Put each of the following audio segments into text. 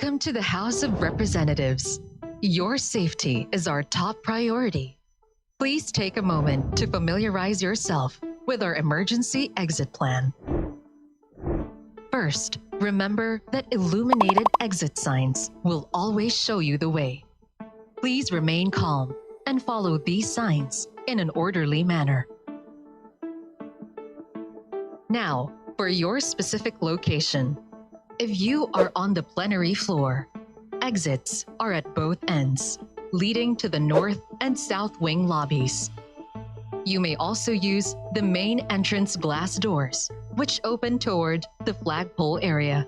Welcome to the House of Representatives. Your safety is our top priority. Please take a moment to familiarize yourself with our emergency exit plan. First, remember that illuminated exit signs will always show you the way. Please remain calm and follow these signs in an orderly manner. Now, for your specific location. If you are on the plenary floor, exits are at both ends, leading to the north and south wing lobbies. You may also use the main entrance glass doors, which open toward the flagpole area.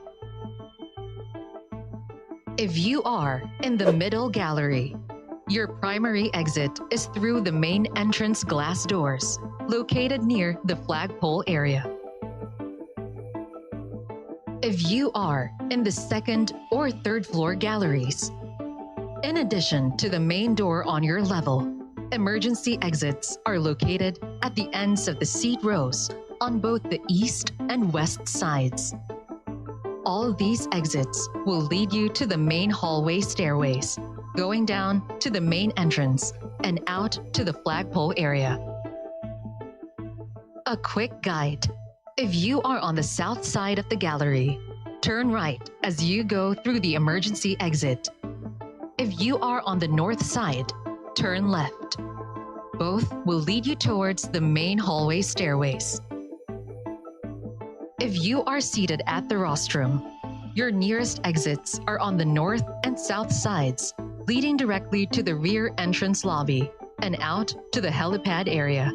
If you are in the middle gallery, your primary exit is through the main entrance glass doors, located near the flagpole area. If you are in the second or third floor galleries, in addition to the main door on your level, emergency exits are located at the ends of the seat rows on both the east and west sides. All these exits will lead you to the main hallway stairways, going down to the main entrance and out to the flagpole area. A quick guide. If you are on the south side of the gallery, turn right as you go through the emergency exit. If you are on the north side, turn left. Both will lead you towards the main hallway stairways. If you are seated at the rostrum, your nearest exits are on the north and south sides, leading directly to the rear entrance lobby and out to the helipad area.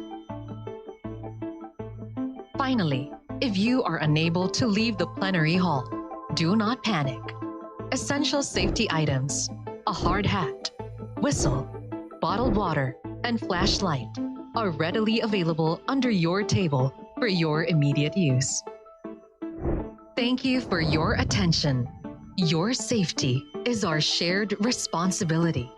Finally, if you are unable to leave the plenary hall, do not panic. Essential safety items, a hard hat, whistle, bottled water, and flashlight are readily available under your table for your immediate use. Thank you for your attention. Your safety is our shared responsibility.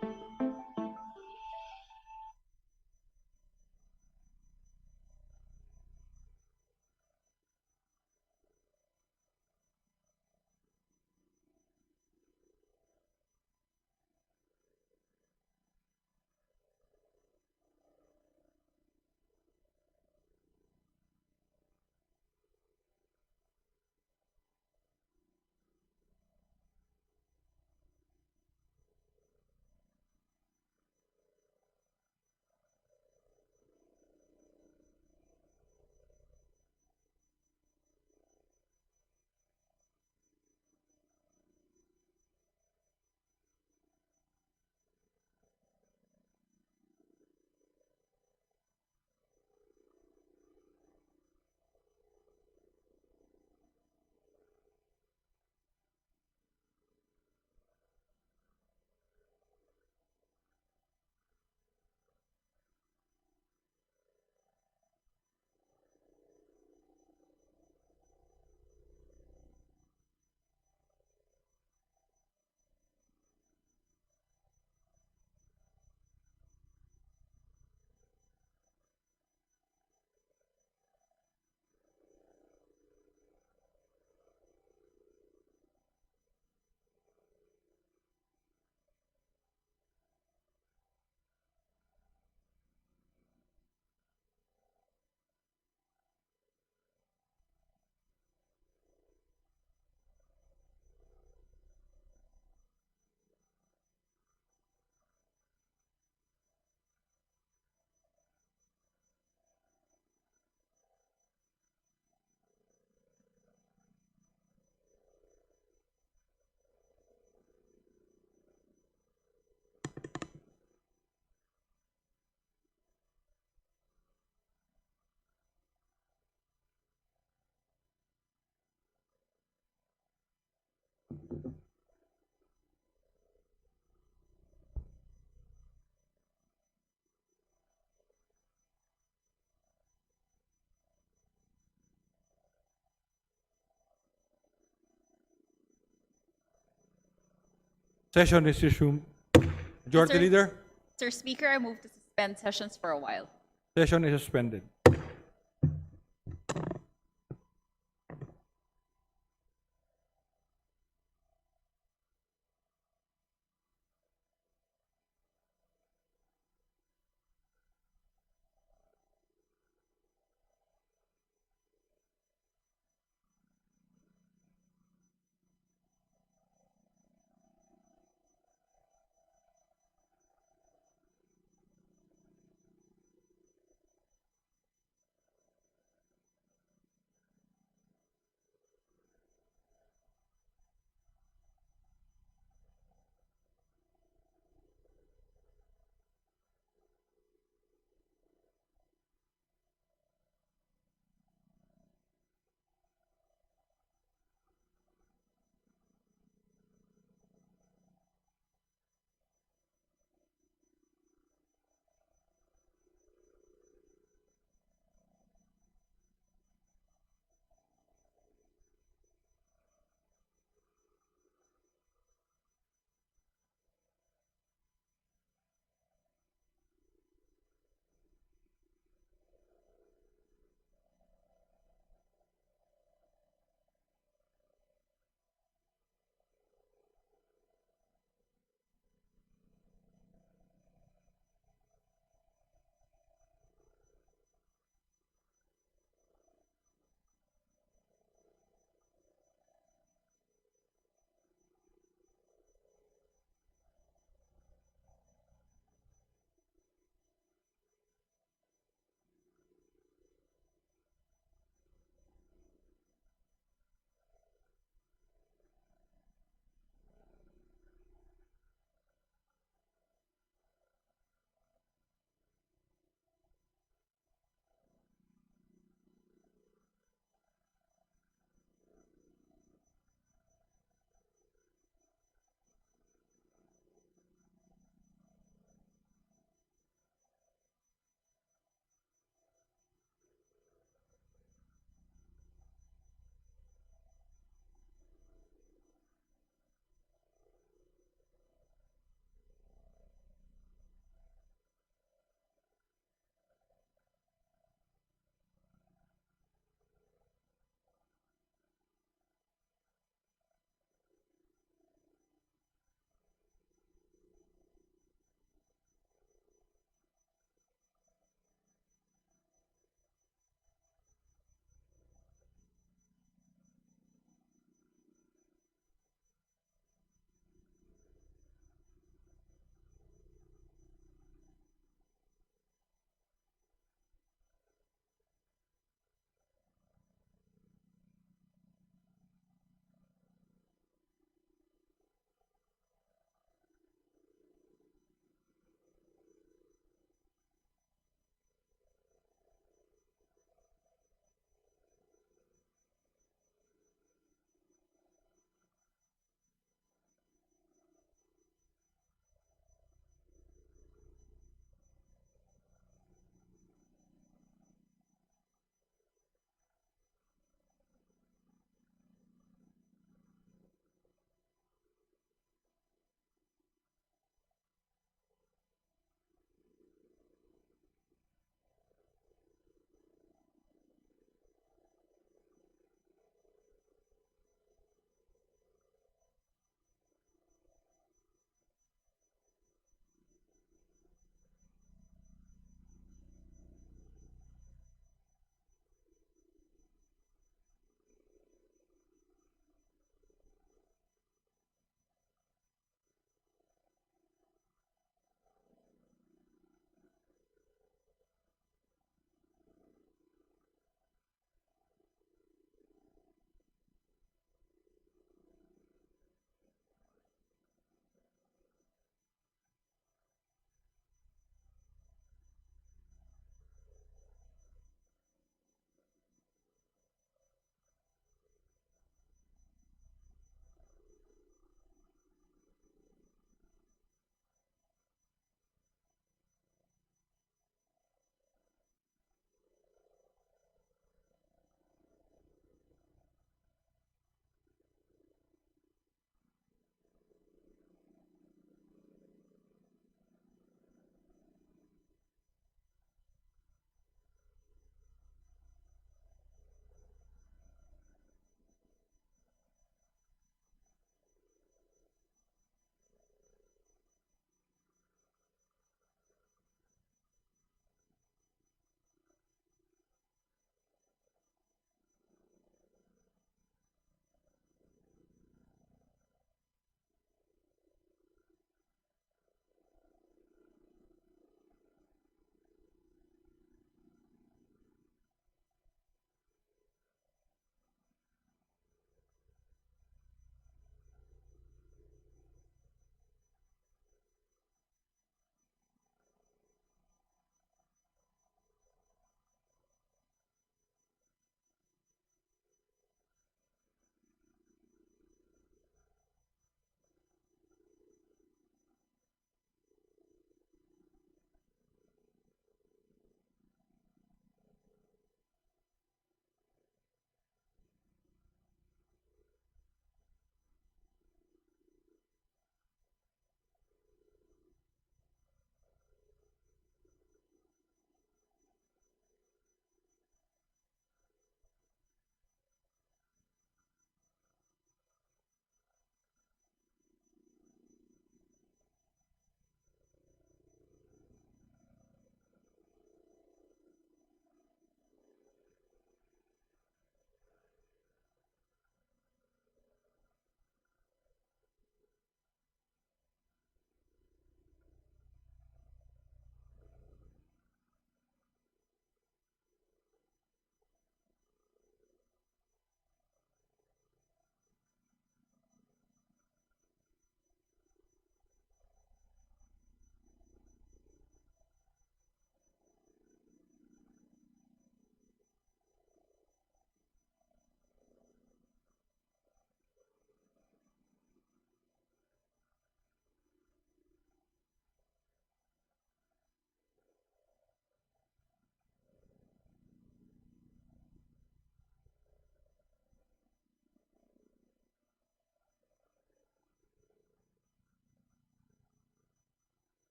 Session is resumed. Majority Sir. Leader, Sir Speaker, I move to suspend sessions for a while. session is suspended.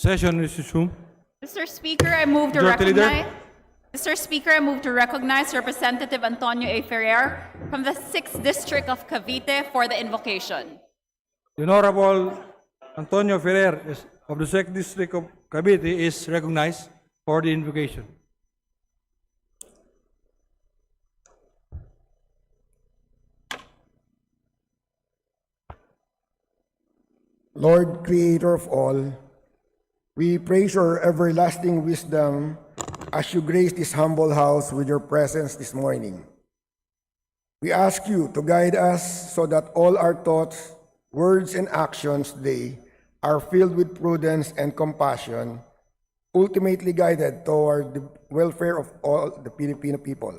Session is resumed. Mr. Speaker, I move to Majority Leader. recognize. Mr. Speaker, I move to recognize Representative Antonio A. Ferrer from the 6th District of Cavite for the invocation. The Honorable Antonio Ferrer of the 2nd District of Cavite is recognized for the invocation. Lord, Creator of all, we praise your everlasting wisdom as you grace this humble house with your presence this morning. We ask you to guide us so that all our thoughts, words, and actions today are filled with prudence and compassion, ultimately guided toward the welfare of all the Filipino people.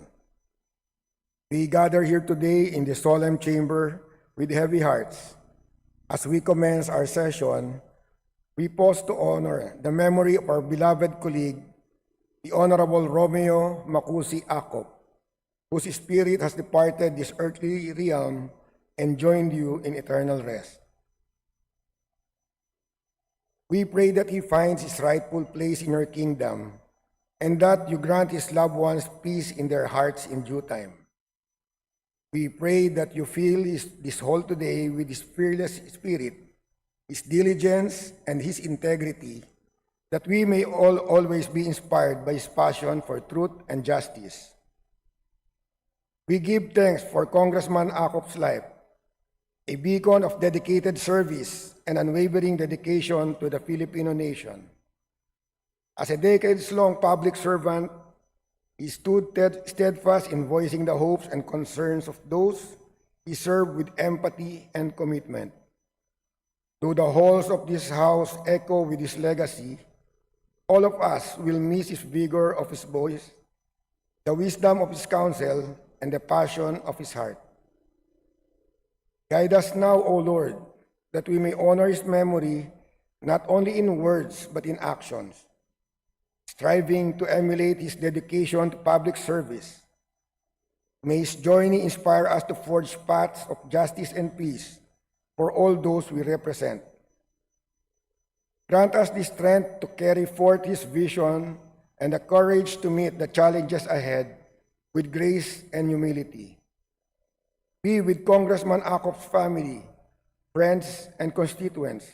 We gather here today in the solemn chamber with heavy hearts. As we commence our session, we pause to honor the memory of our beloved colleague, the Honorable Romeo Macusi Acop, whose spirit has departed this earthly realm and joined you in eternal rest. We pray that he finds his rightful place in your kingdom, and that you grant his loved ones peace in their hearts in due time. We pray that you fill this hall today with his fearless spirit, his diligence, and his integrity, that we may all always be inspired by his passion for truth and justice. We give thanks for Congressman Acop's life, a beacon of dedicated service and unwavering dedication to the Filipino nation. As a decades-long public servant, he stood steadfast in voicing the hopes and concerns of those he served with empathy and commitment. Though the halls of this house echo with his legacy, all of us will miss his vigor of his voice, the wisdom of his counsel, and the passion of his heart. Guide us now, O Lord, that we may honor his memory not only in words but in actions, striving to emulate his dedication to public service. May his journey inspire us to forge paths of justice and peace for all those we represent. Grant us the strength to carry forth his vision and the courage to meet the challenges ahead with grace and humility. Be with Congressman Acop's family, friends, and constituents,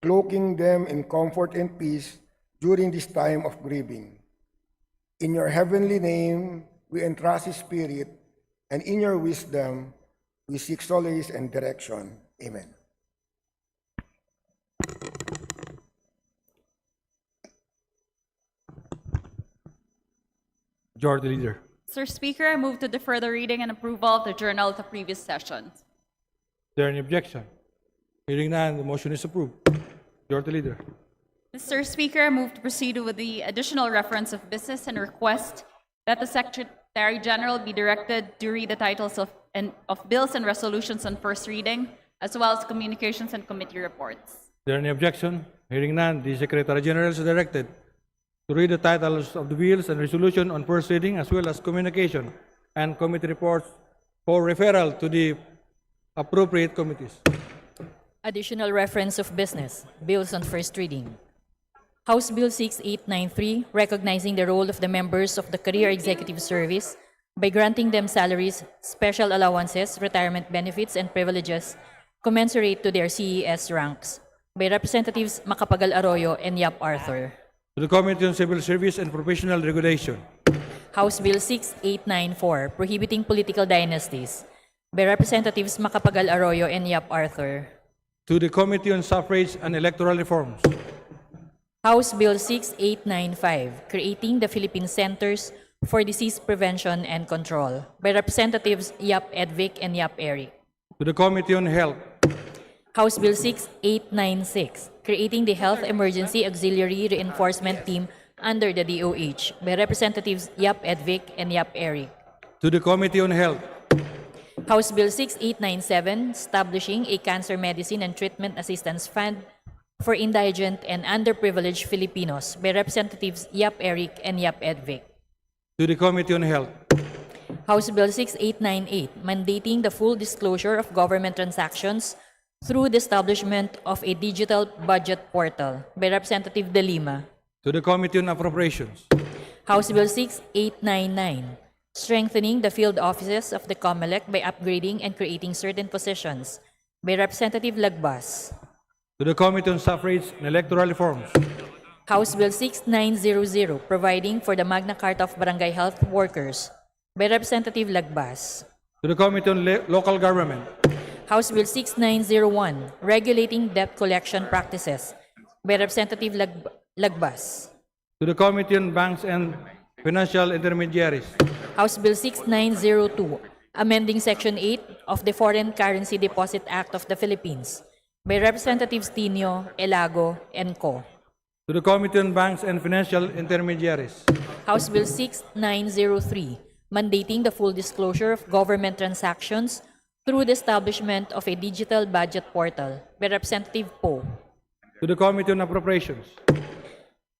cloaking them in comfort and peace during this time of grieving. In your heavenly name, we entrust his spirit, and in your wisdom, we seek solace and direction. Amen. Majority Leader. Mr. Speaker, I move to defer the reading and approval of the journal of the previous sessions. Is there any objection? Hearing none, the motion is approved. Majority Leader. Mr. Speaker, I move to proceed with the additional reference of business and request that the Secretary General be directed to read the titles of bills and resolutions on first reading, as well as communications and committee reports. Is there any objection? Hearing none, the Secretary General is directed to read the titles of the bills and resolution on first reading, as well as communication and committee reports for referral to the appropriate committees. Additional reference of business, bills on first reading. House Bill 6893, recognizing the role of the members of the Career Executive Service by granting them salaries, special allowances, retirement benefits, and privileges commensurate to their CES ranks, by Representatives Macapagal Arroyo and Yap Arthur. To the Committee on Civil Service and Professional Regulation. House Bill 6894, prohibiting political dynasties, by Representatives Macapagal Arroyo and Yap Arthur. To the Committee on Suffrage and Electoral Reforms. House Bill 6895, creating the Philippine Centers for Disease Prevention and Control, by Representatives Yap Edvic and Yap Eric. To the Committee on Health. House Bill 6896, creating the Health Emergency Auxiliary Reinforcement Team under the DOH, by Representatives Yap Edvic and Yap Eric. To the Committee on Health. House Bill 6897, establishing a Cancer Medicine and Treatment Assistance Fund for indigent and underprivileged Filipinos, by Representatives Yap Eric and Yap Edvic. To the Committee on Health. House Bill 6898, mandating the full disclosure of government transactions through the establishment of a digital budget portal by Representative De Lima. to the Committee on Appropriations, House Bill 6899, strengthening the field offices of the COMELEC by upgrading and creating certain positions by Representative Lagbas. to the Committee on Suffrage and Electoral Reforms, House Bill 6900, providing for the Magna Carta of Barangay Health Workers by Representative Lagbas. to the Committee on Local Government, House Bill 6901, regulating debt collection practices by Representative Lagbas. to the Committee on Banks and Financial Intermediaries, House Bill 6902, amending Section 8 of the Foreign Currency Deposit Act of the Philippines by Representatives Tino, Elago, and Co. to the Committee on Banks and Financial Intermediaries, House Bill 6903, mandating the full disclosure of government transactions through the establishment of a digital budget portal by Representative Poe. to the Committee on Appropriations,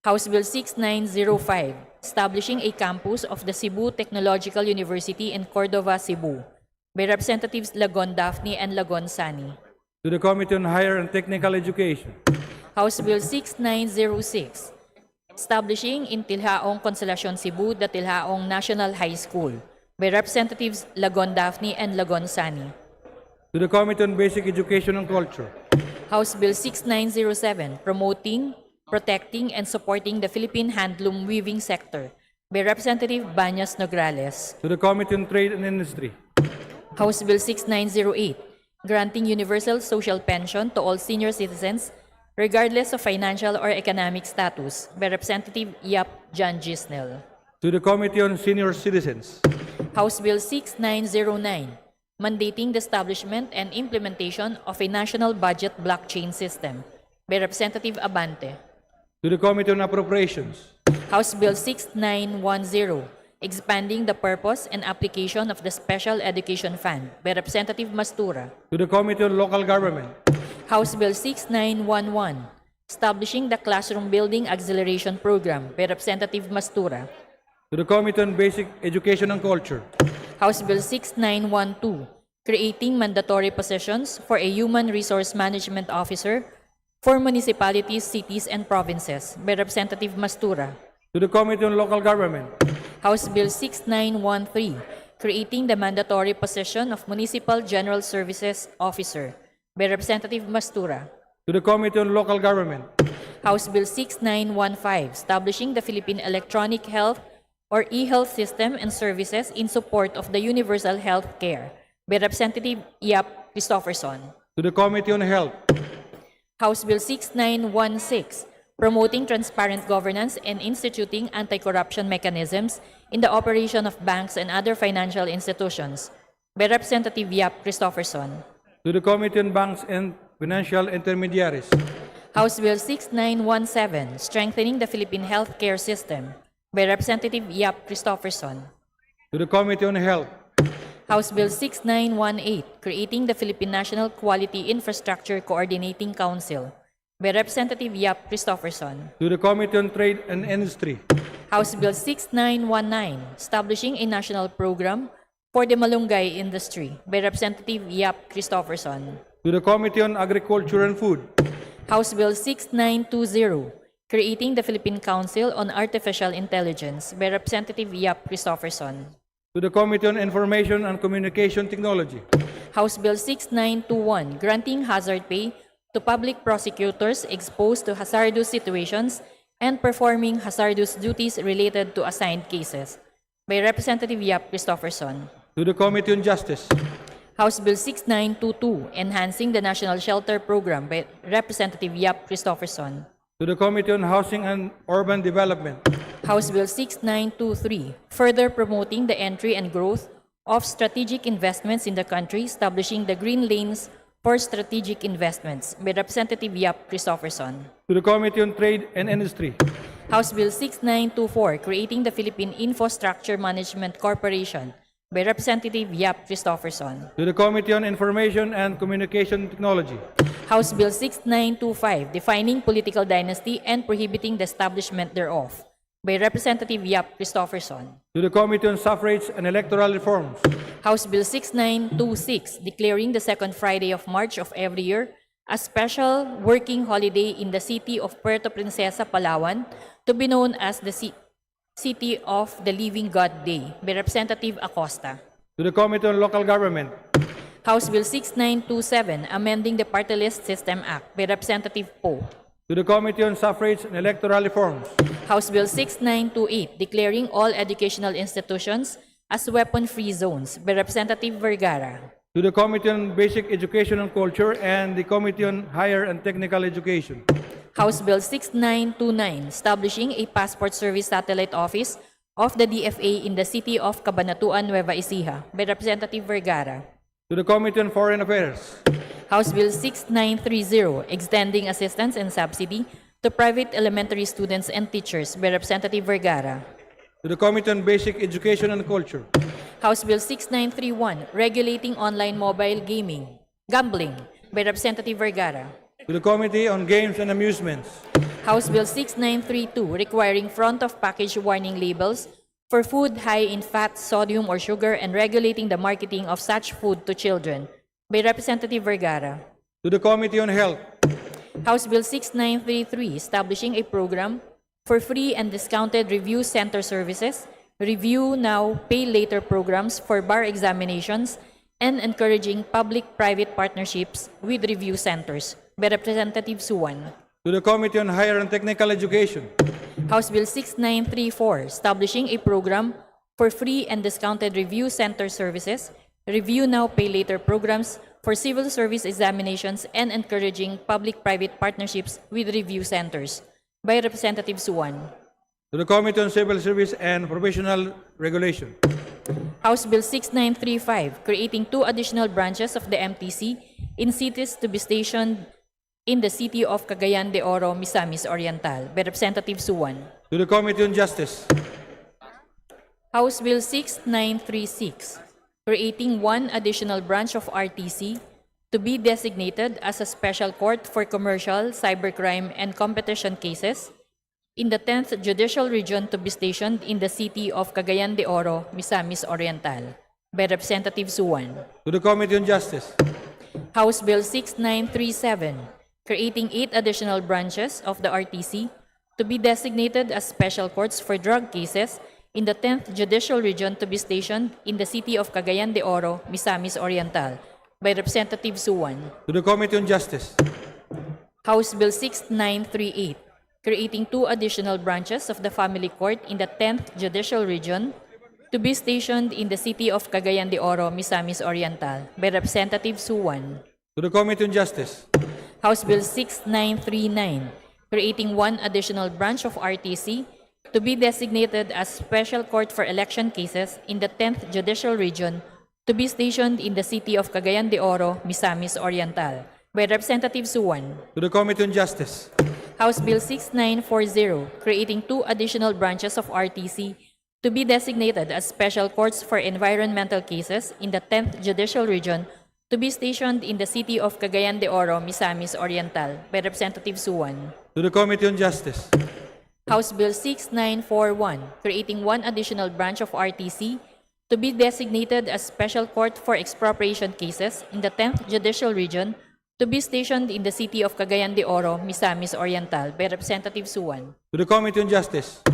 House Bill 6905, establishing a campus of the Cebu Technological University in Cordova, Cebu by Representatives Lagon Daphne and Lagon Sani. to the Committee on Higher and Technical Education, House Bill 6906, establishing in Tilhaong Consolacion, Cebu the Tilhaong National High School by Representatives Lagon Daphne and Lagon Sani. to the Committee on Basic Education and Culture, House Bill 6907, promoting, protecting, and supporting the Philippine handloom weaving sector by Representative Banyas Nograles. to the Committee on Trade and Industry, House Bill 6908, granting universal social pension to all senior citizens regardless of financial or economic status by Representative Yap John Gisnel. to the Committee on Senior Citizens, House Bill 6909, mandating the establishment and implementation of a national budget blockchain system by Representative Abante. to the Committee on Appropriations, House Bill 6910, expanding the purpose and application of the Special Education Fund by Representative Mastura. to the Committee on Local Government, House Bill 6911, establishing the Classroom Building Acceleration Program by Representative Mastura. to the Committee on Basic Education and Culture, House Bill 6912, creating mandatory positions for a Human Resource Management Officer for municipalities, cities, and provinces by Representative Mastura. to the Committee on Local Government, House Bill 6913, creating the mandatory position of Municipal General Services Officer by Representative Mastura. to the Committee on Local Government, House Bill 6915, establishing the Philippine Electronic Health or e-health system and services in support of the universal health care by Representative Yap Christopherson. to the Committee on Health, House Bill 6916, promoting transparent governance and instituting anti-corruption mechanisms in the operation of banks and other financial institutions by Representative Yap Christopherson. to the Committee on Banks and Financial Intermediaries, House Bill 6917, strengthening the Philippine healthcare system by Representative Yap Christopherson. to the Committee on Health, House Bill 6918, creating the Philippine National Quality Infrastructure Coordinating Council by Representative Yap Christopherson. to the Committee on Trade and Industry, House Bill 6919, establishing a national program for the malunggay industry by Representative Yap Christopherson. to the Committee on Agriculture and Food, House Bill 6920, creating the Philippine Council on Artificial Intelligence by Representative Yap Christopherson. to the Committee on Information and Communication Technology, House Bill 6921, granting hazard pay to public prosecutors exposed to hazardous situations and performing hazardous duties related to assigned cases by Representative Yap Christopherson. to the Committee on Justice, House Bill 6922, enhancing the National Shelter Program by Representative Yap Christopherson. to the Committee on Housing and Urban Development, House Bill 6923, further promoting the entry and growth of strategic investments in the country, establishing the Green Lanes for Strategic Investments by Representative Yap Christopherson. to the Committee on Trade and Industry, House Bill 6924, creating the Philippine Infrastructure Management Corporation by Representative Yap Christopherson. to the Committee on Information and Communication Technology, House Bill 6925, defining political dynasty and prohibiting the establishment thereof by Representative Yap Christopherson. to the Committee on Suffrage and Electoral Reforms, House Bill 6926, declaring the second Friday of March of every year a special working holiday in the city of Puerto Princesa, Palawan, to be known as the City of the Living God Day, by Representative Acosta. to the Committee on Local Government, House Bill 6927, amending the Party List System Act, by Representative Poe. to the Committee on Suffrage and Electoral Reforms, House Bill 6928, declaring all educational institutions as weapon-free zones, by Representative Vergara. to the Committee on Basic Education and Culture and the Committee on Higher and Technical Education, House Bill 6929, establishing a passport service satellite office of the DFA in the city of Cabanatuan, Nueva Ecija, by Representative Vergara. to the Committee on Foreign Affairs, House Bill 6930, extending assistance and subsidy to private elementary students and teachers, by Representative Vergara. to the Committee on Basic Education and Culture, House Bill 6931, regulating online mobile gambling, by Representative Vergara. to the Committee on Games and Amusements, House Bill 6932, requiring front-of-package warning labels for food high in fat, sodium, or sugar, and regulating the marketing of such food to children, by Representative Vergara. to the Committee on Health, House Bill 6933, establishing a program for free and discounted review center services, review now, pay later programs for bar examinations, and encouraging public-private partnerships with review centers, by Representative Suwan. to the Committee on Higher and Technical Education, House Bill 6934, establishing a program for free and discounted review center services, review now, pay later programs for civil service examinations, and encouraging public-private partnerships with review centers, by Representative Suwan. to the Committee on Civil Service and Professional Regulation, House Bill 6935, creating 2 additional branches of the MTC in cities to be stationed in the city of Cagayan de Oro, Misamis Oriental, by Representative Suwan. to the Committee on Justice, House Bill 6936, creating 1 additional branch of RTC to be designated as a special court for commercial, cybercrime, and competition cases in the 10th Judicial Region to be stationed in the city of Cagayan de Oro, Misamis Oriental, by Representative Suwan. to the Committee on Justice, House Bill 6937, creating 8 additional branches of the RTC to be designated as special courts for drug cases in the 10th Judicial Region to be stationed in the city of Cagayan de Oro, Misamis Oriental, by Representative Suwan. to the Committee on Justice, House Bill 6938, creating 2 additional branches of the Family Court in the 10th Judicial Region to be stationed in the city of Cagayan de Oro, Misamis Oriental, by Representative Suwan. to the Committee on Justice, House Bill 6939, creating 1 additional branch of RTC to be designated as Special Court for Election Cases in the 10th Judicial Region to be stationed in the city of Cagayan de Oro, Misamis Oriental, by Representative Suwan. to the Committee on Justice, House Bill 6940, creating 2 additional branches of RTC to be designated as Special Courts for Environmental Cases in the 10th Judicial Region to be stationed in the city of Cagayan de Oro, Misamis Oriental, by Representative Suwan. to the Committee on Justice, House Bill 6941, creating 1 additional branch of RTC to be designated as Special Court for Expropriation Cases in the 10th Judicial Region to be stationed in the city of Cagayan de Oro, Misamis Oriental, by Representative Suwan. to the Committee on Justice,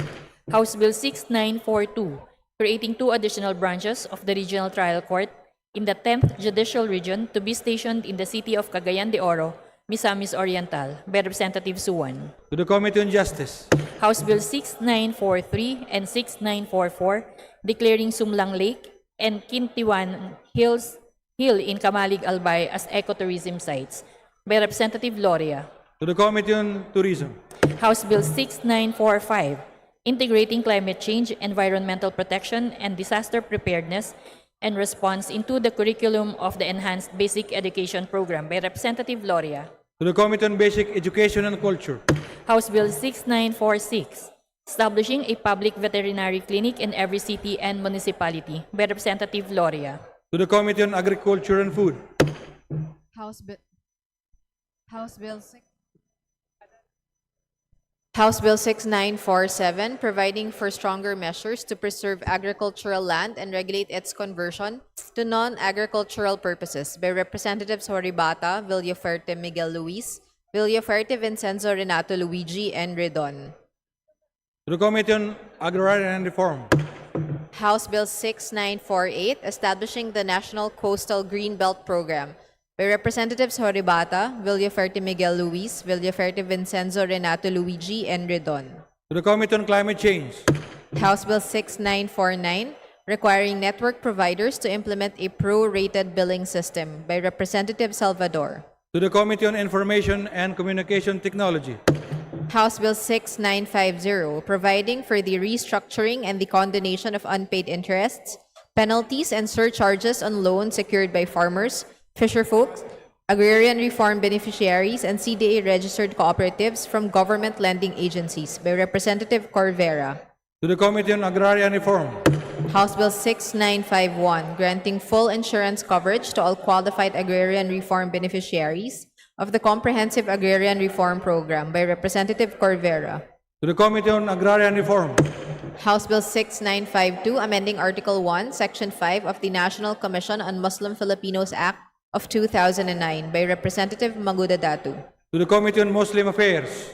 House Bill 6942, creating 2 additional branches of the Regional Trial Court in the 10th Judicial Region to be stationed in the city of Cagayan de Oro, Misamis Oriental, by Representative Suwan. to the Committee on Justice, House Bill 6943 and 6944, declaring Sumlang Lake and Quintiwan Hill in Camalig Albay as ecotourism sites, by Representative Loria. to the Committee on Tourism, House Bill 6945, integrating climate change, environmental protection, and disaster preparedness and response into the curriculum of the Enhanced Basic Education Program, by Representative Loria. to the Committee on Basic Education and Culture, House Bill 6946, establishing a public veterinary clinic in every city and municipality, by Representative Loria. to the Committee on Agriculture and Food, House Bill 6. House Bill 6947, providing for stronger measures to preserve agricultural land and regulate its conversion to non-agricultural purposes by Representatives Horibata, Villaferte Miguel Luis, Villaferte Vincenzo Renato Luigi, and Redon. To the Committee on Agrarian and Reform. House Bill 6948, establishing the National Coastal Greenbelt Program by Representatives Horibata, Villaferte Miguel Luis, Villaferte Vincenzo Renato Luigi, and Redon. To the Committee on Climate Change. House Bill 6949, requiring network providers to implement a pro-rated billing system by Representative Salvador. To the Committee on Information and Communication Technology. House Bill 6950, providing for the restructuring and the condonation of unpaid interests, penalties, and surcharges on loans secured by farmers, fisherfolk, agrarian reform beneficiaries, and CDA-registered cooperatives from government lending agencies by Representative Corvera. To the Committee on Agrarian Reform. House Bill 6951, granting full insurance coverage to all qualified agrarian reform beneficiaries of the Comprehensive Agrarian Reform Program by Representative Corvera. To the Committee on Agrarian Reform. House Bill 6952, amending Article 1, Section 5 of the National Commission on Muslim Filipinos Act of 2009 by Representative Maguda Datu. To the Committee on Muslim Affairs.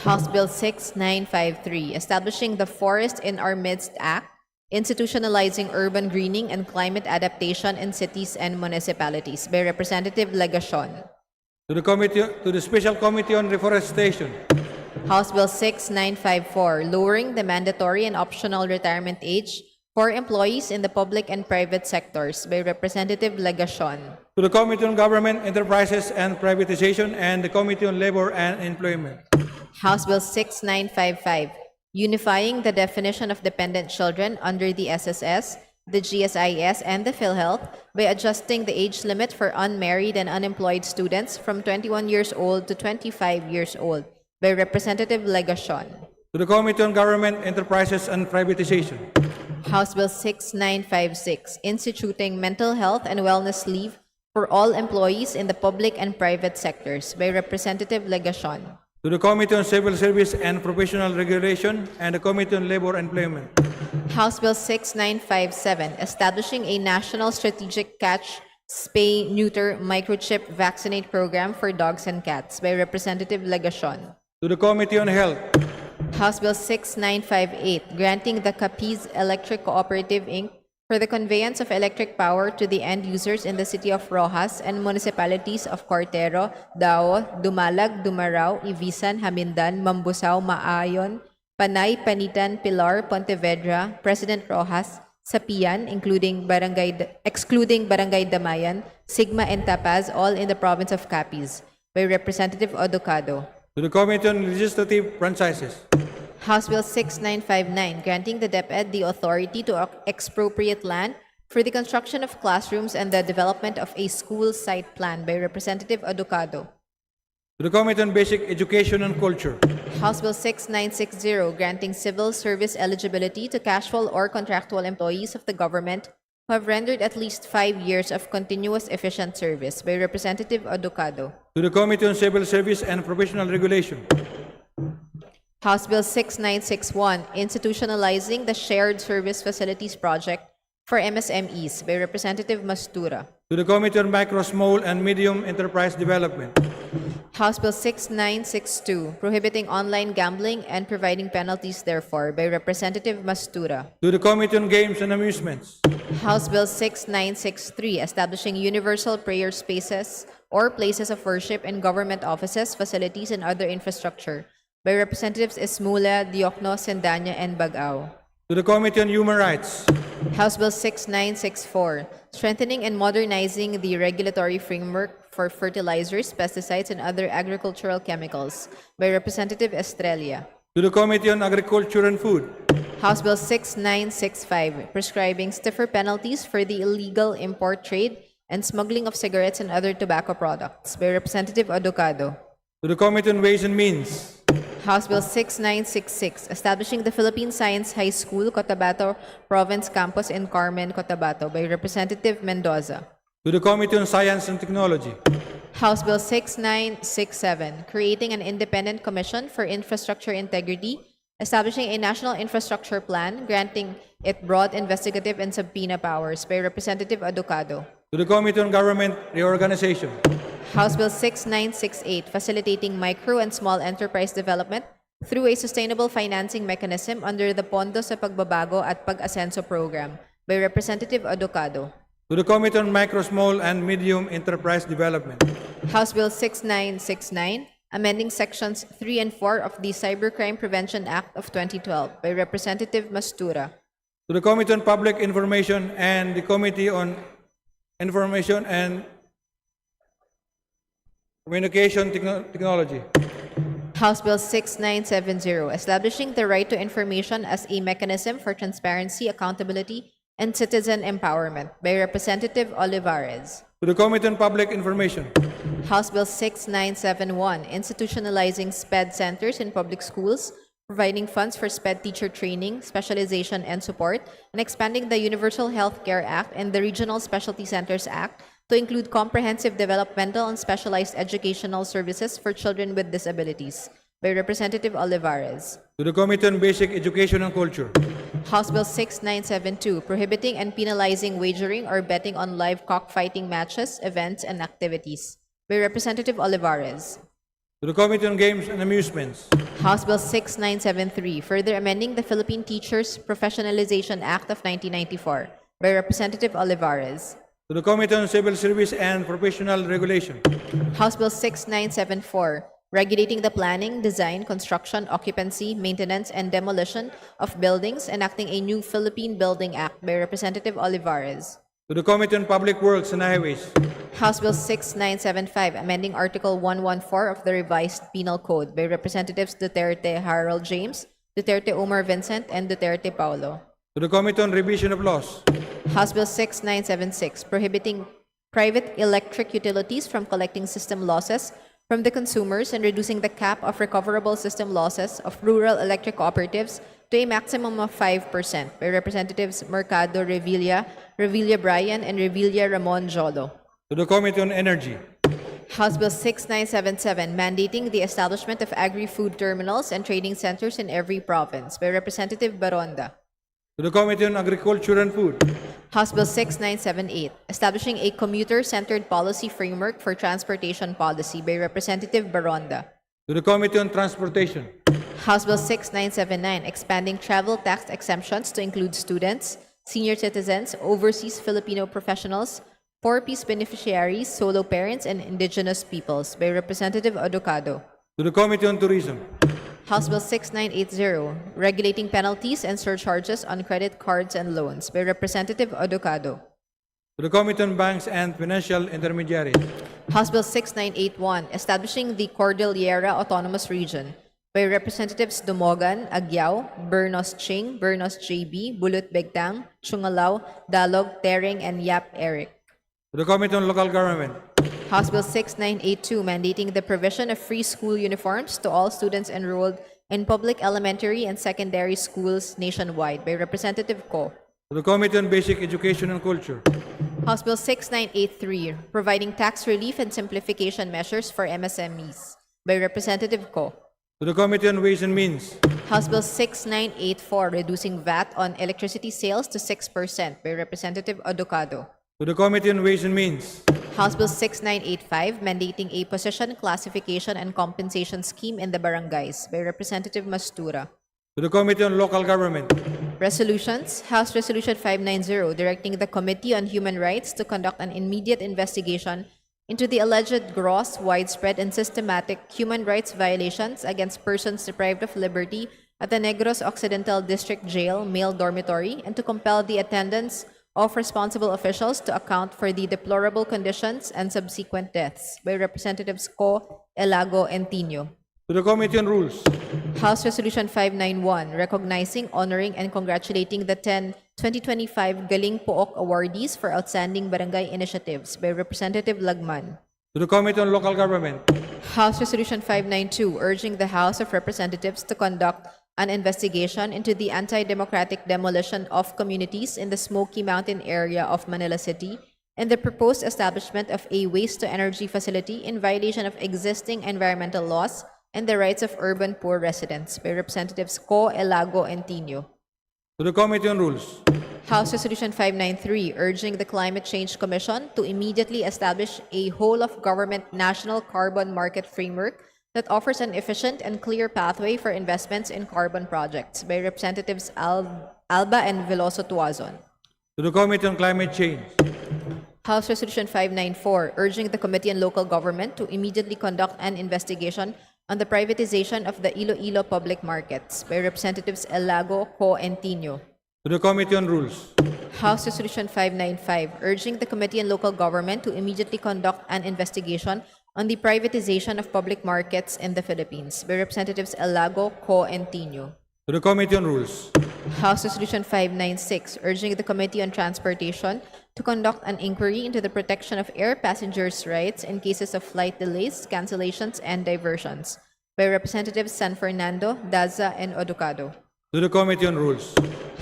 House Bill 6953, establishing the Forest in Our Midst Act, institutionalizing urban greening and climate adaptation in cities and municipalities by Representative Legacion. To the Special Committee on Reforestation. House Bill 6954, lowering the mandatory and optional retirement age for employees in the public and private sectors by Representative Legacion. To the Committee on Government Enterprises and Privatization and the Committee on Labor and Employment. House Bill 6955, unifying the definition of dependent children under the SSS, the GSIS, and the PhilHealth by adjusting the age limit for unmarried and unemployed students from 21 years old to 25 years old by Representative Legacion. To the Committee on Government Enterprises and Privatization. House Bill 6956, instituting mental health and wellness leave for all employees in the public and private sectors by Representative Legacion. To the Committee on Civil Service and Professional Regulation and the Committee on Labor and Employment. House Bill 6957, establishing a national strategic catch, spay, neuter, microchip, vaccinate program for dogs and cats by Representative Legacion. To the Committee on Health. House Bill 6958, granting the Capiz Electric Cooperative, Inc. for the conveyance of electric power to the end users in the city of Rojas and municipalities of Cortero, Dao, Dumalag, Dumarao, Ibisan, Hamindan, Mambusao, Maayon, Panay, Panitan, Pilar, Pontevedra, President Rojas, Sapian, excluding Barangay Damayan, Sigma, and Tapaz, all in the province of Capiz, by Representative Odocado. To the Committee on Legislative Franchises. House Bill 6959, granting the DepEd the authority to expropriate land for the construction of classrooms and the development of a school site plan by Representative Odocado. To the Committee on Basic Education and Culture. House Bill 6960, granting civil service eligibility to casual or contractual employees of the government who have rendered at least 5 years of continuous efficient service by Representative Odocado. To the Committee on Civil Service and Professional Regulation. House Bill 6961, institutionalizing the Shared Service Facilities Project for MSMEs by Representative Mastura. To the Committee on Micro, Small, and Medium Enterprise Development. House Bill 6962, prohibiting online gambling and providing penalties therefore by Representative Mastura. To the Committee on Games and Amusements. House Bill 6963, establishing universal prayer spaces or places of worship in government offices, facilities, and other infrastructure by Representatives Esmula, Diokno, Sendanya, and Bagao. To the Committee on Human Rights. House Bill 6964, strengthening and modernizing the regulatory framework for fertilizers, pesticides, and other agricultural chemicals by Representative Estrella. To the Committee on Agriculture and Food. House Bill 6965, prescribing stiffer penalties for the illegal import trade and smuggling of cigarettes and other tobacco products by Representative Odocado. To the Committee on Ways and Means. House Bill 6966, establishing the Philippine Science High School, Cotabato Province Campus in Carmen, Cotabato by Representative Mendoza. To the Committee on Science and Technology. House Bill 6967, creating an independent commission for infrastructure integrity, establishing a national infrastructure plan, granting it broad investigative and subpoena powers by Representative Aducado. To the Committee on Government Reorganization. House Bill 6968, facilitating micro and small enterprise development through a sustainable financing mechanism under the Pondo sa Pagbabago at Pag-Asenso program by Representative Aducado. To the Committee on Micro, Small, and Medium Enterprise Development. House Bill 6969, amending sections 3 and 4 of the Cybercrime Prevention Act of 2012 by Representative Mastura. To the Committee on Public Information and the Committee on Information and Communication Technology. House Bill 6970, establishing the right to information as a mechanism for transparency, accountability, and citizen empowerment by Representative Olivares. To the Committee on Public Information. House Bill 6971, institutionalizing SPED centers in public schools, providing funds for SPED teacher training, specialization, and support, and expanding the Universal Health Care Act and the Regional Specialty Centers Act to include comprehensive developmental and specialized educational services for children with disabilities by Representative Olivares. To the Committee on Basic Education and Culture. House Bill 6972, prohibiting and penalizing wagering or betting on live cockfighting matches, events, and activities by Representative Olivares. To the Committee on Games and Amusements. House Bill 6973, further amending the Philippine Teachers Professionalization Act of 1994 by Representative Olivares. To the Committee on Civil Service and Professional Regulation. House Bill 6974, regulating the planning, design, construction, occupancy, maintenance, and demolition of buildings, enacting a new Philippine Building Act by Representative Olivares. To the Committee on Public Works and Highways. House Bill 6975, amending Article 114 of the Revised Penal Code by Representatives Duterte Harold James, Duterte Omar Vincent, and Duterte Paulo. To the Committee on Revision of Laws. House Bill 6976, prohibiting private electric utilities from collecting system losses from the consumers and reducing the cap of recoverable system losses of rural electric cooperatives to a maximum of 5% by Representatives Mercado Revilla, Revilla Bryan, and Revilla Ramon Jolo. To the Committee on Energy. House Bill 6977, mandating the establishment of agri-food terminals and trading centers in every province by Representative Baronda. To the Committee on Agriculture and Food. House Bill 6978, establishing a commuter-centered policy framework for transportation policy by Representative Baronda. To the Committee on Transportation. House Bill 6979, expanding travel tax exemptions to include students, senior citizens, overseas Filipino professionals, four-piece beneficiaries, solo parents, and indigenous peoples by Representative Aducado. To the Committee on Tourism. House Bill 6980, regulating penalties and surcharges on credit cards and loans by Representative Aducado. To the Committee on Banks and Financial Intermediaries. House Bill 6981, establishing the Cordillera Autonomous Region by Representatives Dumogan, Agyao, Bernos Ching, Bernos JB, Bulut Begtang, Chungalao, Dalog, Tering, and Yap Eric. To the Committee on Local Government. House Bill 6982, mandating the provision of free school uniforms to all students enrolled in public elementary and secondary schools nationwide by Representative Ko. To the Committee on Basic Education and Culture. House Bill 6983, providing tax relief and simplification measures for MSMEs by Representative Ko. To the Committee on Ways and Means. House Bill 6984, reducing VAT on electricity sales to 6% by Representative Aducado. To the Committee on Ways and Means. House Bill 6985, mandating a position classification and compensation scheme in the barangays by Representative Mastura. To the Committee on Local Government. Resolutions. House Resolution 590, directing the Committee on Human Rights to conduct an immediate investigation into the alleged gross, widespread, and systematic human rights violations against persons deprived of liberty at the Negros Occidental District Jail male dormitory, and to compel the attendance of responsible officials to account for the deplorable conditions and subsequent deaths by Representatives Co, Elago, and Tino. To the Committee on Rules. House Resolution 591, recognizing, honoring, and congratulating the 10 2025 Galing Pook awardees for outstanding barangay initiatives by Representative Lagman. To the Committee on Local Government. House Resolution 592, urging the House of Representatives to conduct an investigation into the anti-democratic demolition of communities in the Smoky Mountain area of Manila City in the proposed establishment of a waste-to-energy facility in violation of existing environmental laws and the rights of urban poor residents by Representatives Co, Elago, and Tino. To the Committee on Rules. House Resolution 593, urging the Climate Change Commission to immediately establish a whole-of-government national carbon market framework that offers an efficient and clear pathway for investments in carbon projects by Representatives Alba and Veloso Tuazon. To the Committee on Climate Change. House Resolution 594, urging the Committee on Local Government to immediately conduct an investigation on the privatization of the Iloilo public markets by Representatives Elago, Co, and Tino. To the Committee on Rules. House Resolution 595, urging the Committee on Local Government to immediately conduct an investigation on the privatization of public markets in the Philippines by Representatives Elago, Co, and Tino. To the Committee on Rules. House Resolution 596, urging the Committee on Transportation to conduct an inquiry into the protection of air passengers' rights in cases of flight delays, cancellations, and diversions by Representatives San Fernando, Daza, and Oducado. To the Committee on Rules.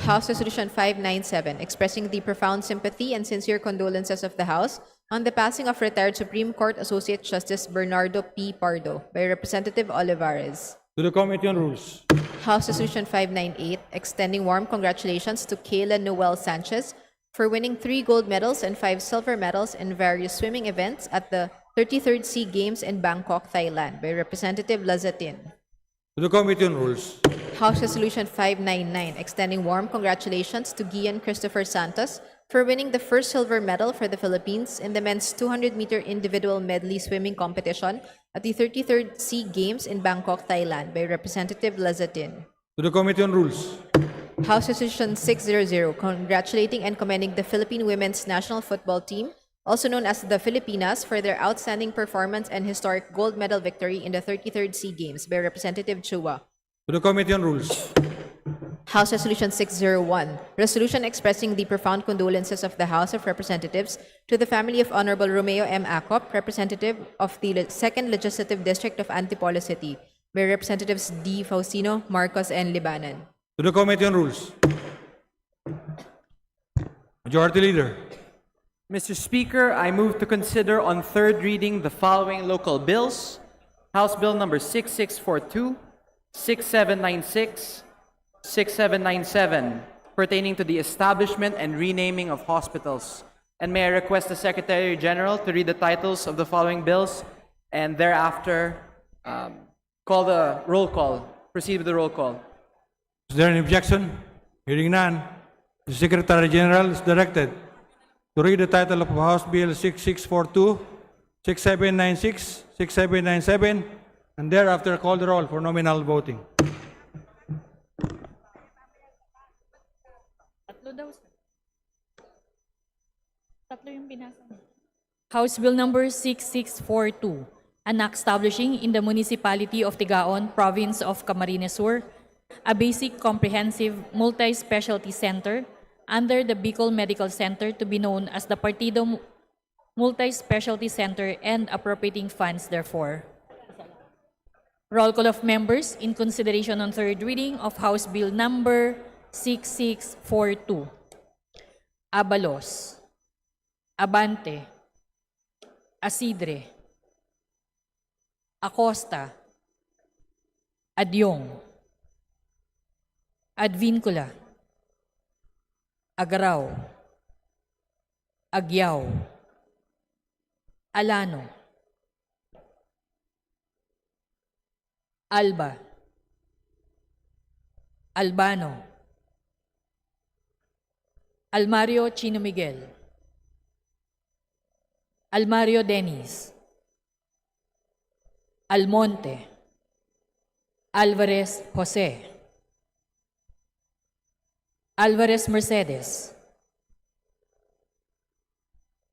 House Resolution 597, expressing the profound sympathy and sincere condolences of the House on the passing of retired Supreme Court Associate Justice Bernardo P. Pardo by Representative Olivares. To the Committee on Rules. House Resolution 598, extending warm congratulations to Kayla Noel Sanchez for winning 3 gold medals and 5 silver medals in various swimming events at the 33rd SEA Games in Bangkok, Thailand by Representative Lazatin. To the Committee on Rules. House Resolution 599, extending warm congratulations to Gian Christopher Santos for winning the first silver medal for the Philippines in the men's 200-meter individual medley swimming competition at the 33rd SEA Games in Bangkok, Thailand by Representative Lazatin. To the Committee on Rules. House Resolution 600, congratulating and commending the Philippine women's national football team, also known as the Filipinas, for their outstanding performance and historic gold medal victory in the 33rd SEA Games by Representative Chua. To the Committee on Rules. House Resolution 601, resolution expressing the profound condolences of the House of Representatives to the family of Honorable Romeo M. Acop, representative of the 2nd Legislative District of Antipolo City, by Representatives D. Faustino, Marcos, and Libanan. To the Committee on Rules. Majority Leader. Mr. Speaker, I move to consider on third reading the following local bills: House Bill number 6642, 6796, 6797, pertaining to the establishment and renaming of hospitals. And may I request the Secretary General to read the titles of the following bills and thereafter call the roll call. Proceed with the roll call. Is there any objection? Hearing none, the Secretary General is directed to read the title of House Bill 6642, 6796, 6797, and thereafter call the roll for nominal voting. House Bill number 6642, an act establishing in the municipality of Tigaon, province of Camarines Sur, a basic comprehensive multi-specialty center under the Bicol Medical Center to be known as the Partido Multi-Specialty Center and appropriating funds therefore. Roll call of members in consideration on third reading of House Bill number 6642. Abalos, Abante, Asidre, Acosta, Adyong, Advincula, Agaraw, Agyaw, Alano, Alba, Albano, Almario Chino Miguel, Almario Dennis, Almonte, Alvarez Jose, Alvarez Mercedes,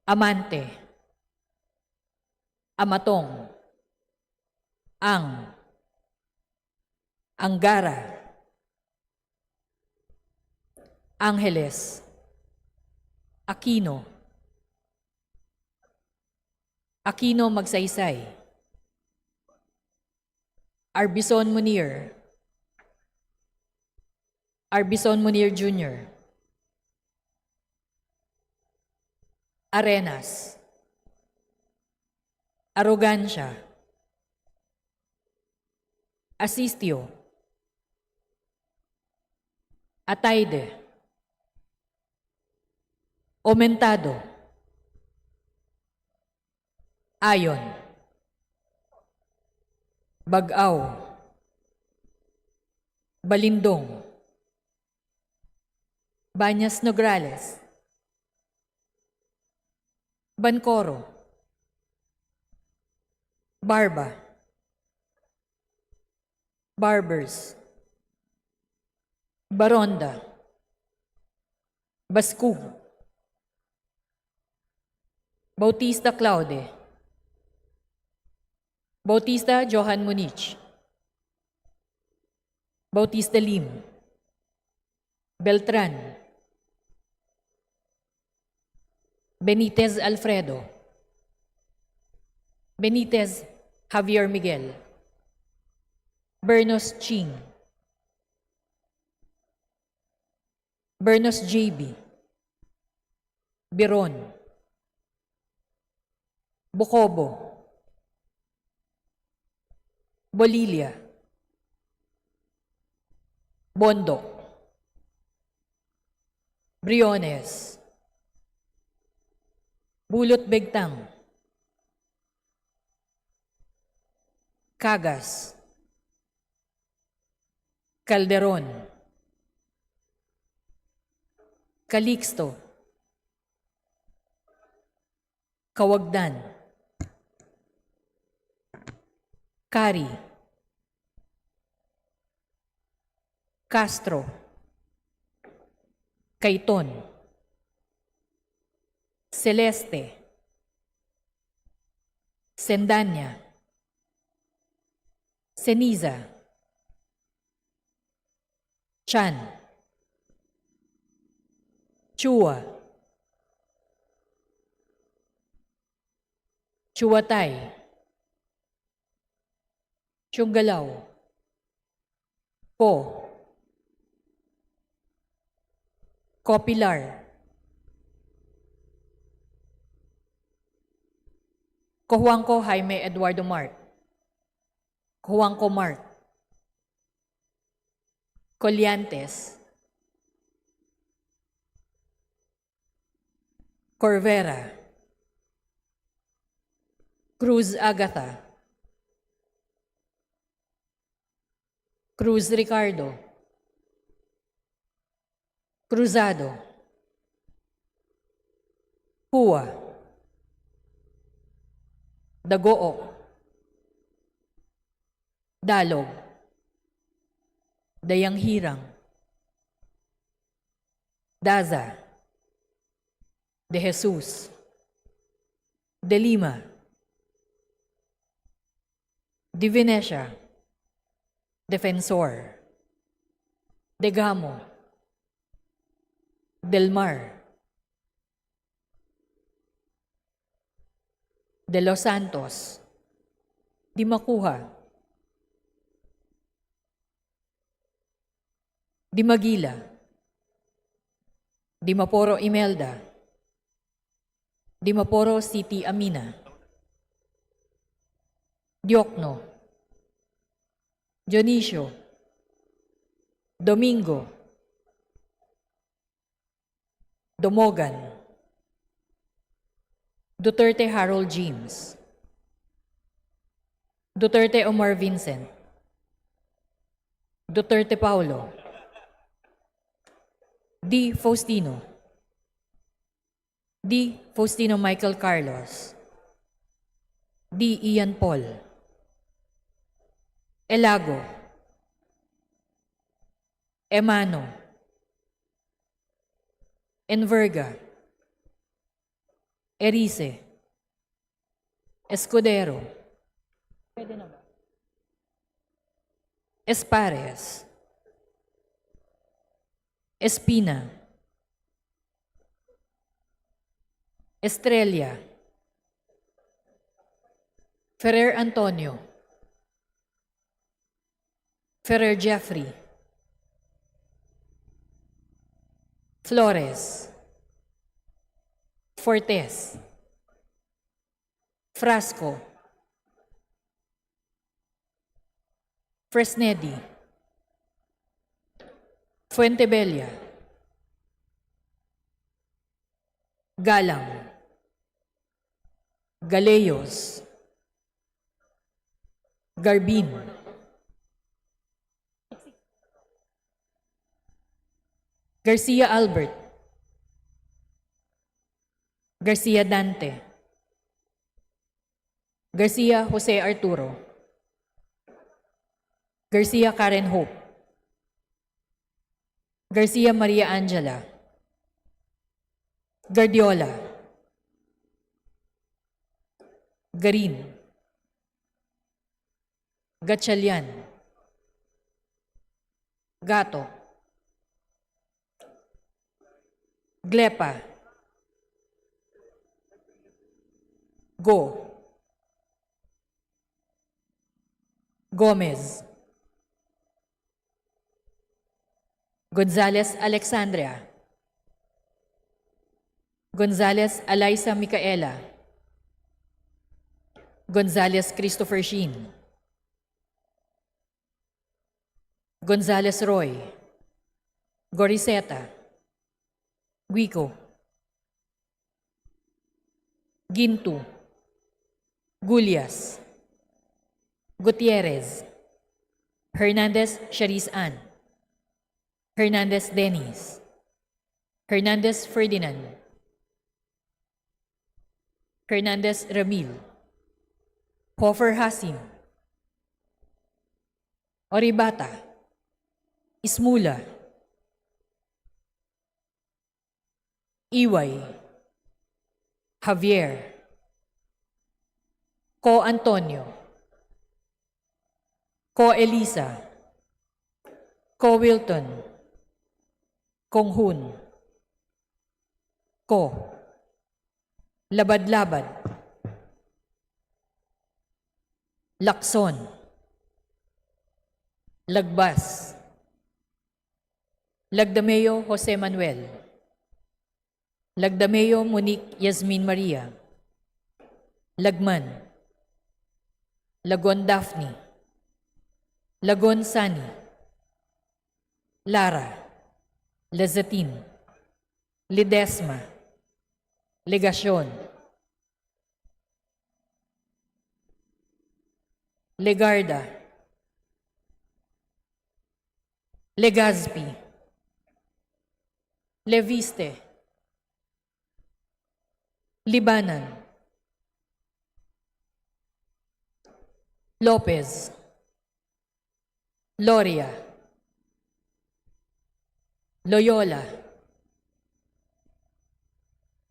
Amante, Amatong, Angara, Angeles, Aquino, Aquino Magsaysay, Arbison Munir, Arbison Munir Jr., Arenas, Arrogancia, Asistio, Ataide, Aumentado, Ayon, Bag-aw, Balindong, Bañas Nograles, Bancoro, Barba, Barbers, Baronda, Baskug, Bautista Claude, Bautista Johan Munich, Bautista Lim, Beltran, Benitez Alfredo, Benitez Javier Miguel, Bernos Ching, Bernos JB, Biron, Bocobo, Bolilia, Bondo, Briones, Bulot Begtang, Cagas, Calderon, Calixto, Kawagdan, Kari, Castro, Cayton, Celeste, Sendanya, Ceniza, Chan, Chua, Chuatay, Chunggalaw, Po, Copilar, Cojuangco Jaime Eduardo Mart, Cojuangco Mart, Colliantes, Corvera, Cruz Agatha, Cruz Ricardo, Cruzado, Hua, Dagoo, Dalog, Dayang Hirang, Daza, De Jesus, De Lima, Divinesia, Defensor, Degamo, Del Mar, De Los Santos, Di Makuha, Di Magila, Di Maporo Imelda, Di Maporo City Amina, Diokno, Dionisio, Domingo, Domogan, Duterte Harold James, Duterte Omar Vincent, Duterte Paulo, D. Faustino, D. Faustino Michael Carlos, D. Ian Paul, Elago, Emano, Enverga, Erice, Escudero, Espares, Espina, Estrella, Ferrer Antonio, Ferrer Jeffrey, Flores, Fortes, Frasco, Fresnedi, Fuentebella, Galang, Galeyos, Garbin, Garcia Albert, Garcia Dante, Garcia Jose Arturo, Garcia Karen Hope, Garcia Maria Angela, Guardiola, Garin, Gatchalian, Gato, Glepa, Go, Gomez, Gonzales Alexandria, Gonzales Alaysa Micaela, Gonzales Christopher Sheen, Gonzales Roy, Goriseta, Guico, Gintu, Gulias, Gutierrez, Hernandez Sharice Ann, Hernandez Dennis, Hernandez Ferdinand, Hernandez Ramil, Hofer Hasim, Oribata, Ismula, Iway, Javier, Co Antonio, Co Elisa, Co Wilton, Kong Hun, Ko, Labad-Labad, Lakson, Lagbas, Lagdameo Jose Manuel, Lagdameo Monique Yasmin Maria, Lagman, Lagon Daphne, Lagon Sani, Lara, Lezatin, Lidesma, Legasyon, Legarda, Legazpi, Leviste, Libanan, Lopez, Loria, Loyola,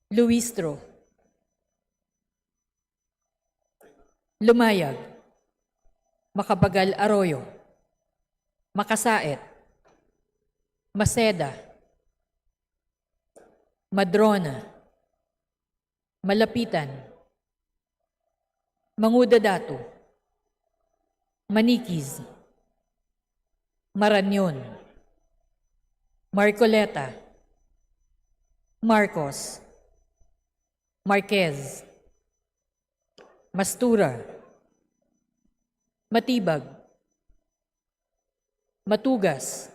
Luistro, Lumayag, Macapagal Arroyo, Makasaet, Maceda, Madrona, Malapitan, Mangudadatu, Maniquis, Marañon, Marcoleta, Marcos, Marquez, Mastura, Matibag, Matugas,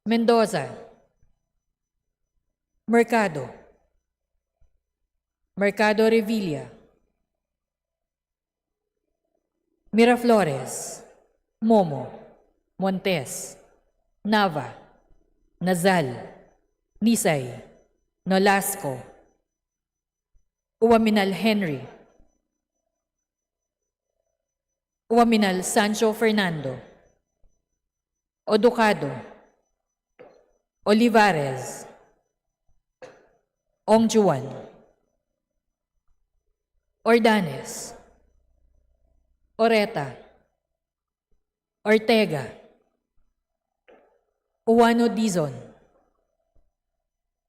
Mendoza, Mercado, Mercado Revilla, Miraflores, Momo, Montes, Nava, Nazal, Nisay, Nolasco, Uwaminal Henry, Uwaminal Sancho Fernando, Oducado, Olivares, Ong Juan, Ordanes, Oreta, Ortega, Uwano Dizon,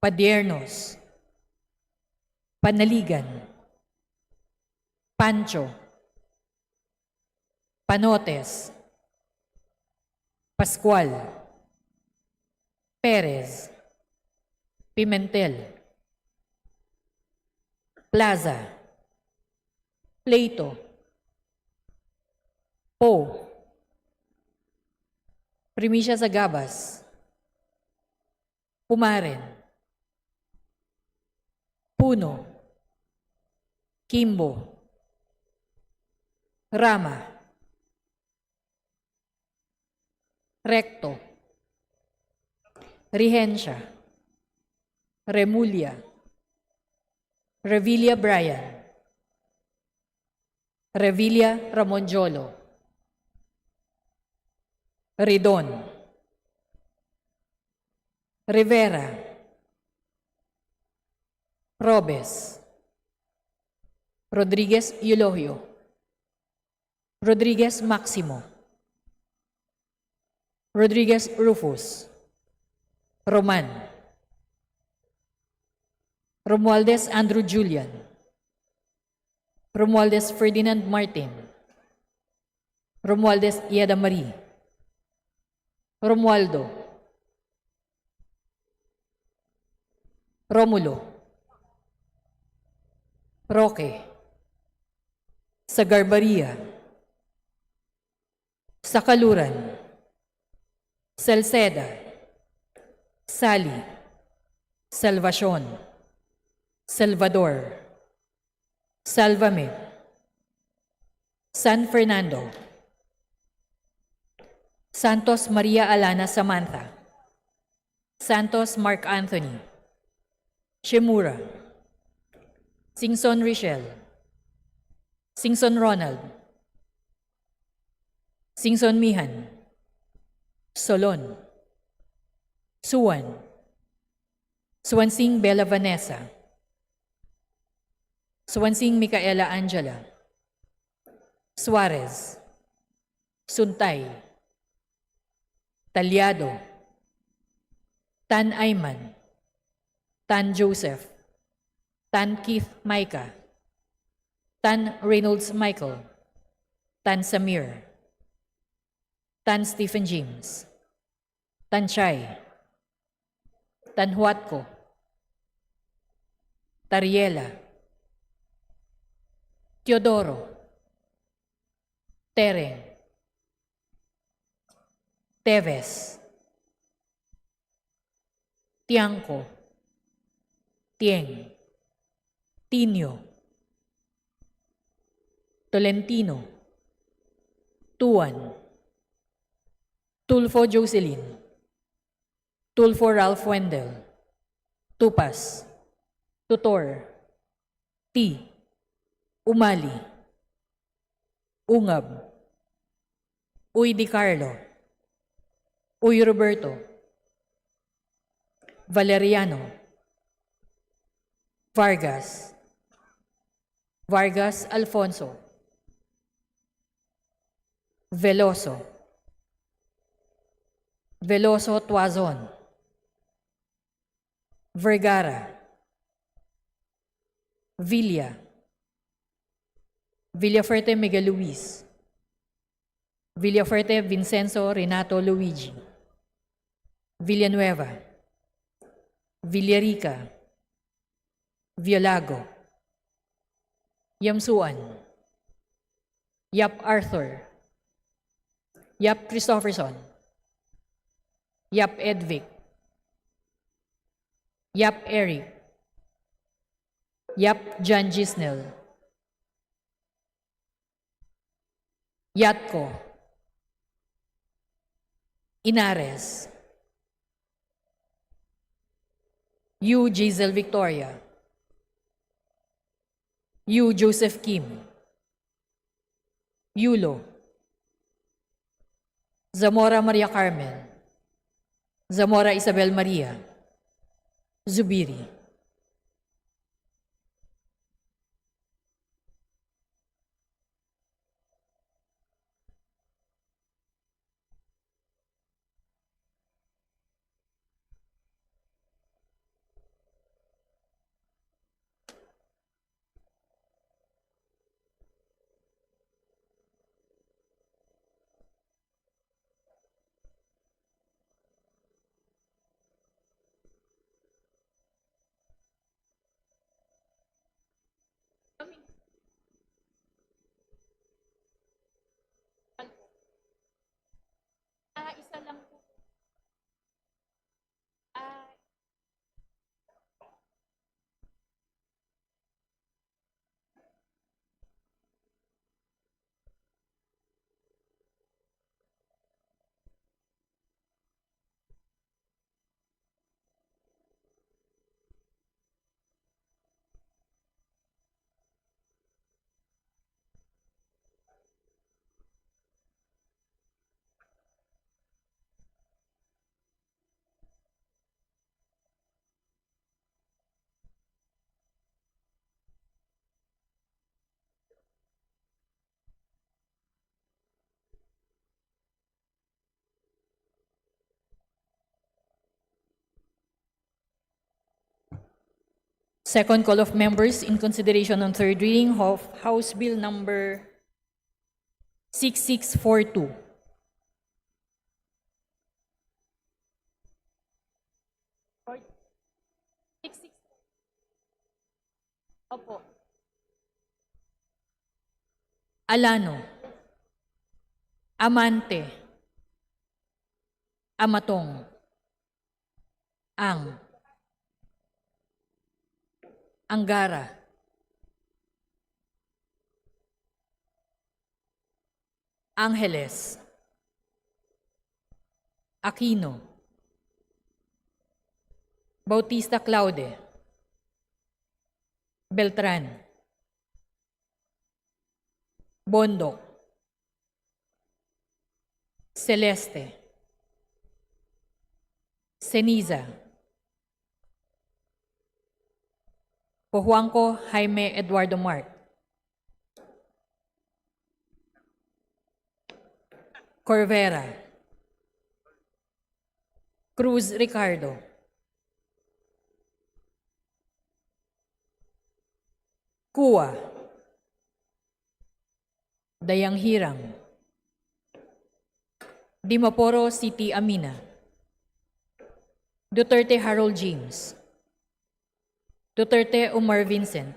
Padiernos, Panaligan, Pancho, Panotes, Pascual, Perez, Pimentel, Plaza, Plato, Po, Primicia Zagabas, Pumaren, Puno, Kimbo, Rama, Recto, Regencia, Remulla, Revilla Brian, Revilla Ramonjolo, Ridon, Rivera, Robes, Rodriguez Eulogio, Rodriguez Maximo, Rodriguez Rufus, Roman, Romualdez Andrew Julian, Romualdez Ferdinand Martin, Romualdez Ieda Marie, Romualdo, Romulo, Roque, Sagarbaria, Sakaluran, Salceda, Sally, Salvacion, Salvador, Salvame, San Fernando, Santos Maria Alana Samantha, Santos Mark Anthony, Shimura, Singson Richelle, Singson Ronald, Singson Mihan, Solon, Suwan, Suwansing Bella Vanessa, Suwansing Micaela Angela, Suarez, Suntay, Talyado, Tan Ayman, Tan Joseph, Tan Keith Micah, Tan Reynolds Michael, Tan Samir, Tan Stephen James, Tan Chay, Tan Huatco, Tariela, Teodoro, Tereng, Teves, Tiangco, Tieng, Tinio, Tolentino, Tuan, Tulfo Jocelyn, Tulfo Ralph Wendell, Tupas, Tutor, T, Umali, Ungab, Uy Di Carlo, Uy Roberto, Valeriano, Vargas, Vargas Alfonso, Veloso, Veloso Tuazon, Vergara, Villa, Villafuerte Miguel Luis, Villafuerte Vincenzo Renato Luigi, Villanueva, Villarica, Villago, Yamsuan, Yap Arthur, Yap Christopherson, Yap Edvic, Yap Eric, Yap John Gisnel, Yatko, Inares, Yu Giselle Victoria, Yu Joseph Kim, Yulo, Zamora Maria Carmen, Zamora Isabel Maria, Zubiri. Second call of members in consideration on third reading of House Bill number 6642. Alano, Amante, Amatong, Angara, Angeles, Aquino, Bautista Claude, Beltran, Bondo, Celeste, Ceniza, Pojuanco Jaime Eduardo Mark, Corvera, Cruz Ricardo, Kua, Dayang Hirang, Dimaporo City Amina, Duterte Harold James, Duterte Umar Vincent,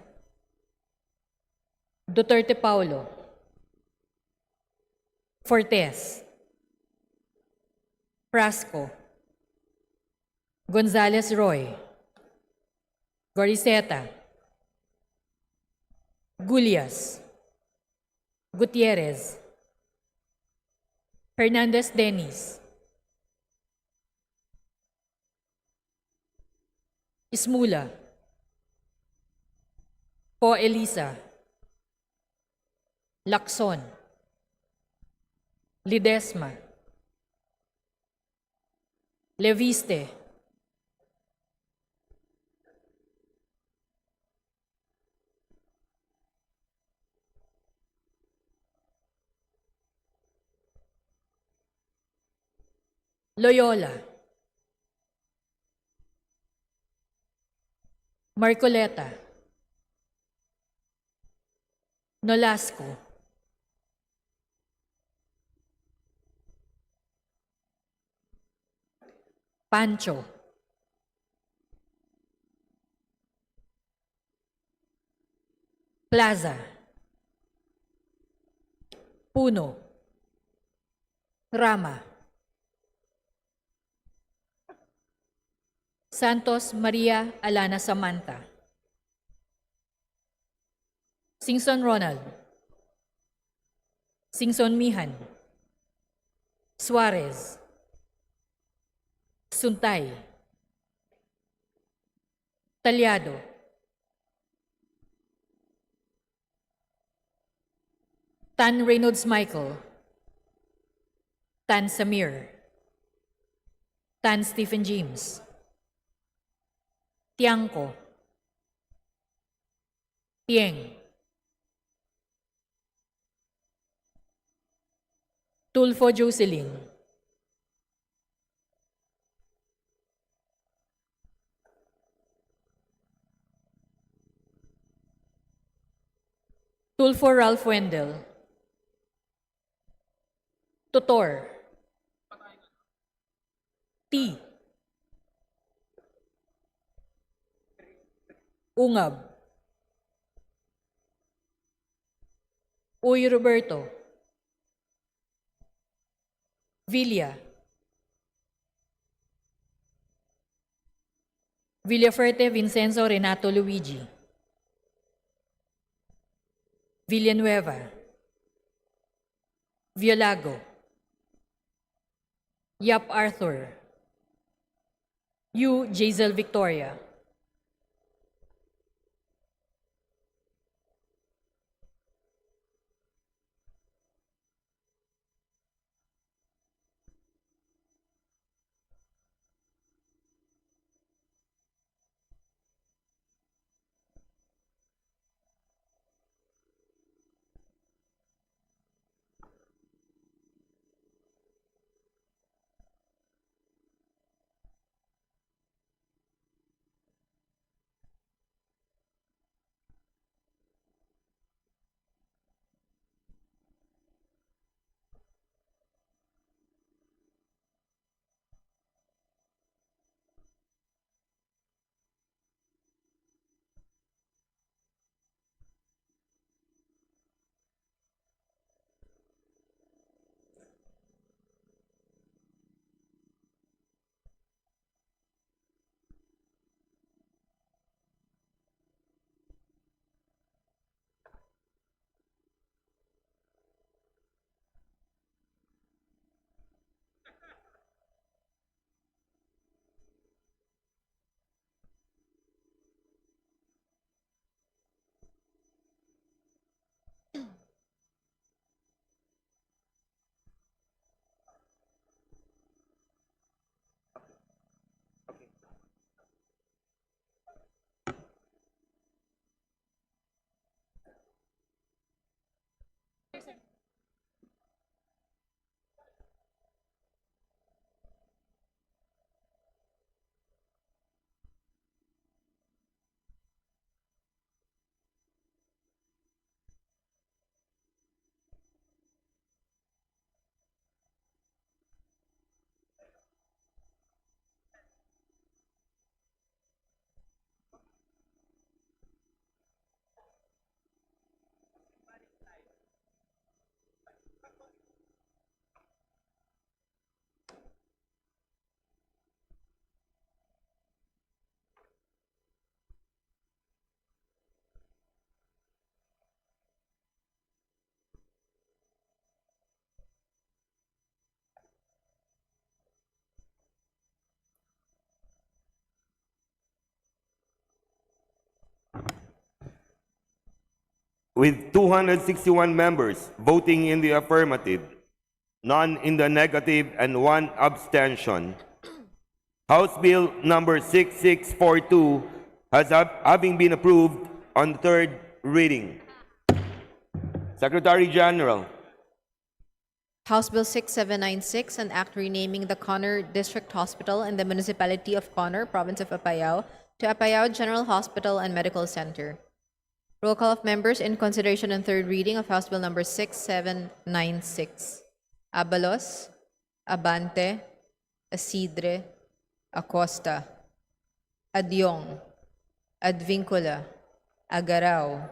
Duterte Paulo, Fortes, Frasco, Gonzales Roy, Goriseta, Gulias, Gutierrez, Hernandez Dennis, Ismula, Po Elisa, Lacson, Lidesma, Leviste, Loyola, Marcoleta, Nolasco, Pancho, Plaza, Puno, Rama, Santos Maria Alana Samantha, Singson Ronald, Singson Mihan, Suarez, Suntay, Talyado, Tan Reynolds Michael, Tan Samir, Tan Stephen James, Tiangco, Tieng, Tulfo Jocelyn, Tulfo Ralph Wendell, Tutor, T, Ungab, Uy Roberto, Villa, Villaferte Vincenzo Renato Luigi, Villanueva, Violago, Yap Arthur, U. Jazel Victoria, with 261 members voting in the affirmative, none in the negative, and 1 abstention, House Bill number 6642 having been approved on third reading. Secretary General. House Bill 6796, an act renaming the Conner District Hospital in the Municipality of Conner, Province of Apayao, to Apayao General Hospital and Medical Center. Roll call of members in consideration and third reading of House Bill number 6796. Abalos, Abante, Asidre, Acosta, Adyong, Advincula, Agarao,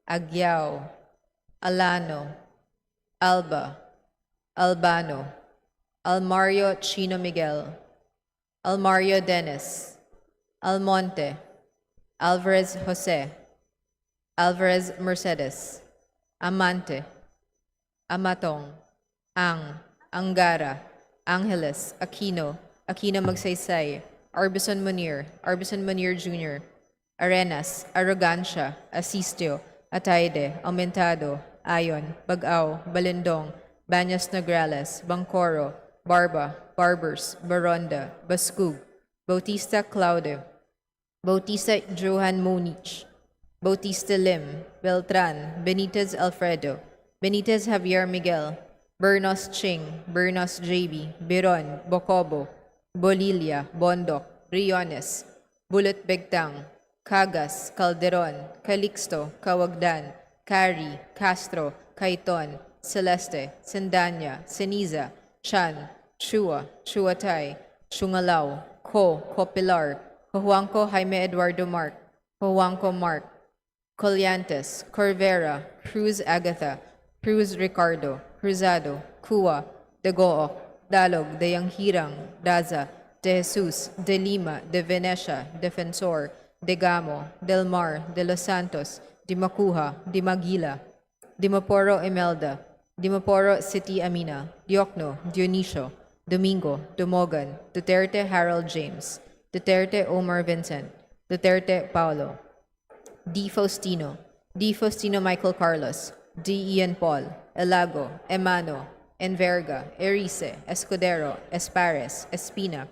Agyao, Alano, Alba, Albano, Almario Chino Miguel, Almario Dennis, Almonte, Alvarez Jose, Alvarez Mercedes, Amante, Amatong, Angara, Angeles, Aquino, Aquino Magsaysay, Arbison Munir Jr., Arenas, Arrogancia, Asistio, Ataide, Aumentado, Ayon, Bagao, Balindong, Banyas Nograles, Bangcoro, Barba, Barbers, Baronda, Bascug, Bautista Claudio, Bautista Johan Monich, Bautista Lim, Beltran, Benitez Alfredo, Benitez Javier Miguel, Bernos Ching, Bernos JB, Biron, Bocobo, Bolilia, Bondok, Briones, Bullet Begtang, Cagas, Calderon, Calixto, Cawagdan, Cari, Castro, Caiton, Celeste, Sendanya, Ceniza, Chan, Chua, Chuatay, Chungalao, Copilar, Cojuangco Jaime Eduardo Mark, Cojuangco Mark, Colliantes, Corvera, Cruz Agatha, Cruz Ricardo, Cruzado, Cua, Degoo, Dalog, De Yanghirang, Daza, De Jesus, De Lima, De Venecia, Defensor, De Gamo, Del Mar, De Los Santos, Di Macuja, Di Maguila, Dimaporo Imelda, Dimaporo City Amina, Diokno, Dionisio, Domingo, Dumogan, Duterte Harold James, Duterte Omar Vincent, Duterte Paulo, D. Faustino Michael Carlos, D. Ian Paul, Elago, Emano, Enverga, Erice, Escudero, Espares, Espina,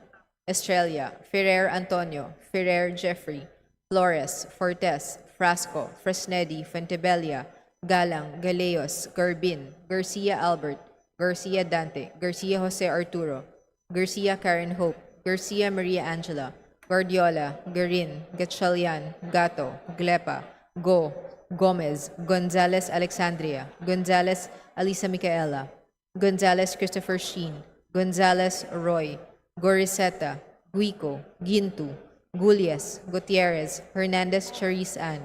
Estrella, Ferrer Antonio, Ferrer Jeffrey, Flores, Fortes, Frasco, Fresnedi, Fuentebella, Galang, Galeos, Garbin, Garcia Albert, Garcia Dante, Garcia Jose Arturo, Garcia Karen Hope, Garcia Maria Angela, Guardiola, Garin, Gatchalian, Gato, Glepa, Go, Gomez, Gonzalez Alexandria, Gonzalez Alisa Micaela, Gonzalez Christopher Sheen, Gonzalez Roy, Goriseta, Guico, Gintu, Gulias, Gutierrez, Hernandez Charis Ann,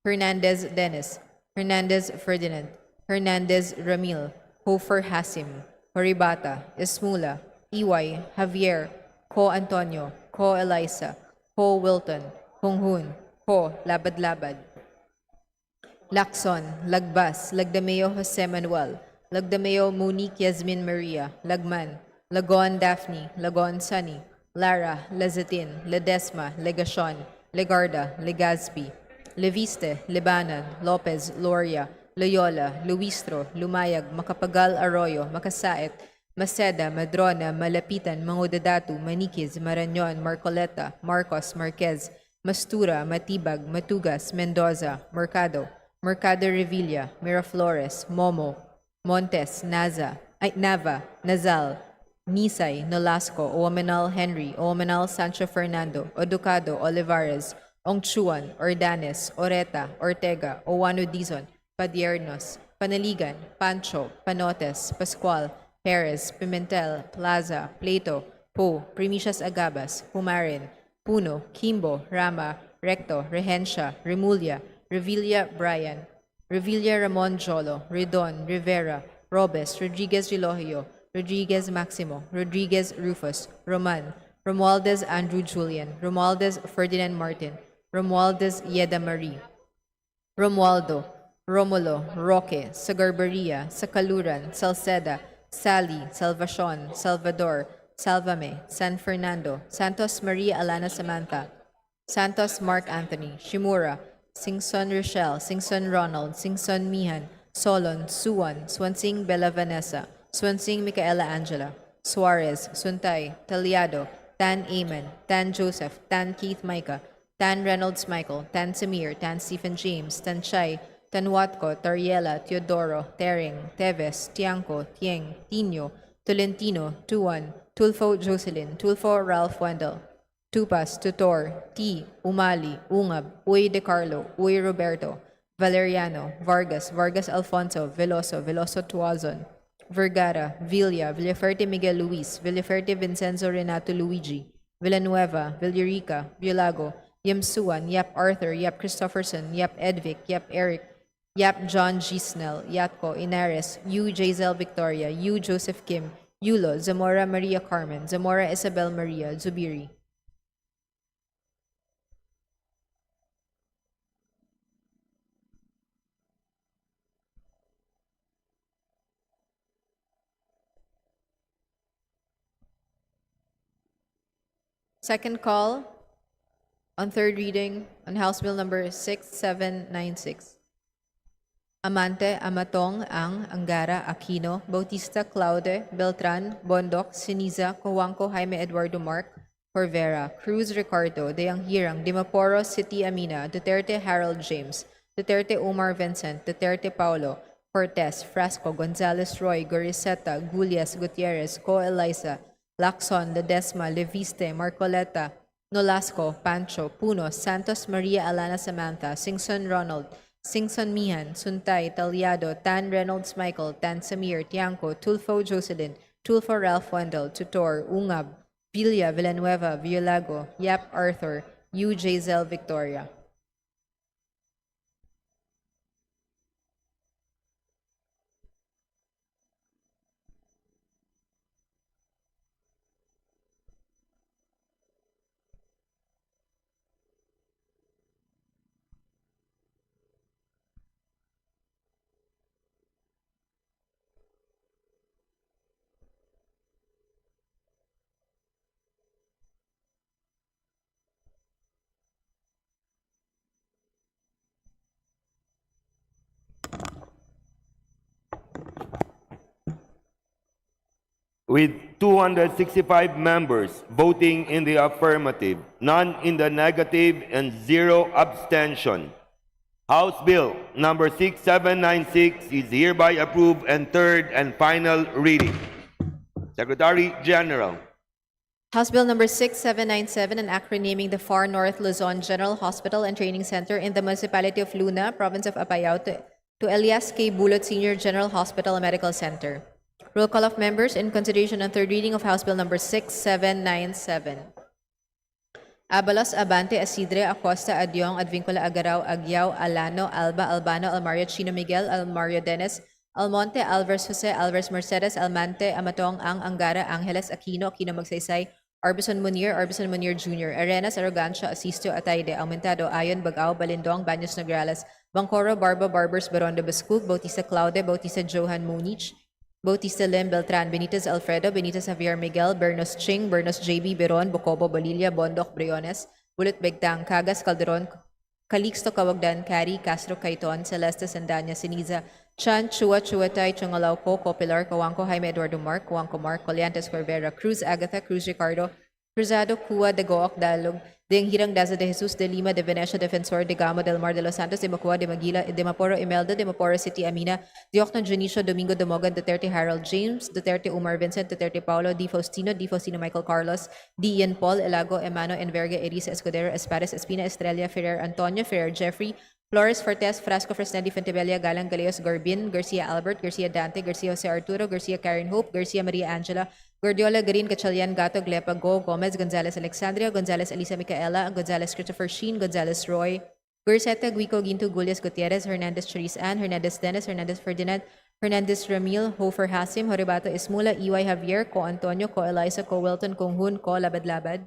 Hernandez Dennis, Hernandez Ferdinand, Hernandez Ramil, Hofer Hasim, Horibata, Esmula, Iway, Javier, Ko Antonio, Ko Elisa, Ko Wilton, Honghun, Ko Labad-Labad, Lacson, Lagbas, Lagdameo Jose Manuel, Lagdameo Monique Yasmin Maria, Lagman, Lagon Daphne, Lagon Sunny, Lara, Lazatin, Ledesma, Legacion, Legarda, Legazpi, Leviste, Lebanon, Lopez, Loria, Loyola, Luistro, Lumayag, Macapagal Arroyo, Makasait, Maceda, Madrona, Malapitan, Mangudadatu, Maniquis, Marañon, Marcoleta, Marcos, Marquez, Mastura, Matibag, Matugas, Mendoza, Mercado, Mercado Revilla, Miraflores, Momo, Montes, Nava, Nazal, Nisay, Nolasco, Oamenal Henry, Oamenal Sancho Fernando, Oducado, Olivares, Ongchuan, Ordanes, Oreta, Ortega, Owano Dizon, Padiernos, Panaligan, Pancho, Panotes, Pascual, Perez, Pimentel, Plaza, Plato, Po, Primicias Agabas, Pumarin, Puno, Kimbo, Rama, Recto, Regencia, Remulla, Revilla Brian, Revilla Ramon Jolo, Redon, Rivera, Robes, Rodriguez Relogio, Rodriguez Maximo, Rodriguez Rufus, Roman, Romualdez Andrew Julian, Romualdez Ferdinand Martin, Romualdez Yeda Marie, Romualdo, Romulo, Roque, Sagarbaria, Sakaluran, Salceda, Sally, Salvacion, Salvador, Salvame, San Fernando, Santos Maria Alana Samantha, Santos Mark Anthony, Shimura, Singson Rochelle, Singson Ronald, Singson Mihan, Solon, Suwan, Swansing Bella Vanessa, Swansing Micaela Angela, Suarez, Suntay, Taliado, Tan Amen, Tan Joseph, Tan Keith Micah, Tan Reynolds Michael, Tan Samir, Tan Stephen James, Tan Chai, Tan Watco, Tariela, Teodoro, Tering, Teves, Tiangco, Tieng, Tino, Tolentino, Tuan, Tulfo Jocelyn, Tulfo Ralph Wendell, Tupas, Tutor, T, Umali, Ungab, Uy De Carlo, Uy Roberto, Valeriano, Vargas, Vargas Alfonso, Veloso, Veloso Tuazon, Vergara, Villa, Villaferte Miguel Luis, Villaferte Vincenzo Renato Luigi, Villanueva, Villarica, Villago, Yamsuan, Yap Arthur, Yap Christopherson, Yap Edvic, Yap Eric, Yap John G. Snell, Yatco, Inares, U. Jazel Victoria, U. Joseph Kim, Yulo, Zamora Maria Carmen, Zamora Isabel Maria, Zubiri. Second call on third reading on House Bill number 6796. Amante, Amatong, Ang, Angara, Aquino, Bautista, Claude, Beltran, Bondoc, Siniza, Cojuangco, Jaime Eduardo Mark, Corvera, Cruz Ricardo, Deang Hirang, Dimaporo, City Amina, Duterte Harold James, Duterte Omar Vincent, Duterte Paulo, Cortez, Frasco, Gonzales Roy, Goriseta, Gulias, Gutierrez, Co Eliza, Lacson, Ledesma, Leviste, Marcoleta, Nolasco, Pancho, Puno, Santos Maria Alana Samantha, Singson Ronald, Singson Mihan, Suntay, Taliado, Tan Reynolds Michael, Tan Samir, Tiangco, Tulfo Jocelyn, Tulfo Ralph Wendell, Tutor, Ungab, Villa, Villanueva, Villago, Yap Arthur, U. Jazel Victoria. With 265 members voting in the affirmative, none in the negative, and 0 abstention, House Bill number 6796 is hereby approved and third and final reading. Secretary General. House Bill number 6797, an act renaming the Far North Luzon General Hospital and Training Center in the municipality of Luna, province of Apayao, to Elias K. Bulot Senior General Hospital and Medical Center. Roll call of members in consideration on third reading of House Bill number 6797. Abalos, Abante, Asidre, Acosta, Adyong, Advincula, Agaraw, Agyao, Alano, Alba, Albano, Almario, Chino Miguel, Almario Dennis, Almonte, Alvarez Jose, Alvarez Mercedes, Almante, Amatong, Ang, Angara, Angeles, Aquino, Aquino Magsaysay, Arbison Munir Jr., Arenas, Arrogancia, Asisto, Atayde, Aumentado, Ayon, Bagao, Balindong, Baños Nograles, Bangkoro, Barba, Barbers, Baronda Bascug, Bautista Claude, Bautista Johan Munich, Bautista Lim, Beltran, Benitez Alfredo, Benitez Javier Miguel, Bernos Ching, Bernos JB, Beron, Bocobo, Bolilla, Bondoc, Briones, Bulot Begtang, Cagas, Calderon, Calixto Cawagdan, Cari, Castro Caiton, Celeste Sandanya, Siniza, Chan, Chua, Chuatay, Chungalauco, Copilar, Cojuangco, Jaime Eduardo Mark, Cojuangco Mark, Coliantes Corvera, Cruz Agatha, Cruz Ricardo, Cruzado, Cua, de Gooc, Dalog, Deng Hirang Daza de Jesus, de Lima, de Venecia, Defensor, de Gamo, del Mar de los Santos, de Macua, de Maguila, de Maporo, Imelda, de Maporo City, Amina, Diokno, Junicio, Domingo, Demogan, Duterte, Harold James, Duterte, Umar Vincent, Duterte, Paulo, Di Faustino, Michael Carlos, D. Ian Paul, Elago, Emano, Enverga, Erisa, Escudero, Espares, Espina, Estrella, Ferrer, Antonio, Ferrer, Jeffrey, Flores, Fortes, Frasco, Fresnedi, Fentebella, Galang, Galeos, Gorbin, Garcia Albert, Garcia Dante, Garcia Jose Arturo, Garcia Karen Hope, Garcia Maria Angela, Gordiola, Garin, Gatchalian, Gato, Glepa, Go, Gomez, Gonzales, Alexandria, Gonzales, Elisa Micaela, Gonzales, Christopher Sheen, Gonzales, Roy, Gurseta, Guico, Ginto, Gulias, Gutierrez, Hernandez, Cherise Ann, Hernandez, Dennis, Hernandez, Ferdinand, Hernandez, Ramil, Hofer, Hasim, Horibato, Ismula, EY, Javier, Co, Antonio, Co, Eliza, Co, Wilton, Konghun, Co, Labad-Labad,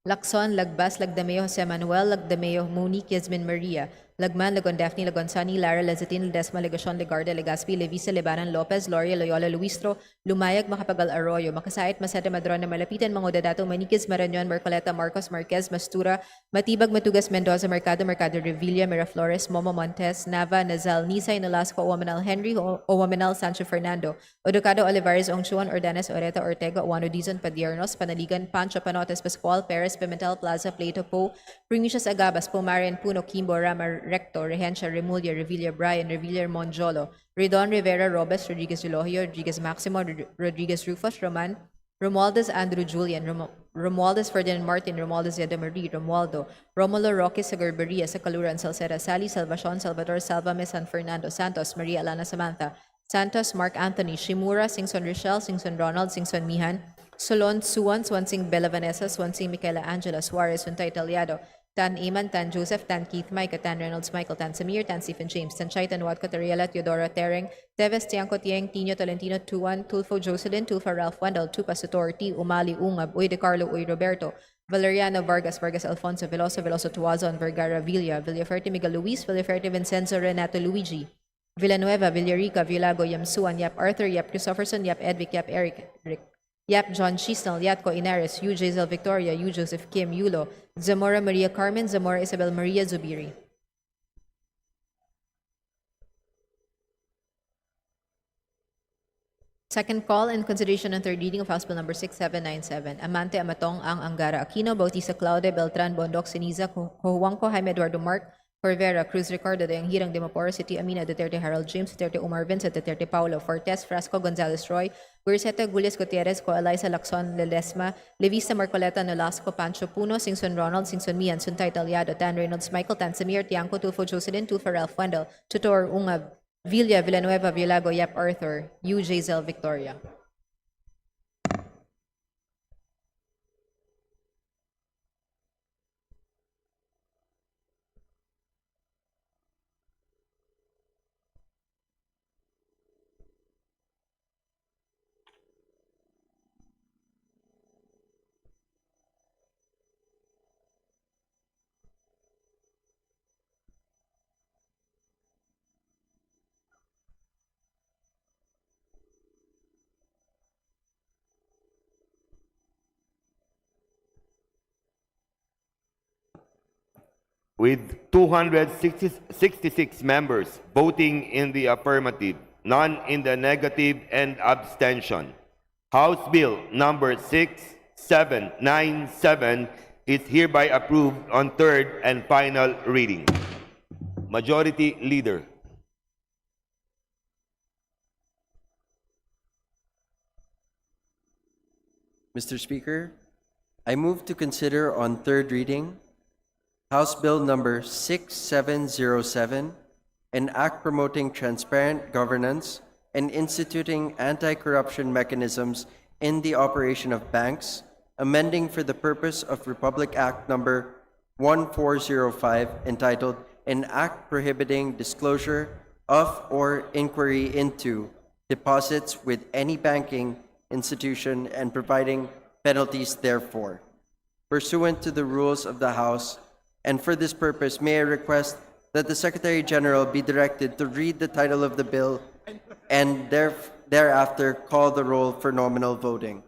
Lacson, Lagbas, Lagdameo, Jose Manuel, Lagdameo, Monique, Yasmin Maria, Lagman, Lagon Daphne, Lagon Sunny, Lara Lazatin, Ledesma, Legacion, Legarda, Legazpi, Levisa, Lebanon, Lopez, Loria, Loyola, Luistro, Lumayag, Macapagal, Arroyo, Makasait, Masada, Madrona, Malapitan, Mangodadato, Maniquez, Marañon, Marcoleta, Marcos, Marquez, Mastura, Matibag, Matugas, Mendoza, Mercado, Revilla, Miraflores, Momo Montes, Nava, Nazal, Nisay, Nolasco, Owamanal, Henry, Owamanal, Sancho Fernando, Odocado, Olivares, Ongchuan, Ordanes, Oreta, Ortega, Oano Dizon, Padiernos, Panaligan, Pancho, Panotes, Pascual, Perez, Pimentel, Plaza, Plato, Po, Primicius Agabas, Pomarian, Puno, Kimbo, Rama, Recto, Regencia, Remulla, Revilla, Brian, Revilla, Monjolo, Redon, Rivera, Robes, Rodriguez, Elohio, Rodriguez, Maximo, Rodriguez, Rufus, Roman, Romualdez, Andrew, Julian, Romualdez, Ferdinand Martin, Romualdez, Yada Marie, Romualdo, Romulo, Roque, Sagarberia, Sacaluran, Salceda, Sally, Salvacion, Salvador, Salvame, San Fernando, Santos, Maria Alana Samantha, Santos, Mark Anthony, Shimura, Singson Rochelle, Singson Ronald, Singson Mihan, Solon, Suwan, Swansing Bella Vanessa, Swansing Michaela Angela, Suarez, Suntay Taliado, Tan Iman, Tan Joseph, Tan Keith, Micah, Tan Reynolds, Michael, Tan Samir, Tan Stephen James, Tan Chai, Tan Watco, Teriela, Teodora, Tereng, Teves, Tiangco, Tieng, Tino, Tolentino, Tuan, Tulfo, Jocelyn, Tulfa, Ralph Wendell, Tupa, Sutor, T, Umali, Ungab, Uy de Carlo, Uy Roberto, Valeriano, Vargas, Vargas Alfonso, Veloso, Veloso Tuazon, Vergara, Villaferte, Miguel Luis, Villaferte, Vincenzo, Renato, Luigi, Villanueva, Villarica, Villago, Yamsuan, Yap Arthur, Yap Christopherson, Yap Edvic, Yap Eric, Rick, Yap John Chisnell, Yatco Inares, Yu Jazel Victoria, Yu Joseph Kim, Yulo, Zamora Maria Carmen, Zamora Isabel Maria Zubiri. Second call and consideration on third reading of House Bill number 6797. Amante Amatong Ang Angara Aquino, Bautista Claude, Beltran, Bondoc, Siniza, Cojuangco, Jaime Eduardo Mark, Corvera, Cruz Ricardo, Dayang Hirang, Dimaporo City, Amina, Duterte, Harold James, Duterte, Umar Vincent, Duterte, Paulo, Fortes, Frasco, Gonzales, Roy, Guriseta, Gulias, Gutierrez, Co, Eliza, Lacson, Ledesma, Levista, Marcoleta, Nolasco, Pancho, Puno, Singson, Ronald, Singson, Mian, Suntay, Taliado, Tan Reynolds, Michael, Tan Samir, Tiangco, Tulfo, Jocelyn, Tulfo, Ralph Wendell, Tutor, Ungab, Villa, Villanueva, Villago, Yap Arthur, U. Jazel, Victoria. With 266 members voting in the affirmative, none in the negative, and abstention, House Bill number 6797 is hereby approved on third and final reading. Majority Leader. Mr. Speaker, I move to consider on third reading House Bill number 6707, an act promoting transparent governance and instituting anti-corruption mechanisms in the operation of banks, amending for the purpose of Republic Act number 1405, entitled An Act Prohibiting Disclosure of or Inquiry into Deposits with any banking institution and providing penalties therefor, pursuant to the rules of the House. And for this purpose, may I request that the Secretary General be directed to read the title of the bill and thereafter call the roll for nominal voting.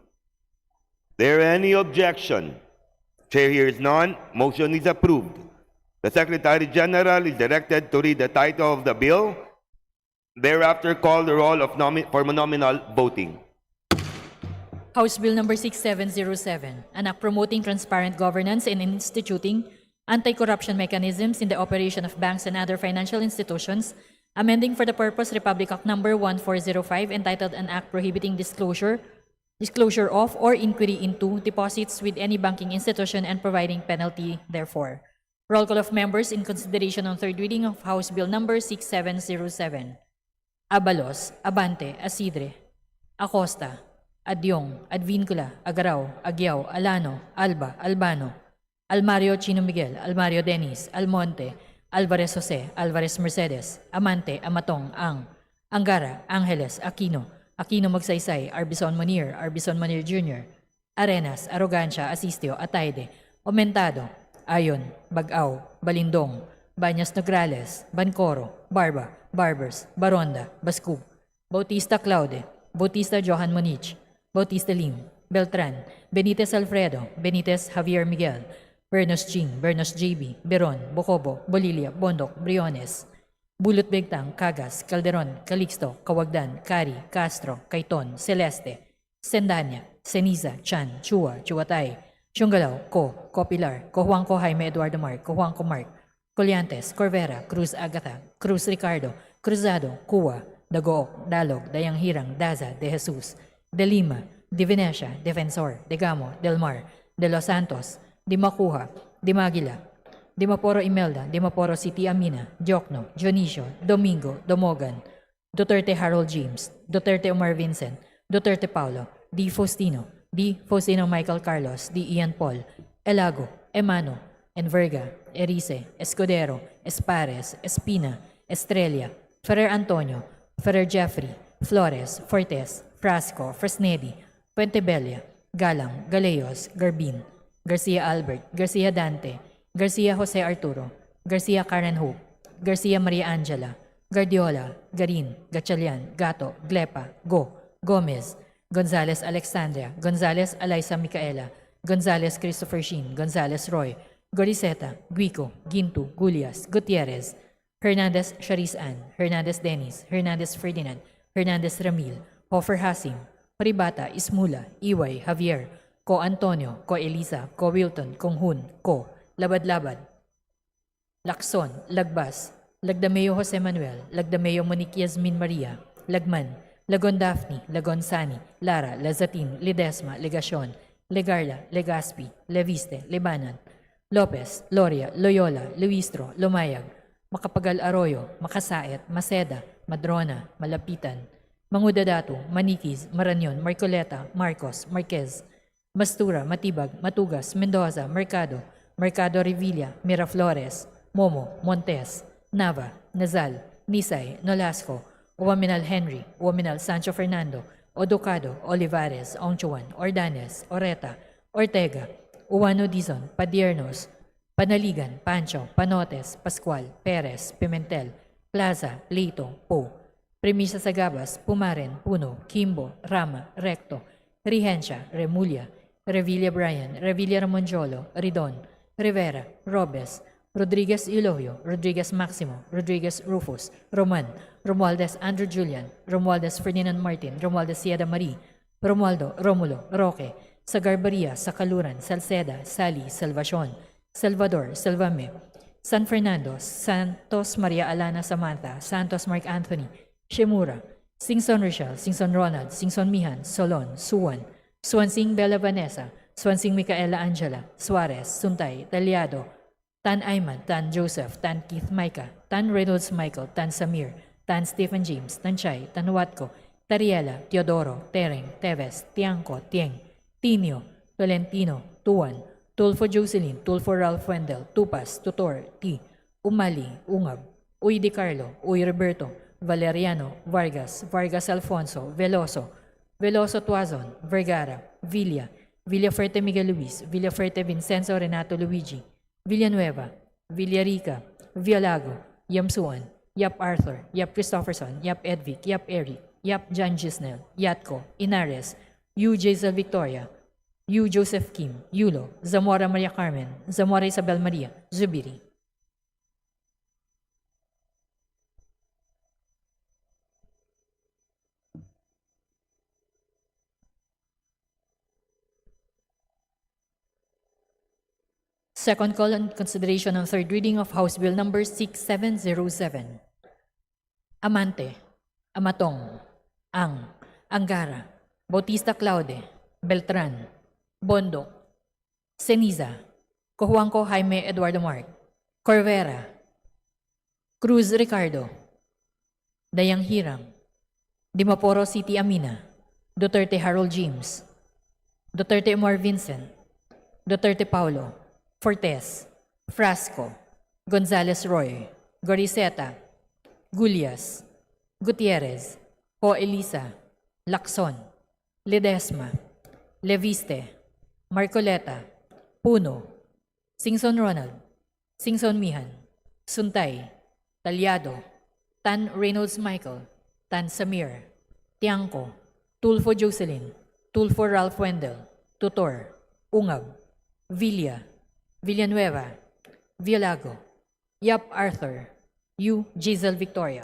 There any objection? Chair hears none. Motion is approved. The Secretary General is directed to read the title of the bill, thereafter call the roll for nominal voting. House Bill number 6707, an act promoting transparent governance and instituting anti-corruption mechanisms in the operation of banks and other financial institutions, amending for the purpose Republic Act number 1405, entitled An Act Prohibiting Disclosure of or Inquiry into Deposits with any banking institution and providing penalty therefor. Roll call of members in consideration on third reading of House Bill number 6707. Abalos, Abante, Asidre, Acosta, Adyong, Advincula, Agaraw, Agyao, Alano, Alba, Albano, Almario Chino Miguel, Almario Dennis, Almonte, Alvarez Jose, Alvarez Mercedes, Amante, Amatong, Ang, Angara, Angeles, Aquino, Aquino Magsaysay, Arbison Manir Jr., Arenas, Arrogancia, Asistio, Atayde, Omentado, Ayon, Bagaw, Balindong, Bañas Nograles, Bancoro, Barba, Barbers, Baronda, Bascub, Bautista Claude, Bautista Johan Monich, Bautista Lim, Beltran, Benitez Alfredo, Benitez Javier Miguel, Bernos Ching, Bernos JB, Beron, Bocobo, Bolilia, Bondok, Briones, Bulot Begtang, Cagas, Calderon, Calixto, Kawagdan, Cari, Castro, Caiton, Celeste, Sendanya, Ceniza, Chan, Chua, Chuatay, Chungalao, Ko Pilar, Ko Juanco Jaime Eduardo Mark, Ko Juanco Mark, Colliantes, Corvera, Cruz Agatha, Cruz Ricardo, Cruzado, Cuba, Dagook, Dalog, Dayang Hirang, Daza, De Jesus, De Lima, De Venecia, Defensor, De Gamo, Del Mar, De Los Santos, Di Macuja, Di Maguila, Di Maporo Imelda, Di Maporo City Amina, Diokno, Dionisio, Domingo, Domogan, Duterte Harold James, Duterte Omar Vincent, Duterte Paulo, Di Faustino, Michael Carlos, Di Ian Paul, Elago, Emano, Enverga, Erice, Escudero, Espares, Espina, Estrella, Ferrer Antonio, Ferrer Jeffrey, Flores, Fortes, Frasco, Fresnedi, Puentebella, Galang, Galeos, Garbin, Garcia Albert, Garcia Dante, Garcia Jose Arturo, Garcia Karen Hope, Garcia Maria Angela, Guardiola, Garin, Gatchalian, Gato, Glepa, Gomez, Gonzales Alexandria, Gonzales Alaysa Micaela, Gonzales Christopher Sheen, Gonzales Roy, Goriseta, Guico, Gintu, Gulias, Gutierrez, Hernandez Sharice Ann, Hernandez Dennis, Hernandez Ferdinand, Hernandez Ramil, Hofer Hasim, Paribata, Ismula, Iway, Javier, Ko Antonio, Ko Elisa, Ko Wilton, Kong Hun, Ko, Labad-Labad, Lacson, Lagbas, Lagdameo Jose Manuel, Lagdameo Monique Yasmin Maria, Lagman, Lagon Daphne, Lagon Sani, Lara, Lazatin, Ledesma, Legacion, Legarla, Legaspi, Leviste, Lebanon, Lopez, Loria, Loyola, Luistro, Lumayag, Makapagal Arroyo, Makasait, Maceda, Madrona, Malapitan, Mangudadato, Maniquis, Marañon, Marcoleta, Marcos, Marquez, Mastura, Matibag, Matugas, Mendoza, Mercado Revilla, Miraflores, Momo, Montes, Nava, Nazal, Nisay, Nolasco, Uwaminal Henry, Uwaminal Sancho Fernando, Odocado, Olivares, Ongchuan, Ordanes, Oreta, Ortega, Uwano Dizon, Padiernos, Panaligan, Pancho, Panotes, Pascual, Perez, Pimentel, Plaza, Leito, Po, Premisa Sagabas, Pumaren, Puno, Kimbo, Rama, Recto, Regencia, Remulla, Revilla Brian, Revilla Ramonjolo, Ridon, Rivera, Robes, Rodriguez Eloyo, Rodriguez Maximo, Rodriguez Rufus, Roman, Romualdez Andrew Julian, Romualdez Ferdinand Martin, Romualdez Sieda Marie, Romualdo, Romulo, Roque, Sagarbaria, Sakaluran, Salceda, Sally, Salvacion, Salvador, Salvame, San Fernando, Santos Maria Alana Samantha, Santos Mark Anthony, Shemura, Singson Rochelle, Singson Ronald, Singson Mihan, Solon, Suwan, Swansing Bella Vanessa, Swansing Micaela Angela, Suarez, Suntay, Taliado, Tan Ayman, Tan Joseph, Tan Keith Micah, Tan Reynolds Michael, Tan Samir, Tan Stephen James, Tan Chay, Tan Watco, Tariela, Teodoro, Tereng, Teves, Tiangco, Tieng, Tinio, Tolentino, Tuan, Tulfo Jocelyn, Tulfo Ralph Wendell, Tupas, Tutor, T, Umali, Ungab, Uy Di Carlo, Uy Roberto, Valeriano, Vargas, Vargas Alfonso, Veloso, Veloso Tuazon, Vergara, Villa, Villafuerte Miguel Luis, Villafuerte Vincenzo Renato Luigi, Villanueva, Villarica, Villago, Yamsuan, Yap Arthur, Yap Christopherson, Yap Edvic, Yap Eric, Yap John Gisnel, Yatco, Inares, Yu Jaisal Victoria, Yu Joseph Kim, Yulo, Zamora Maria Carmen, Zamora Isabel Maria, Zubiri. Second call on consideration on third reading of House Bill number 6707. Amante, Amatong, Angara, Bautista Claude, Beltran, Bondo, Ceniza, Cojuangco Jaime Eduardo Mark, Corvera, Cruz Ricardo, Dayang Hirang, Dimaporo City Amina, Duterte Harold James, Duterte Omar Vincent, Duterte Paulo, Fortes, Frasco, Gonzales Roy, Goriseta, Gulias, Gutierrez, Ho Elisa, Lacson, Ledesma, Leviste, Marcoleta, Puno, Singson Ronald, Singson Mihan, Suntay, Talyado, Tan Reynolds Michael, Tan Samir, Tiangco, Tulfo Jocelyn, Tulfo Ralph Wendell, Tutor, Ungab, Villa, Villanueva, Villago, Yap Arthur, Yu Giselle Victoria.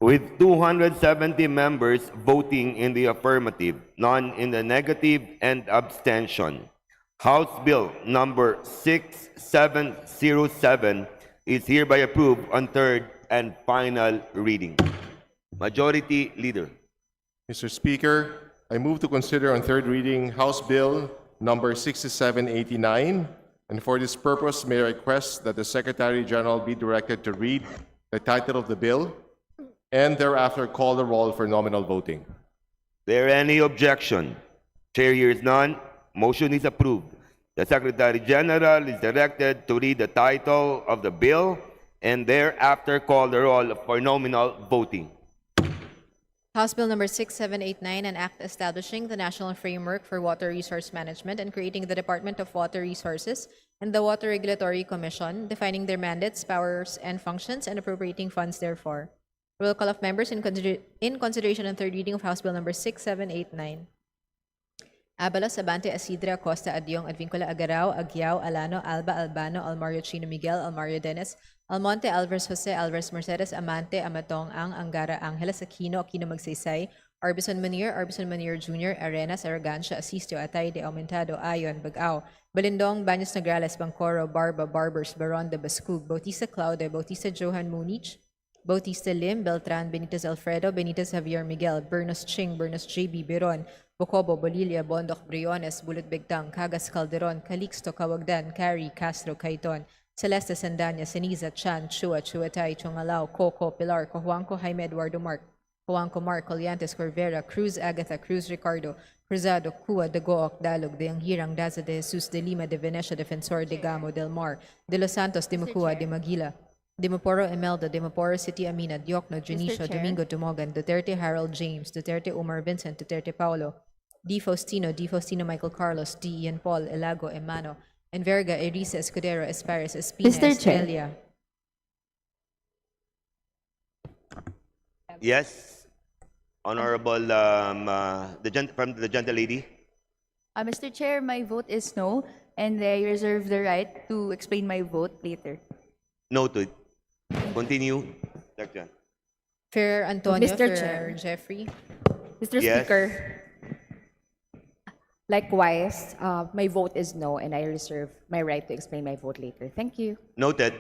With 270 members voting in the affirmative, none in the negative, and abstention, House Bill number 6707 is hereby approved on third and final reading. Majority Leader. Mr. Speaker, I move to consider on third reading House Bill number 6789, and for this purpose may I request that the Secretary General be directed to read the title of the bill and thereafter call the roll for nominal voting. There any objection? Chair hears none. Motion is approved. The Secretary General is directed to read the title of the bill and thereafter call the roll for nominal voting. House Bill number 6789, an act establishing the National Framework for Water Resource Management and creating the Department of Water Resources and the Water Regulatory Commission, defining their mandates, powers, and functions, and appropriating funds therefor. Roll call of members in consideration and third reading of House Bill number 6789. Abalos, Abante, Asidra, Acosta, Adyong, Advincula, Agarao, Agyao, Alano, Alba, Albano, Almario Chino Miguel, Almario Dennis, Almonte, Alvarez Jose, Alvarez Mercedes, Amante, Amatong, Angara, Angeles, Aquino, Aquino Magsaysay, Arbison Manir Jr., Arenas, Arrogancia, Asisto, Atay de Aumentado, Ayon, Bagao, Balindong, Baños Nograles, Bancoro, Barba, Barbers, Baron de Bascug, Bautista Claude, Bautista Johan Munich, Bautista Lim, Beltran, Benitez Alfredo, Benitez Javier Miguel, Bernos Ching, Bernos JB, Biron, Bocobo, Bolilla, Bondoc, Briones, Bulot Bigtang, Cagas Calderon, Calixto, Cawagdan, Cari, Castro, Caiton, Celeste Sandanya, Ceniza, Chan, Chua, Chuatay, Chongalao, Coco, Pilar, Cojuanco, Jaime Eduardo Mark, Cojuanco Mark, Colliantes, Corvera, Cruz Agatha, Cruz Ricardo, Cruzado, Cua, Dagook, Dalog, De Anghirang, Daza de Jesus, De Lima, De Venecia, Defensor, De Gamo, Del Mar, De Los Santos, De Macua, De Maguila, Dimaporo Imelda, Dimaporo City Amina, Diokno, Junicio, Domingo Dumogan, Duterte Harold James, Duterte Umar Vincent, Duterte Paulo, Di Faustino Michael Carlos, D. Ian Paul, Elago, Emano, Enverga, Erisa Escudero, Espares, Espina, Mr. Chair. Estrella. Yes, Honorable, from the gentle lady. Mr. Chair, my vote is no, and I reserve the right to explain my vote later. Noted. Continue, Dr. Ferrer Antonio, Mr. Ferrer Chair. Jeffrey. Mr. Yes. Speaker, likewise, my vote is no, and I reserve my right to explain my vote later. Thank you. Noted.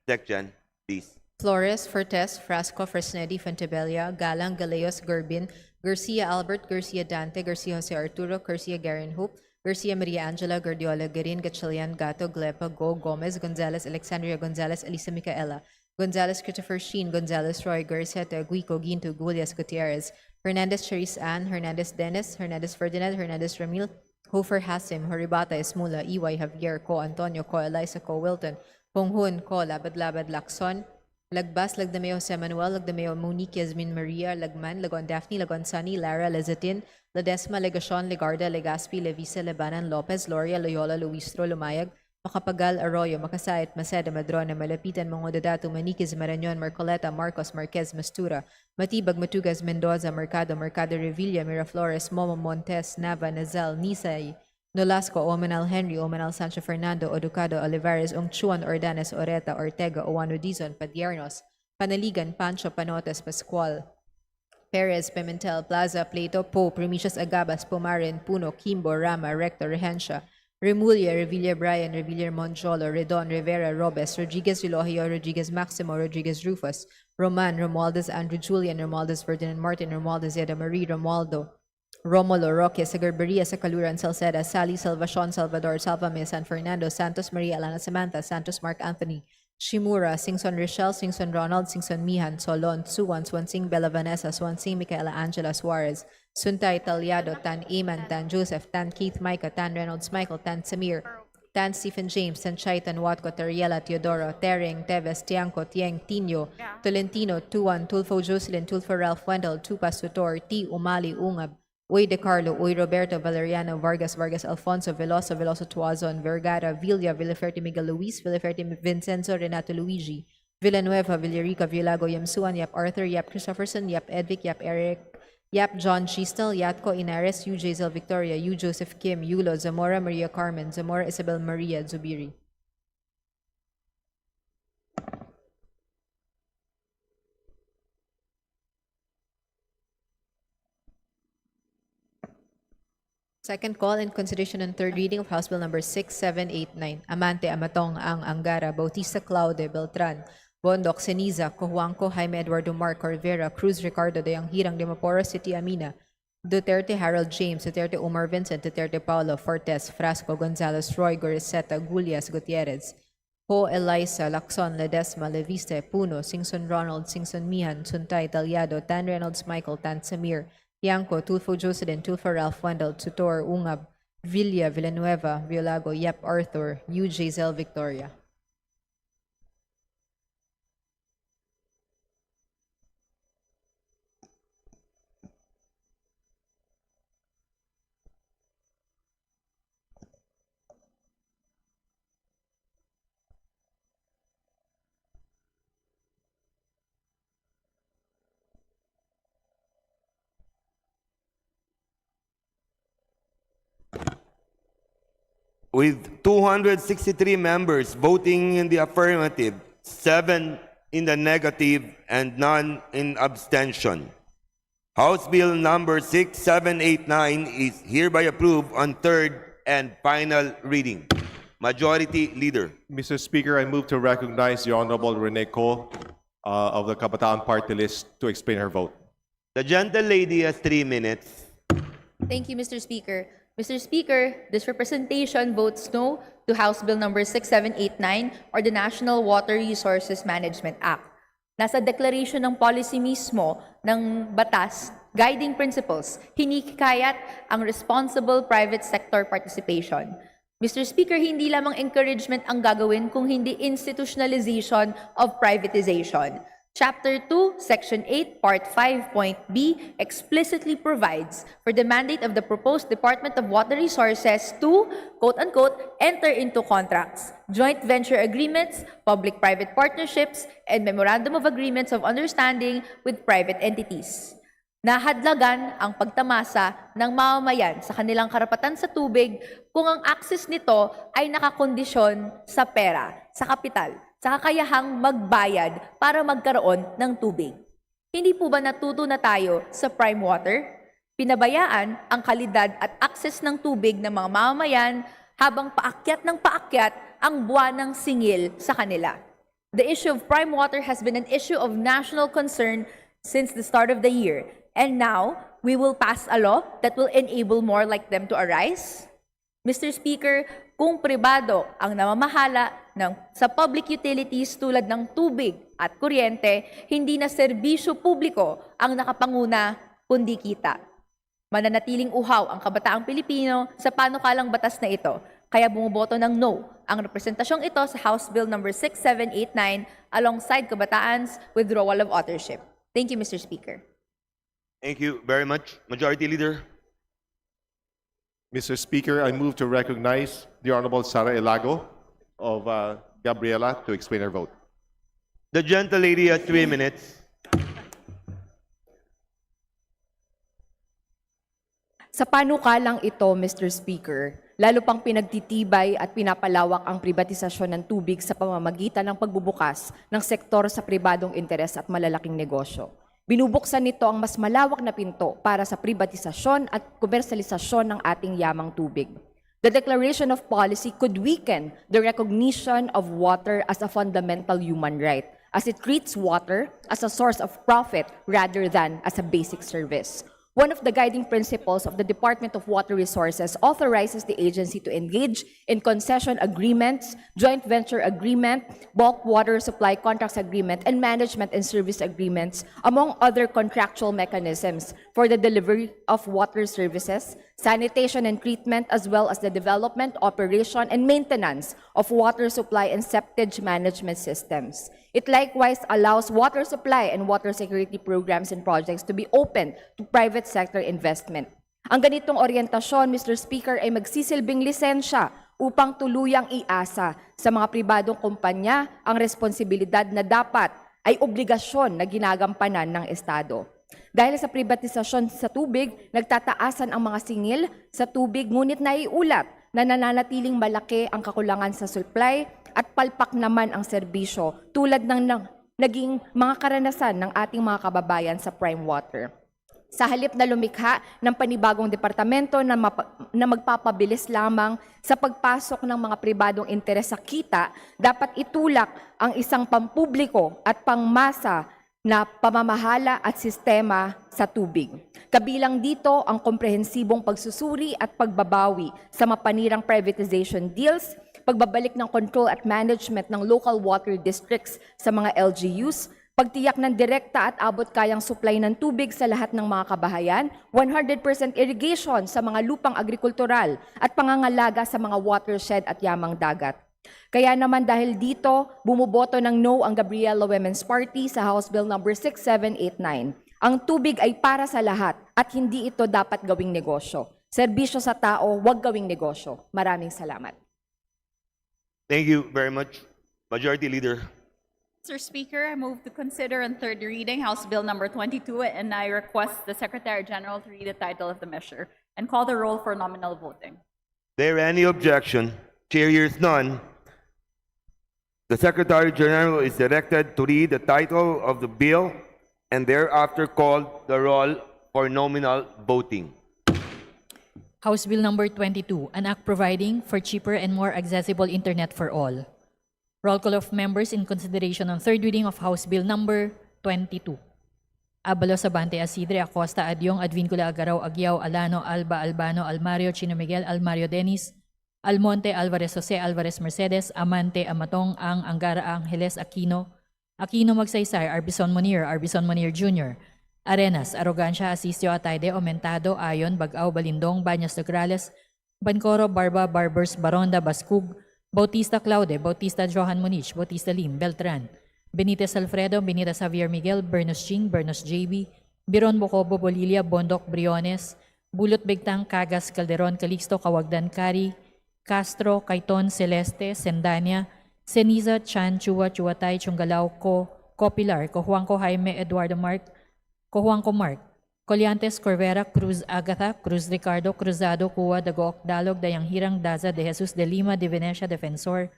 Section, please. Flores, Fortes, Frasco, Fresnedi, Fontebella, Galang, Galeos, Gurbin, Garcia Albert, Garcia Dante, Garcia Jose Arturo, Garcia Garin Hope, Garcia Maria Angela, Guardiola, Garin, Gatchalian, Gato, Glepa, Go, Gomez, Gonzalez, Alexandria Gonzalez, Elisa Micaela, Gonzalez, Christopher Sheen, Gonzalez, Roy, Garceta, Guico, Ginto, Gulias, Gutierrez, Hernandez, Cherise Ann, Hernandez, Dennis, Hernandez, Ferdinand, Hernandez, Ramil, Hofer, Hasim, Horibata, Esmula, Iway, Javier, Co, Antonio, Co, Eliza, Co, Wilton, Ponghun, Co, Labad, Labad, Lacson, Lagbas, Lagdameo, Jose Manuel, Lagdameo, Monique, Yasmin Maria, Lagman, Lagon Daphne, Lagon Sunny, Lara, Lezatin, Ledesma, Legacion, Legarda, Legaspi, Levisa, Lebanan, Lopez, Loria, Loyola, Luistro, Lumayag, Macapagal, Arroyo, Makasait, Maceda, Madrona, Malapitan, Mangodadato, Maniquez, Marañon, Marcoleta, Marcos, Marquez, Mastura, Matibag, Matugas, Mendoza, Mercado, Revilla, Miraflores, Momo, Montes, Nava, Nazal, Nisay, Nolasco, Omenal Henry, Omenal Sancho Fernando, Oducado, Olivares, Ongchuan, Ordanes, Oreta, Ortega, Owano Dizon, Padiernos, Panaligan, Pancho, Panotes, Pascual, Perez, Pimentel, Plaza, Plato, Po, Primicias Agabas, Pumarin, Puno, Kimbo, Rama, Recto, Rehencia, Remulia, Revilla Brian, Revilla Monjolo, Redon, Rivera, Robes, Rodriguez Elohio, Rodriguez Maximo, Rodriguez Rufus, Roman, Romualdez, Andrew Julian, Romualdez, Ferdinand Martin, Romualdez, Yeda Marie, Romualdo, Romulo, Roque, Sagarberia, Sacaluran, Salceda, Sally, Salvacion, Salvador, Salvame, San Fernando, Santos Maria, Alana Samantha, Santos Mark Anthony, Shimura, Singson Rochelle, Singson Ronald, Singson Mihan, Solon, Suwan, Swansing Bella Vanessa, Swansing Micaela Angela Suarez, Suntay Talyado, Tan Eman, Tan Joseph, Tan Keith Micah, Tan Reynolds Michael, Tan Samir, Tan Stephen James, Sanchaitan, Watco, Teriela, Teodoro, Tereng, Teves, Tiangco, Tieng, Tino, Tolentino, Tuan, Tulfo Jocelyn, Tulfo Ralph Wendell, Tupas Tutor, T. Umali, Ungab, Uy De Carlo, Uy Roberto, Valeriano, Vargas, Vargas Alfonso, Veloso, Veloso Tuazon, Vergara, Villa, Villaferte Miguel Luis, Villaferte Vincenzo, Renato Luigi, Villanueva, Villarica, Villago, Yamsuan, Yap Arthur, Yap Christopherson, Yap Edvic, Yap Eric, Yap John Chistel, Yatco Inares, U. Jazel Victoria, U. Joseph Kim, Yulo, Zamora Maria Carmen, Zamora Isabel Maria Zubiri. Second call in consideration and third reading of House Bill number 6789. Amante, Amatong, Ang, Angara, Bautista Claude, Beltran, Bondok, Ceniza, Cojuangco, Jaime Eduardo Marco, Rivera, Cruz Ricardo, Dayang Hirang, Dimaporo City, Amina, Duterte Harold James, Duterte Omar Vincent, Duterte Paulo, Fortes, Frasco, Gonzales, Roy, Goriseta, Gulias, Gutierrez, Ho, Eliza, Lacson, Ledesma, Leviste, Puno, Singson Ronald, Singson Mihan, Suntay, Talyado, Tan Reynolds Michael, Tan Samir, Yanko, Tulfo Jocelyn, Tulfo Ralph Wendell, Tutor, Ungab, Villa, Villanueva, Violago, Yap Arthur, U. Jazel Victoria. With 263 members voting in the affirmative, 7 in the negative, and none in abstention, House Bill number 6789 is hereby approved on third and final reading. Majority Leader. Mr. Speaker, I move to recognize the Honorable Rene Co of the Kabataan Party List to explain her vote. The gentle lady has 3 minutes. Thank you, Mr. Speaker. Mr. Speaker, this representation votes no to House Bill number 6789 or the National Water Resources Management Act. Nasa declaration ng policy mismo ng batas, guiding principles, hinikayat ang responsible private sector participation. Mr. Speaker, hindi lamang encouragement ang gagawin kung hindi institutionalization of privatization. Chapter 2, Section 8, Part 5, Point B explicitly provides for the mandate of the proposed Department of Water Resources to, quote-unquote, enter into contracts, joint venture agreements, public-private partnerships, and memorandum of agreements of understanding with private entities. Nahadlagan ang pagtamasa ng mamamayan sa kanilang karapatan sa tubig kung ang access nito ay nakakondisyon sa pera, sa kapital, sa kakayahang magbayad para magkaroon ng tubig. Hindi po ba natuto na tayo sa prime water? Pinabayaan ang kalidad at access ng tubig ng mga mamamayan habang paakyat ng paakyat ang buwan ng singil sa kanila. The issue of prime water has been an issue of national concern since the start of the year. And now, we will pass a law that will enable more like them to arise? Mr. Speaker, kung pribado ang namamahala sa public utilities tulad ng tubig at kuryente, hindi na serbisyo publiko ang nakapanguna kundi kita. Mananatiling uhaw ang kabataang Pilipino sa panukalang batas na ito. Kaya bumuboto ng no ang representasyong ito sa House Bill number 6789 alongside kabataan's withdrawal of authorship. Thank you, Mr. Speaker. Thank you very much. Majority Leader. Mr. Speaker, I move to recognize the Honorable Sara Elago of Gabriela to explain her vote. The gentle lady has 3 minutes. Sa panukalang ito, Mr. Speaker, lalo pang pinagtitibay at pinapalawak ang pribatisasyon ng tubig sa pamamagitan ng pagbubukas ng sektor sa pribadong interes at malalaking negosyo. Binubuksan nito ang mas malawak na pinto para sa pribatisasyon at komersalisasyon ng ating yamang tubig. The declaration of policy could weaken the recognition of water as a fundamental human right, as it treats water as a source of profit rather than as a basic service. One of the guiding principles of the Department of Water Resources authorizes the agency to engage in concession agreements, joint venture agreement, bulk water supply contracts agreement, and management and service agreements, among other contractual mechanisms for the delivery of water services sanitation and treatment, as well as the development, operation, and maintenance of water supply and septage management systems. It likewise allows water supply and water security programs and projects to be open to private sector investment. Ang ganitong oryentasyon, Mr. Speaker, ay magsisilbing lisensya upang tuluyang iasa sa mga pribadong kumpanya ang responsibilidad na dapat ay obligasyon na ginagampanan ng Estado. Dahil sa privatisasyon sa tubig, nagtataasan ang mga singil sa tubig, ngunit naiulat na nananatiling malaki ang kakulangan sa supply at palpak naman ang serbisyo tulad ng naging mga karanasan ng ating mga kababayan sa prime water. Sa halip na lumikha ng panibagong departamento na magpapabilis lamang sa pagpasok ng mga pribadong interes sa kita, dapat itulak ang isang pampubliko at pangmasa na pamamahala at sistema sa tubig. Kabilang dito ang komprehensibong pagsusuri at pagbabawi sa mapanirang privatization deals, pagbabalik ng control at management ng local water districts sa mga LGUs, pagtiyak ng direkta at abot-kayang supply ng tubig sa lahat ng mga kabahayan, 100% irrigation sa mga lupang agrikultural at pangangalaga sa mga watershed at yamang dagat. Kaya naman dahil dito, bumuboto ng no ang Gabriela Women's Party sa House Bill No. 6789. Ang tubig ay para sa lahat at hindi ito dapat gawing negosyo. Serbisyo sa tao, huwag gawing negosyo. Maraming salamat. Thank you very much, Majority Leader. Mr. Speaker, I move to consider on third reading House Bill number 22, and I request the Secretary General to read the title of the measure and call the roll for nominal voting. There any objection? Chair hears none. The Secretary General is directed to read the title of the bill and thereafter call the roll for nominal voting. House Bill number 22, an act providing for cheaper and more accessible internet for all. Roll call of members in consideration on third reading of House Bill number 22. Abalos, Abante, Asidre, Acosta, Adyong, Advincula, Agaraw, Agyao, Alano, Alba, Albano, Almario, Chino Miguel, Almario Dennis, Almonte, Alvarez Jose, Alvarez Mercedes, Amante, Amatong, Ang, Angara, Angeles, Aquino, Aquino Magsaysay, Arbison Monier Jr., Arenas, Arrogancia, Asistio, Atayde, Omentado, Ayon, Bagaw, Balindong, Baños Nograles, Bancoro, Barba, Barbers, Baronda, Bascug, Bautista Claude, Bautista Johan Monich, Bautista Lim, Beltran, Benitez Alfredo, Benitez Javier Miguel, Bernos Ching, Bernos JB, Biron Bocobo, Bolilia, Bondok, Briones, Bulot Bigtang, Cagas, Calderon, Calixto, Kawagdan, Cari, Castro, Kaiton, Celeste, Sendania, Ceniza, Chan, Chua, Chuatay, Chungalao, Copilar, Cojuanco Jaime, Eduardo Mark, Cojuanco Mark, Coliantes, Corvera, Cruz Agatha, Cruz Ricardo, Cruzado, Cua, Dagoc, Dalog, Dayanghirang, Daza, De Jesus, De Lima, De Venecia, Defensor,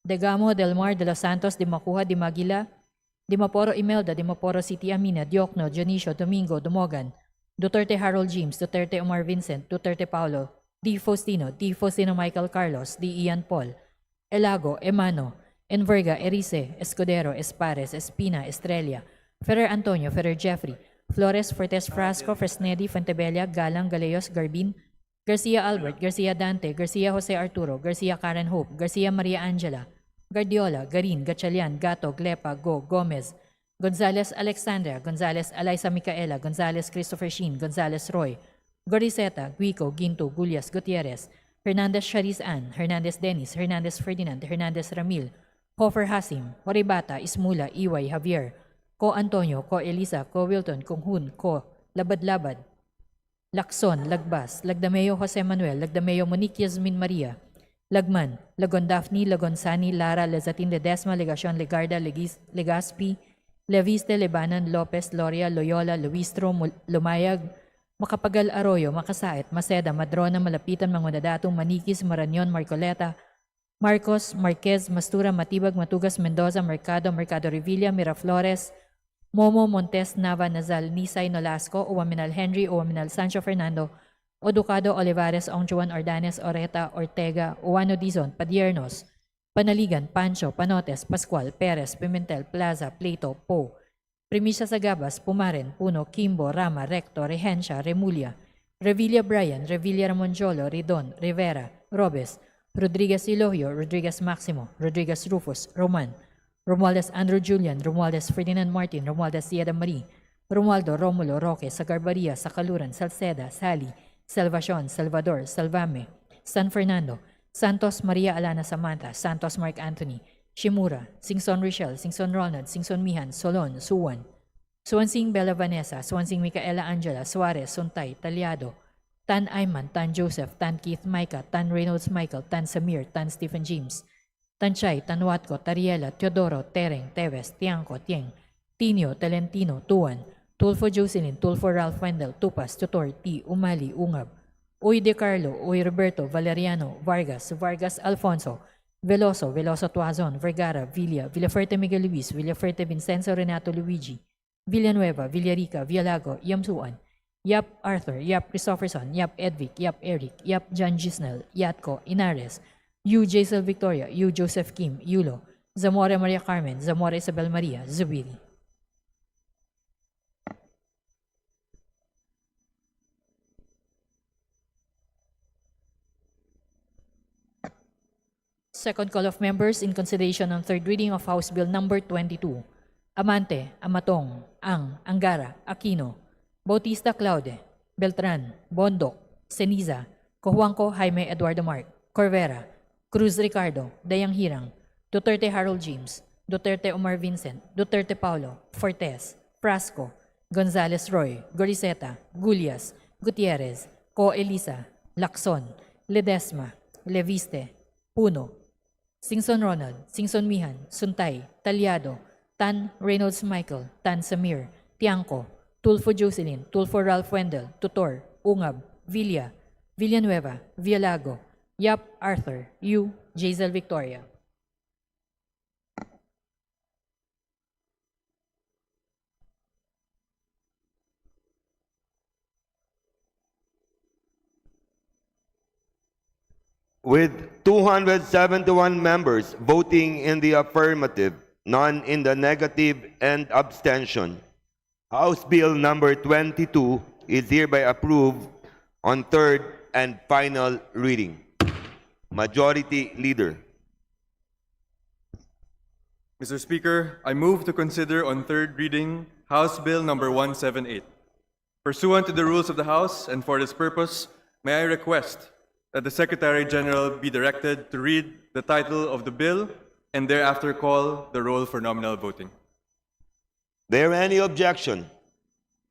De Gamo, Del Mar, De Los Santos, De Macuja, De Maguila, De Maporo Imelda, De Maporo City Amina, Diokno, Dionisio, Domingo, Dumogan, Duterte Harold James, Duterte Omar Vincent, Duterte Paulo, D. Faustino Michael Carlos, D. Ian Paul, Elago, Emano, Enverga, Erice, Escudero, Espares, Espina, Estrella, Ferrer Antonio, Ferrer Jeffrey, Flores, Fortes Frasco, Fresnedi, Fontebella, Galang, Galeos, Garbin, Garcia Albert, Garcia Dante, Garcia Jose Arturo, Garcia Karen Hope, Garcia Maria Angela, Guardiola, Garin, Gatchalian, Gato, Glepa, Go, Gomez, Gonzales Alexandra, Gonzales Alaysa Micaela, Gonzales Christopher Sheen, Gonzales Roy, Goriseta, Guico, Ginto, Gulias, Gutierrez, Hernandez Shariz Ann, Hernandez Dennis, Hernandez Ferdinand, Hernandez Ramil, Hofer Hasim, Horibata, Ismula, Iway, Javier, Ko Antonio, Ko Elisa, Ko Wilton, Kung Hun, Ko Labad-Labad, Lacson, Lagbas, Lagdameo Jose Manuel, Lagdameo Monique Yasmin Maria, Lagman, Lagon Daphne, Lagon Sani, Lara, Lezatin Ledesma, Legacion Legarda, Legaspi, Leviste, Lebanon, Lopez, Loria, Loyola, Luistro, Lumayag, Makapagal Arroyo, Makasait, Maceda, Madrona, Malapitan, Mangunadatong, Manikis, Maranyon, Marcoleta, Marcos, Marquez, Mastura, Matibag, Matugas, Mendoza, Mercado, Mercado Revilla, Miraflores, Momo, Montes, Nava, Nazal, Nisay, Nolasco, Uwaminal Henry, Uwaminal Sancho Fernando, Oducado, Olivares, Ongjuan, Ordanes, Oreta, Ortega, Uwano Dizon, Padiernos, Panaligan, Pancho, Panotes, Pascual, Perez, Pimentel, Plaza, Plato, Po, Primisa Sagabas, Pumaren, Puno, Kimbo, Rama, Recto, Regencia, Remulla, Revilla Brian, Revilla Ramonjolo, Ridon, Rivera, Robes, Rodriguez Elohio, Rodriguez Maximo, Rodriguez Rufus, Roman, Romualdez Andrew Julian, Romualdez Ferdinand Martin, Romualdez Sieda Marie, Romualdo Romulo Roque, Sagarbaria, Sakaluran, Salceda, Sally, Salvacion, Salvador, Salvame, San Fernando, Santos Maria Alana Samantha, Santos Mark Anthony, Shimura, Singson Richelle, Singson Ronald, Singson Mihan, Solon, Suwan, Suwansing Bella Vanessa, Suwansing Micaela Angela, Suarez, Suntay, Talyado, Tan Ayman, Tan Joseph, Tan Keith Micah, Tan Reynolds Michael, Tan Samir, Tan Stephen James, Tan Chay, Tan Watco, Tariela, Teodoro, Tereng, Teves, Tiangco, Tieng, Tinio, Talentino, Tuan, Tulfo Jocelyn, Tulfo Ralph Wendell, Tupas, Tutor, T, Umali, Ungab, Uy De Carlo, Uy Roberto, Valeriano, Vargas, Vargas Alfonso, Veloso, Veloso Tuazon, Vergara, Villa, Villaferte Miguel Luis, Villaferte Vincenzo Renato Luigi, Villanueva, Villarica, Villalago, Yamsuan, Yap Arthur, Yap Christopherson, Yap Edvic, Yap Eric, Yap John Gisnel, Yatco, Inares, Yu Jaisel Victoria, Yu Joseph Kim, Yulo, Zamora Maria Carmen, Zamora Isabel Maria, Zubiri. Second call of members in consideration on third reading of House Bill Number 22. Amante, Amatong, Angara, Aquino, Bautista Claude, Beltran, Bondoc, Ceniza, Cojuangco Jaime Eduardo Mark, Corvera, Cruz Ricardo, Dayang Hirang, Duterte Harold James, Duterte Omar Vincent, Duterte Paulo, Fortes, Frasco, Gonzales Roy, Goriseta, Gulias, Gutierrez, Co Elisa, Lacson, Ledesma, Leviste, Puno, Singson Ronald, Singson Mihan, Suntay, Talyado, Tan Reynolds Michael, Tan Samir, Tiangco, Tulfo Jocelyn, Tulfo Ralph Wendell, Tutor, Ungab, Villa, Villanueva, Villalago, Yap Arthur, Yu Jaisel Victoria. With 271 members voting in the affirmative, none in the negative, and abstention, House Bill number 22 is hereby approved on third and final reading. Majority Leader. Mr. Speaker, I move to consider on third reading House Bill number 178. Pursuant to the rules of the House and for this purpose, may I request that the Secretary General be directed to read the title of the bill and thereafter call the roll for nominal voting. There any objection?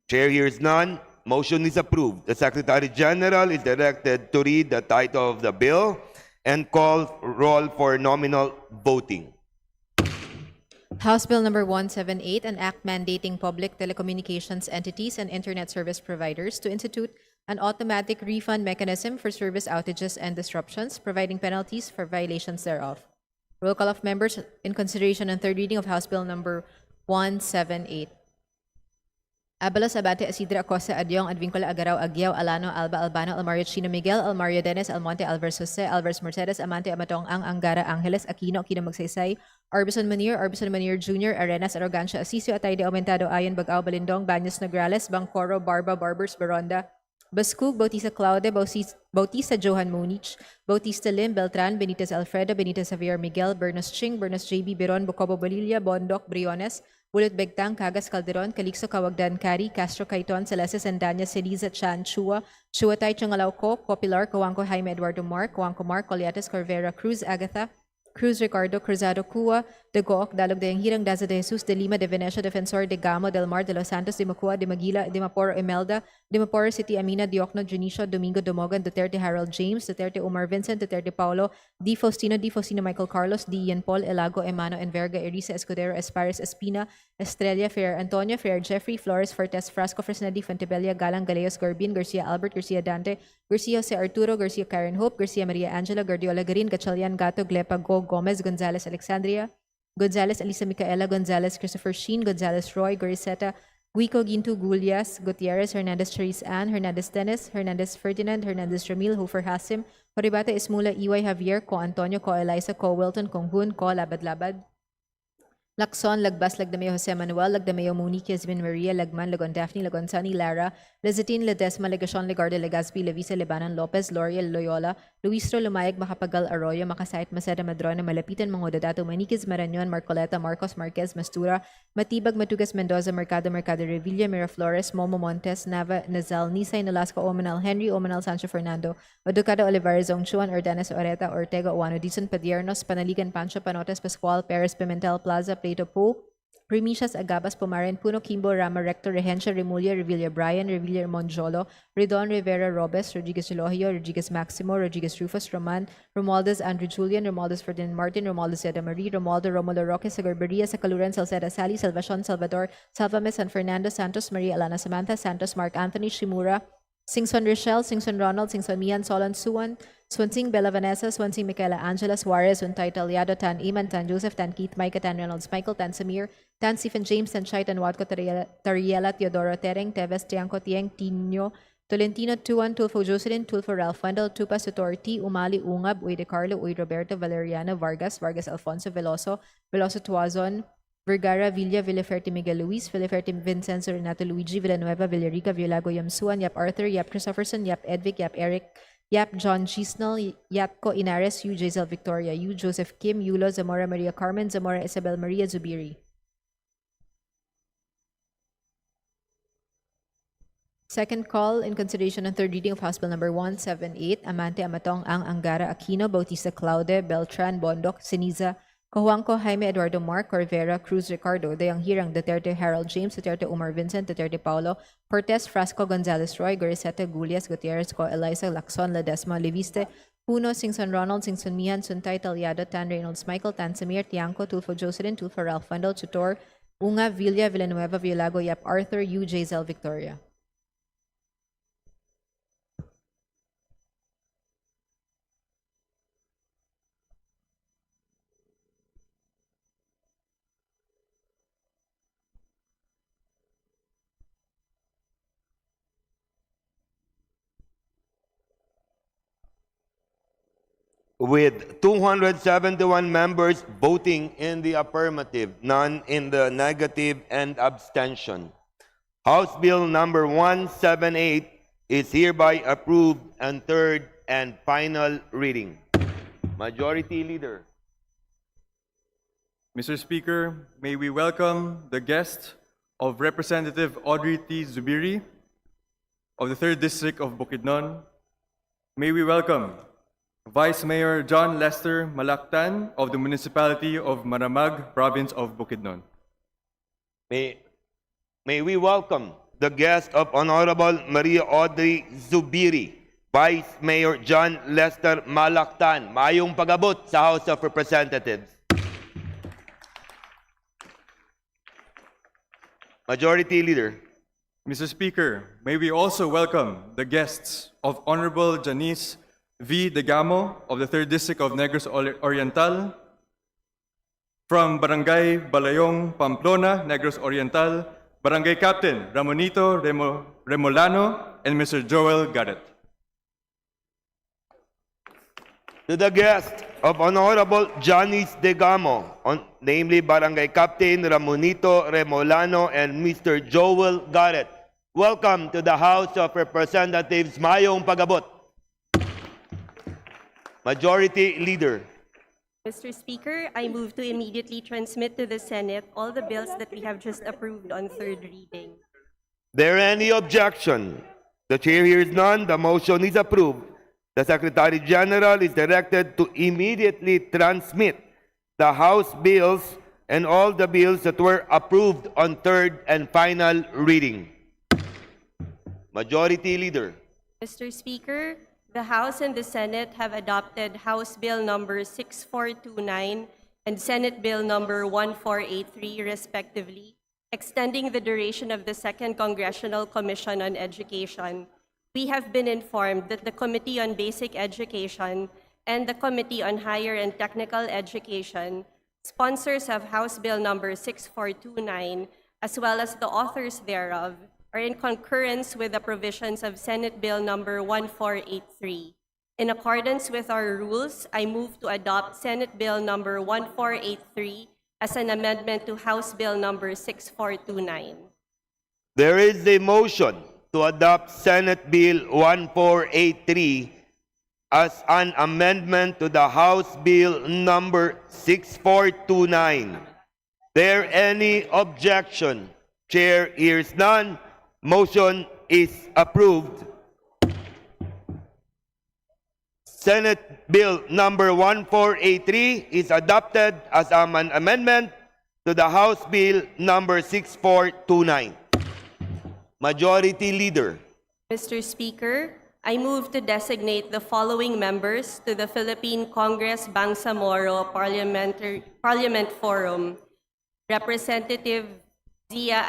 Chair hears none. Motion is approved. The Secretary General is directed to read the title of the bill and call roll for nominal voting. House Bill Number 178, an act mandating public telecommunications entities and internet service providers to institute an automatic refund mechanism for service outages and disruptions, providing penalties for violations thereof. Roll call of members in consideration on third reading of House Bill Number 178. Abalos, Abate, Isidra, Acosta, Adyong, Advincula, Agaraw, Aguiao, Alano, Alba, Albano, Almario, Chino, Miguel, Almario, Dennis, Almonte, Alvarez, Jose, Alvarez, Mercedes, Amante, Amatong, Angara, Angeles, Aquino, Magsaysay, Arbison Manir Jr., Arenas, Arrogancia, Asisio, Atay de Aumentado, Ayon, Bagao, Balindong, Baños, Nograles, Bangcoro, Barba, Barbers, Baronda, Bascug, Bautista Claude, Bautista Johan Munich, Bautista Lim, Beltran, Benitez Alfredo, Benitez Javier Miguel, Bernos Ching, Bernos JB, Biron, Bocobo Bolilla, Bondoc, Briones, Bullet Begtang, Cagas Calderon, Calixto Cawagdan Cari, Castro Caiton, Celeste Sandanya, Celiza Chan, Chua, Chuatay Changalauco, Copilar, Coangco Jaime Eduardo Mark, Coangco Mark, Coliates Corvera, Cruz Agatha, Cruz Ricardo, Cruzado Cua, De Gooc, Dalog de Hirang, Daza de Jesus, De Lima, De Venecia, Defensor, De Gamo, Del Mar, De Los Santos, De Macua, De Maguila, De Maporo Imelda, De Maporo City Amina, Diokno, Junicio, Domingo Domogan, Duterte Harold James, Duterte Omar Vincent, Duterte Paulo, Di Faustino Michael Carlos, Di Ian Paul, Elago, Emano, Enverga, Erisa Escudero, Espares, Espina, Estrella, Ferrer Antonio, Ferrer Jeffrey, Flores, Fortes, Frasco, Fresnedi, Fontebella, Galang, Galeos, Garbin, Garcia Albert, Garcia Dante, Garcia Jose Arturo, Garcia Karen Hope, Garcia Maria Angela, Guardiola Garin, Gatchalian Gato, Glepa Go, Gomez, Gonzalez Alexandria, Gonzalez Elisa Micaela, Gonzalez Christopher Sheen, Gonzalez Roy, Goriseta, Guico Gintu Gulias, Gutierrez, Hernandez Charis Ann, Hernandez Dennis, Hernandez Ferdinand, Hernandez Ramil, Hofer Hasim, Horibata Ismula, Iway Javier, Co Antonio, Co Eliza, Co Wilton, Kong Hun, Co Labad Labad, Lacson, Lagbas, Lagdameo Jose Manuel, Lagdameo Monique, Yasmin Maria, Lagman, Lagon Daphne, Lagon Sunny, Lara, Lezatin, Ledesma, Legacion, Legarde, Legazpi, Levisa, Lebanon, Lopez, L'Oreal, Loyola, Luistro, Lumayag, Macapagal, Arroyo, Makasait, Maceda, Madrona, Malapitan, Mangodato, Maniquez, Marañon, Marcoleta, Marcos, Marquez, Mastura, Matibag, Matugas, Mendoza, Mercado, Revilla, Miraflores, Momo Montes, Nava, Nazal, Nisay, Nolasco, Omanal, Henry, Omanal, Sancho Fernando, Oducado, Olivares, Zongchuan, Ordanes, Oreta, Ortega, Oano, Dizon, Padiernos, Panaligan, Pancho, Panotes, Pascual, Perez, Pimentel, Plaza, Plato, Po, Primicias, Agabas, Pomaren, Puno, Kimbo, Rama, Rector, Regencia, Remulla, Revilla, Brian, Revilla, Monjolo, Redon, Rivera, Robes, Rodriguez, Elohio, Rodriguez, Maximo, Rodriguez, Rufus, Roman, Romualdez, Andrew Julian, Romualdez, Ferdinand Martin, Romualdez, Eda Marie, Romualdo, Romulo Roque, Sagarberia, Sacaluran, Salceda, Sally, Salvacion, Salvador, Salvame, San Fernando, Santos, Maria Alana, Samantha, Santos, Mark Anthony, Shimura, Singson Rochelle, Singson Ronald, Singson Mian, Solon Suwan, Swansing Bella Vanessa, Swansing Michaela Angela Suarez, Untay Talyado, Tan Iman, Tan Joseph, Tan Keith, Micah, Tan Reynolds, Michael, Tan Samir, Tan Stephen James, Tan Shai, Tan Watco, Tariela, Teodoro Tereng, Teves, Tiangco, Tieng, Tino, Tolentino, Tuan, Tulfo Jocelyn, Tulfo Ralph Fundal, Tupa Sutorti, Umali Ungab, Uy De Carlo, Uy Roberto, Valeriano, Vargas, Vargas Alfonso, Veloso, Veloso Tuazon, Vergara, Villa, Villaferte, Miguel Luis, Villaferte, Vincenzo, Renato Luigi, Villanueva, Villarica, Villago, Yamsuan, Yap Arthur, Yap Christopherson, Yap Edvic, Yap Eric, Yap John Gisnell, Yatco Inares, Yu Jaisel Victoria, Yu Joseph Kim, Yulo, Zamora Maria Carmen, Zamora Isabel Maria Zubiri. Second call in consideration on third reading of House Bill number 178, Amante Amatong Ang Angara Aquino, Bautista Claude, Beltran, Bondok, Siniza, Cojuangco, Jaime Eduardo Mark, Corvera, Cruz Ricardo, Dayang Hirang, Duterte Harold James, Duterte Umar Vincent, Duterte Paulo, Cortez, Frasco Gonzalez Roy, Goriseta Gulias, Gutierrez, Co, Eliza, Lacson, Ledesma, Leviste, Puno, Singson Ronald, Singson Mian, Suntay Talyado, Tan Reynolds Michael, Tan Samir, Tiangco, Tulfo Jocelyn, Tulfo Ralph Fundal, Tutor, Unga, Villa, Villanueva, Villago, Yap Arthur, Yu Jaisel Victoria. With 271 members voting in the affirmative, none in the negative, and abstention, House Bill number 178 is hereby approved on third and final reading. Majority Leader. Mr. Speaker, may we welcome the guest of Representative Audrey T. Zubiri of the 3rd District of Bukidnon. May we welcome Vice Mayor John Lester Malactan of the Municipality of Maramag, Province of Bukidnon. May we welcome the guest of Honorable Maria Audrey Zubiri, Vice Mayor John Lester Malactan. Mayong pag-abot sa House of Representatives. Majority Leader. Mr. Speaker, may we also welcome the guests of Honorable Janice V. Degamo of the 3rd District of Negros Oriental, from Barangay Balayong, Pamplona, Negros Oriental, Barangay Captain Ramonito Remolano, and Mr. Joel Garrett. To the guest of Honorable Janice Degamo, namely Barangay Captain Ramonito Remolano and Mr. Joel Garrett. Welcome to the House of Representatives. Mayong pag-abot. Majority Leader. Mr. Speaker, I move to immediately transmit to the Senate all the bills that we have just approved on third reading. There any objection? The chair hears none. The motion is approved. The Secretary General is directed to immediately transmit the House bills and all the bills that were approved on third and final reading. Majority Leader. Mr. Speaker, the House and the Senate have adopted House Bill number 6429 and Senate Bill number 1483, respectively, extending the duration of the Second Congressional Commission on Education. We have been informed that the Committee on Basic Education and the Committee on Higher and Technical Education, sponsors of House Bill number 6429, as well as the authors thereof, are in concurrence with the provisions of Senate Bill number 1483. In accordance with our rules, I move to adopt Senate Bill number 1483 as an amendment to House Bill number 6429. There is a motion to adopt Senate Bill 1483 as an amendment to the House Bill number 6429. There any objection? Chair hears none. Motion is approved. Senate Bill number 1483 is adopted as an amendment to the House Bill number 6429. Majority Leader. Mr. Speaker, I move to designate the following members to the Philippine Congress Bangsamoro Parliament Forum. Representative Zia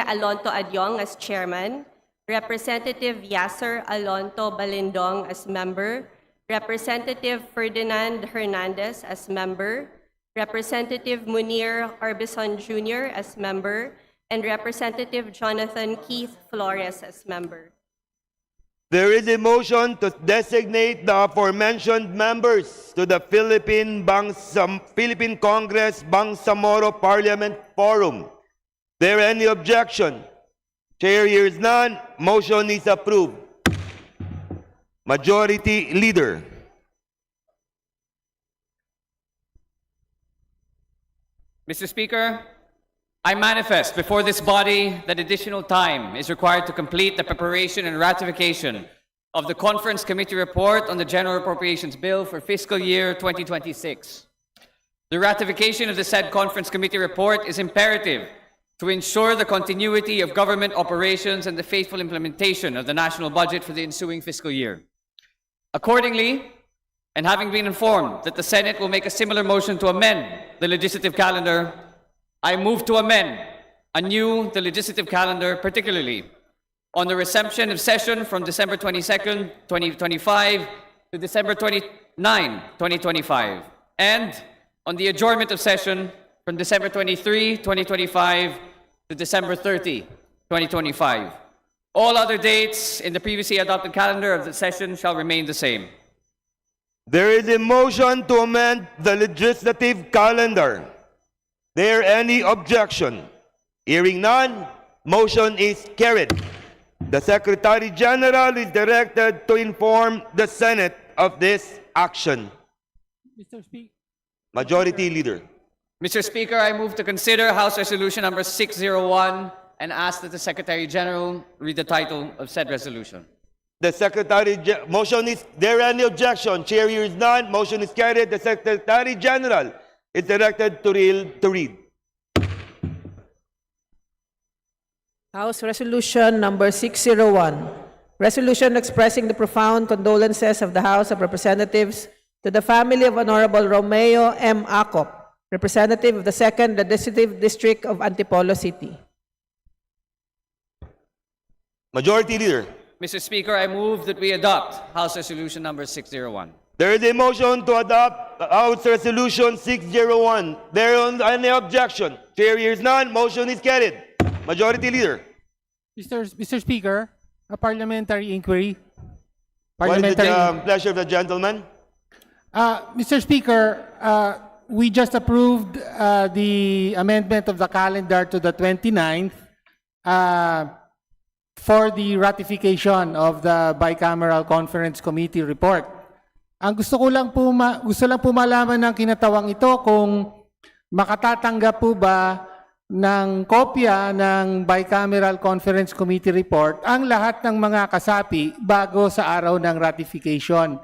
Alonto Adyong as chairman, Representative Yasser Alonto Balindong as member, Representative Ferdinand Hernandez as member, Representative Munir Arbison Jr. as member, and Representative Jonathan Keith Flores as member. There is a motion to designate the aforementioned members to the Philippine Congress Bangsamoro Parliament Forum. There any objection? Chair hears none. Motion is approved. Majority Leader. Mr. Speaker, I manifest before this body that additional time is required to complete the preparation and ratification of the Conference Committee report on the General Appropriations Bill for fiscal year 2026. The ratification of the said Conference Committee report is imperative to ensure the continuity of government operations and the faithful implementation of the national budget for the ensuing fiscal year. Accordingly, and having been informed that the Senate will make a similar motion to amend the legislative calendar, I move to amend anew the legislative calendar, particularly on the resumption of session from December 22nd, 2025 to December 29, 2025, and on the adjournment of session from December 23, 2025 to December 30, 2025. All other dates in the previously adopted calendar of the session shall remain the same. There is a motion to amend the legislative calendar. There any objection? Hearing none, motion is carried. The Secretary General is directed to inform the Senate of this action. Majority Leader. Mr. Speaker, I move to consider House Resolution number 601 and ask that the Secretary General read the title of said resolution. The motion is there any objection? Chair hears none. Motion is carried. The Secretary General is directed to read. House Resolution number 601. Resolution expressing the profound condolences of the House of Representatives to the family of Honorable Romeo M. Acop, representative of the 2nd Legislative District of Antipolo City. Majority Leader. Mr. Speaker, I move that we adopt House Resolution number 601. There is a motion to adopt House Resolution 601. There is any objection? Chair hears none. Motion is carried. Majority Leader. Mr. Speaker, a parliamentary inquiry. What is the pleasure of the gentleman? Mr. Speaker, we just approved the amendment of the calendar to the 29th for the ratification of the Bicameral Conference Committee report. Ang gusto lang po malaman ng kinatawang ito kung makatatanggap po ba ng kopya ng Bicameral Conference Committee report ang lahat ng mga kasapi bago sa araw ng ratification.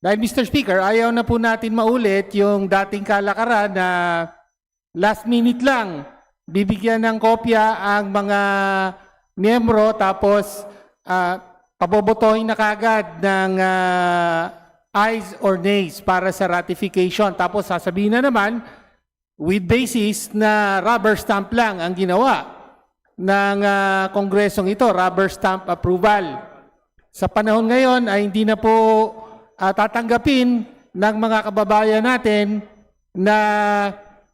Dahil Mr. Speaker, ayaw na po natin maulit yung dating kalakaran na last minute lang bibigyan ng kopya ang mga miyembro tapos pabobotohin na kagad ng ayes or nays para sa ratification. Tapos sasabihin na naman with basis na rubber stamp lang ang ginawa ng kongresong ito, rubber stamp approval. Sa panahon ngayon ay hindi na po tatanggapin ng mga kababayan natin na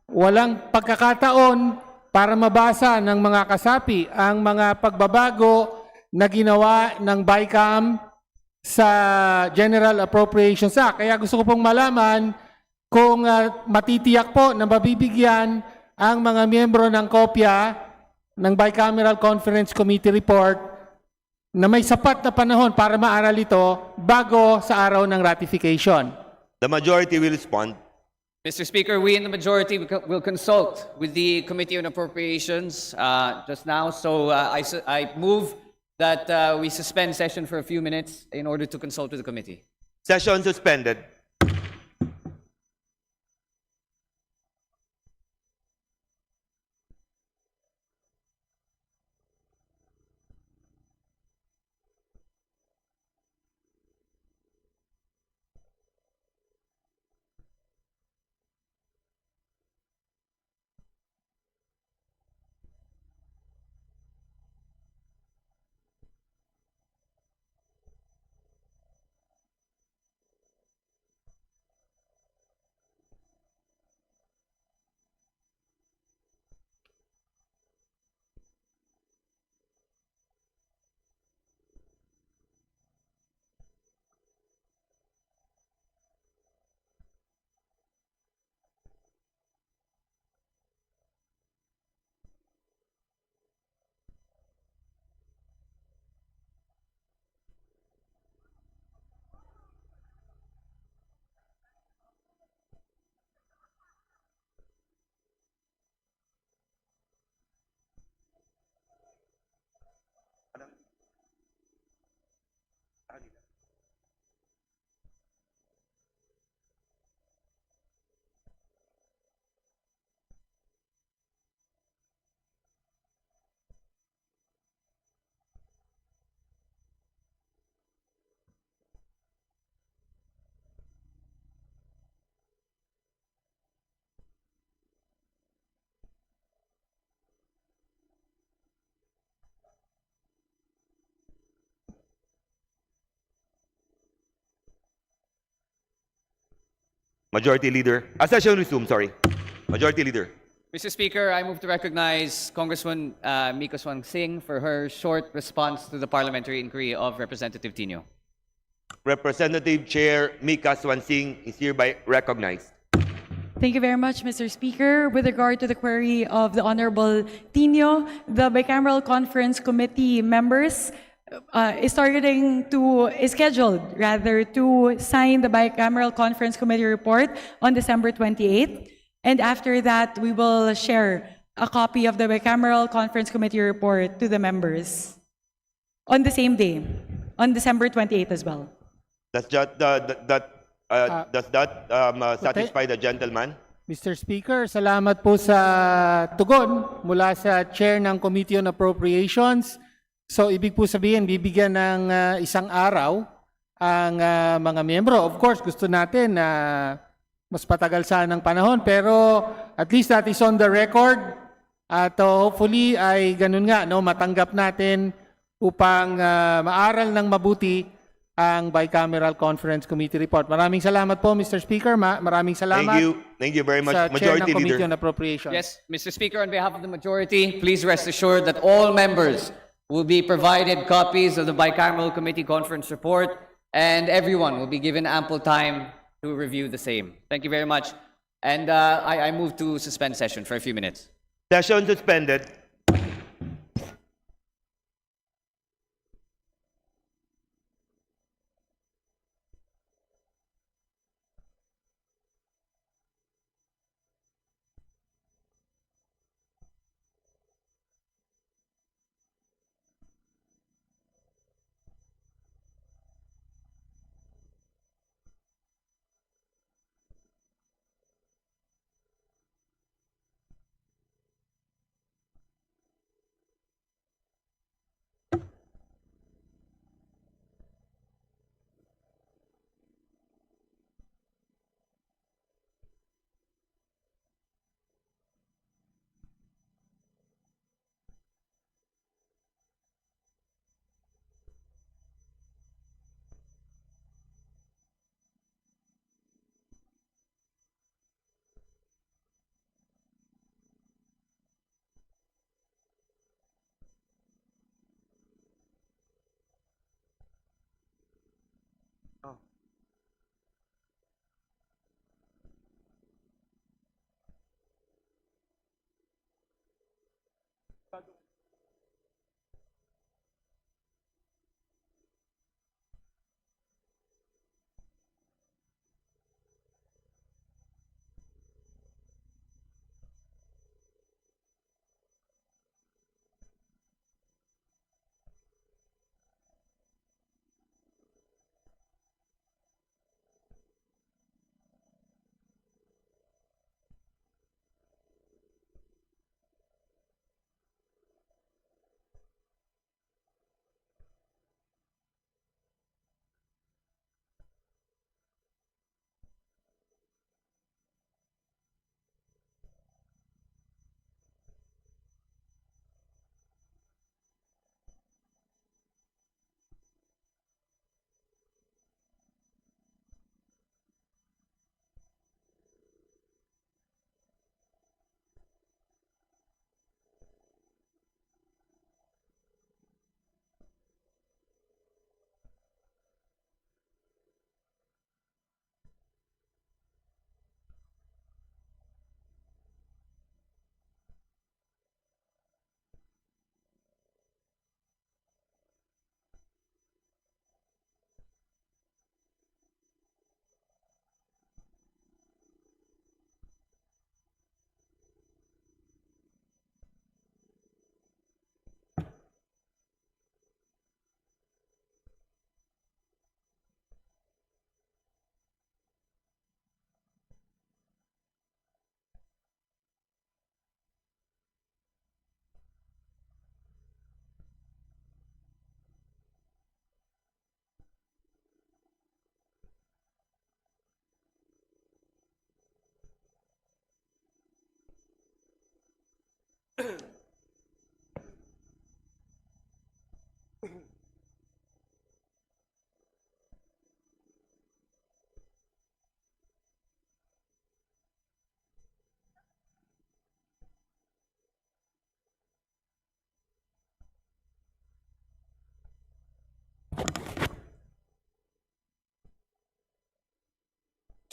walang pagkakataon para mabasa ng mga kasapi ang mga pagbabago na ginawa ng BICAM sa General Appropriations Act. Kaya gusto ko pong malaman kung matitiyak po na mabibigyan ang mga miyembro ng kopya ng Bicameral Conference Committee report na may sapat na panahon para maaral ito bago sa araw ng ratification. The majority will respond. Mr. Speaker, we in the majority will consult with the Committee on Appropriations just now. So I move that we suspend session for a few minutes in order to consult with the committee. Session suspended. Majority Leader. Session resumed, sorry. Majority Leader. Mr. Speaker, I move to recognize Congresswoman Mika Swan Singh for her short response to the parliamentary inquiry of Representative Tino. Representative Chair Mika Swansing is hereby recognized. Thank you very much, Mr. Speaker. With regard to the query of the Honorable Tino, the Bicameral Conference Committee members is scheduled to sign the Bicameral Conference Committee report on December 28th. And after that, we will share a copy of the Bicameral Conference Committee report to the members on the same day, on December 28th as well. Does that satisfy the gentleman? Mr. Speaker, salamat po sa tugon mula sa Chair ng Committee on Appropriations. So, ibig po sabihin, bibigyan ng isang araw ang mga miyembro. Of course, gusto natin na mas patagal sana ng panahon, pero at least that is on the record. At hopefully ay ganun nga, no, matanggap natin upang maaral ng mabuti ang Bicameral Conference Committee report. Maraming salamat po, Mr. Speaker. Maraming salamat. Thank you very much, sa Chair Majority ng Committee Leader. on Appropriations. Yes, Mr. Speaker, on behalf of the majority, please rest assured that all members will be provided copies of the Bicameral Committee Conference report, and everyone will be given ample time to review the same. Thank you very much. And I move to suspend session for a few minutes. Session suspended.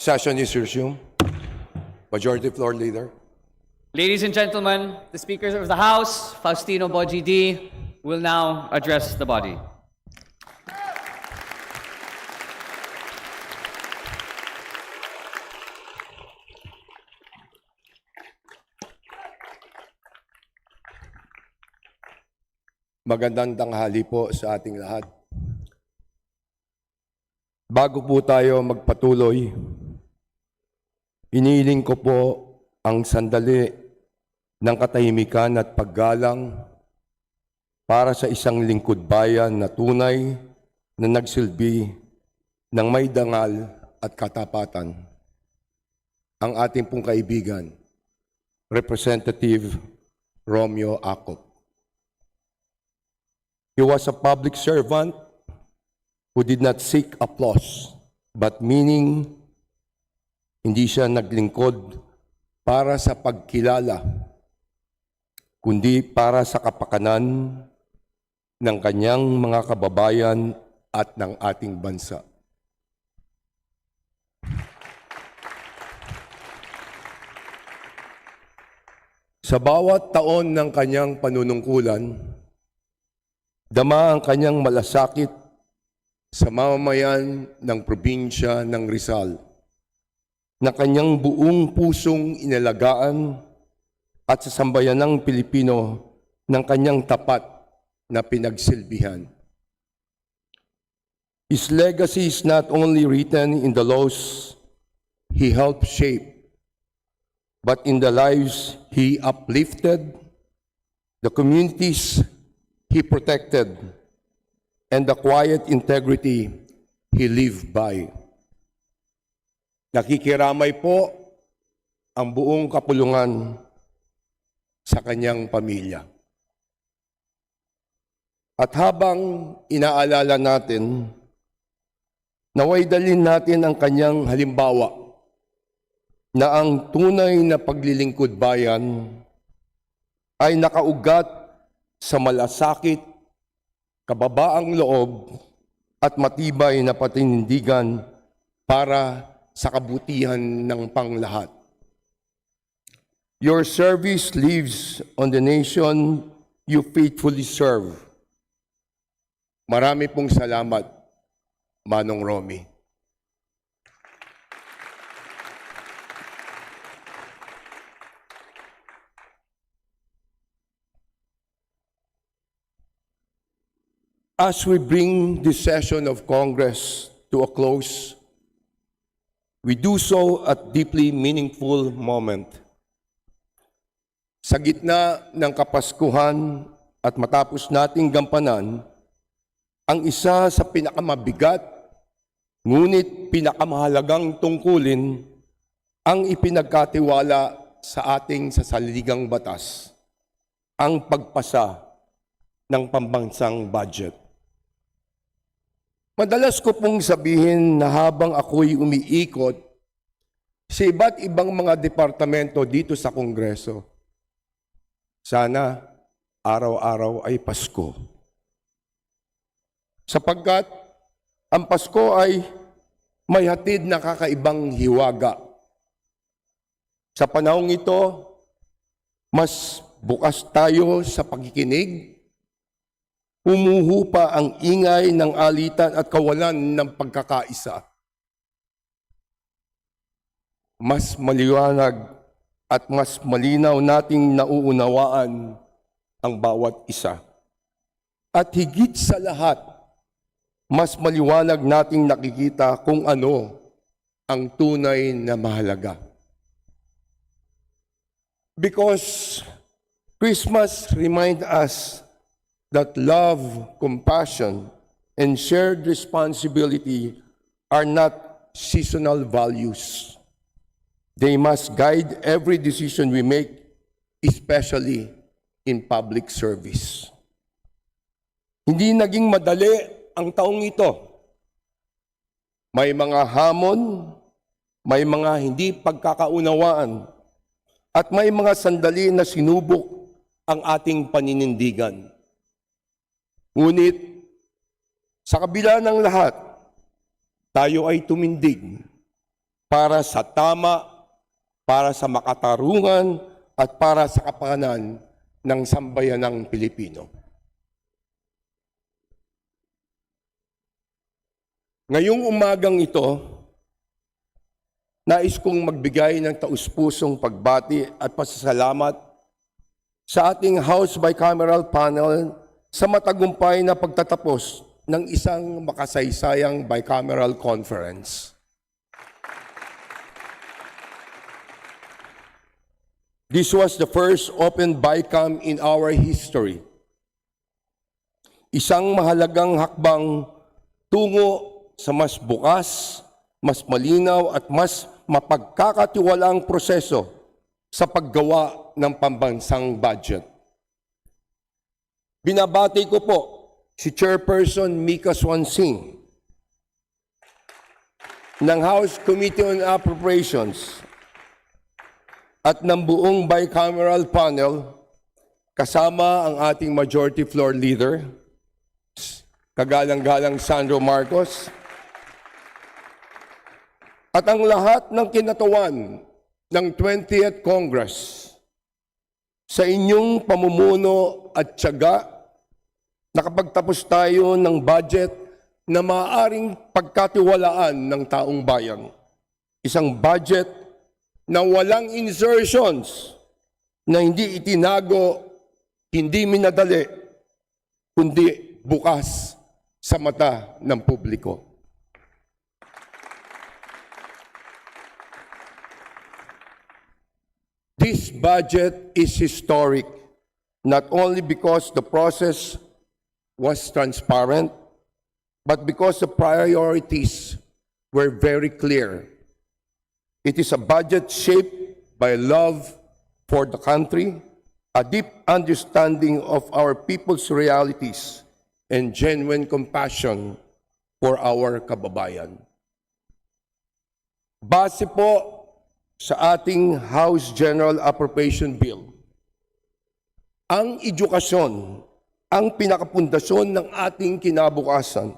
Session is resumed. Majority Floor Leader. Ladies and gentlemen, the Speaker of the House, Faustino Boji D, will now address the body. Magandang tanghali po sa ating lahat. Bago po tayo magpatuloy, iniiling ko po ang sandali ng katahimikan at paggalang para sa isang lingkod bayan na tunay na nagsilbi ng may dangal at katapatan. Ang ating pong kaibigan, Representative Romeo Acop. He was a public servant who did not seek applause, but meaning hindi siya naglingkod para sa pagkilala, kundi para sa kapakanan ng kanyang mga kababayan at ng ating bansa. Sa bawat taon ng kanyang panunungkulan, dama ang kanyang malasakit sa mamamayan ng probinsya ng Rizal na kanyang buong pusong inalagaan at sa sambayanang Pilipino ng kanyang tapat na pinagsilbihan. His legacy is not only written in the laws he helped shape, but in the lives he uplifted, the communities he protected, and the quiet integrity he lived by. Nakikiramay po ang buong kapulungan sa kanyang pamilya. At habang inaalala natin, naway dalhin natin ang kanyang halimbawa na ang tunay na paglilingkod bayan ay nakaugat sa malasakit, kababaang loob at matibay na patinindigan para sa kabutihan ng panglahat. Your service leaves on the nation you faithfully serve. Marami pong salamat, Manong Romy. As we bring this session of Congress to a close, we do so at deeply meaningful moment. Sa gitna ng Kapaskuhan at matapos nating gampanan ang isa sa pinakamabigat ngunit pinakamahalagang tungkulin ang ipinagkatiwala sa ating sasaligang batas, ang pagpasa ng pambansang budget. Madalas ko pong sabihin na habang ako'y umiikot sa iba't ibang mga departamento dito sa Kongreso, sana araw-araw ay Pasko. Sapagkat ang Pasko ay may hatid na kakaibang hiwaga. Sa panahong ito, mas bukas tayo sa pakikinig. Humuhupa ang ingay ng alitan at kawalan ng pagkakaisa. Mas maliwanag at mas malinaw nating nauunawaan ang bawat isa. At higit sa lahat, mas maliwanag nating nakikita kung ano ang tunay na mahalaga. Because Christmas reminds us that love, compassion, and shared responsibility are not seasonal values. They must guide every decision we make, especially in public service. Hindi naging madali ang taong ito. May mga hamon, may mga hindi pagkakaunawaan, at may mga sandali na sinubok ang ating paninindigan. Ngunit, sa kabila ng lahat, tayo ay tumindig para sa tama, para sa makatarungan, at para sa kapakanan ng sambayanang Pilipino. Ngayong umagang ito, nais kong magbigay ng taus-pusong pagbati at pasasalamat sa ating House Bicameral Panel sa matagumpay na pagtatapos ng isang makasaysayang bicameral conference. This was the first open BICAM in our history. Isang mahalagang hakbang tungo sa mas bukas, mas malinaw at mas mapagkakatiwalaang proseso sa paggawa ng pambansang budget. Binabati ko po si Chairperson Mika Swansing ng House Committee on Appropriations at ng buong bicameral panel kasama ang ating Majority Floor Leader, kagalang-galang Sandro Marcos, at ang lahat ng kinatawan ng 20th Congress. Sa inyong pamumuno at tiyaga, nakapagtapos tayo ng budget na maaaring pagkatiwalaan ng taong bayan. Isang budget na walang insertions, na hindi itinago, hindi minadali, kundi bukas sa mata ng publiko. This budget is historic, not only because the process was transparent, but because the priorities were very clear. It is a budget shaped by love for the country, a deep understanding of our people's realities, and genuine compassion for our kababayan. Base po sa ating House General Appropriation Bill, ang edukasyon ang pinakapundasyon ng ating kinabukasan.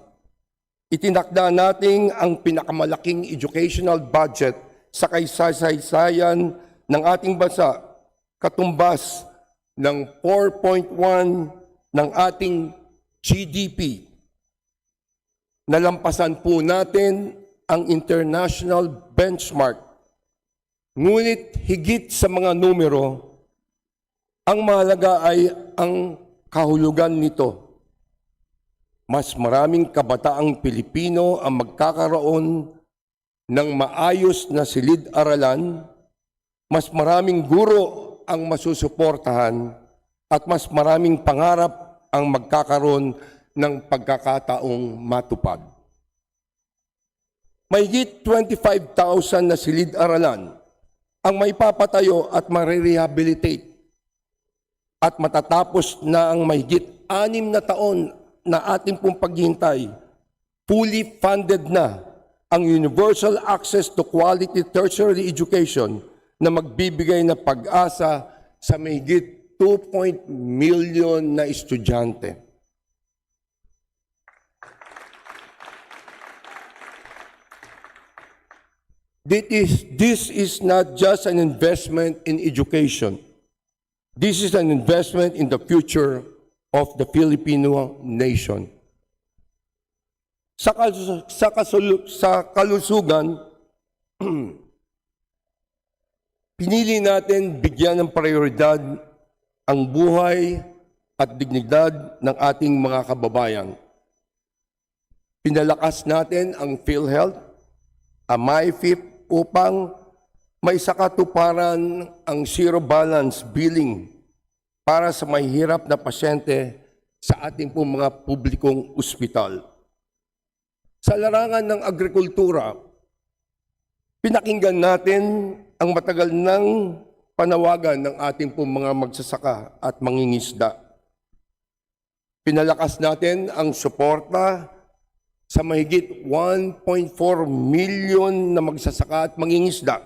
Itinakda natin ang pinakamalaking educational budget sa kaysaysayan ng ating bansa, katumbas ng 4.1 ng ating GDP. Nalampasan po natin ang international benchmark. Ngunit higit sa mga numero, ang mahalaga ay ang kahulugan nito. Mas maraming kabataang Pilipino ang magkakaroon ng maayos na silid-aralan, mas maraming guro ang masusuportahan, at mas maraming pangarap ang magkakaroon ng pagkakataong matupad. Mahigit 25,000 na silid-aralan ang maipapatayo at marirehabilitate, at matatapos na ang mahigit 6 na taon na ating pong paghihintay. Fully funded na ang universal access to quality tertiary education na magbibigay ng pag-asa sa mahigit 2 million na estudyante. This is not just an investment in education. This is an investment in the future of the Filipino nation. Sa kalusugan, pinili natin bigyan ng prioridad ang buhay at dignidad ng ating mga kababayan. Pinalakas natin ang PhilHealth, ang MyFIP, upang may sakatuparan ang zero balance billing para sa mahihirap na pasyente sa ating pong mga publikong ospital. Sa larangan ng agrikultura, pinakinggan natin ang matagal ng panawagan ng ating pong mga magsasaka at mangingisda. Pinalakas natin ang suporta sa mahigit 1.4 million na magsasaka at mangingisda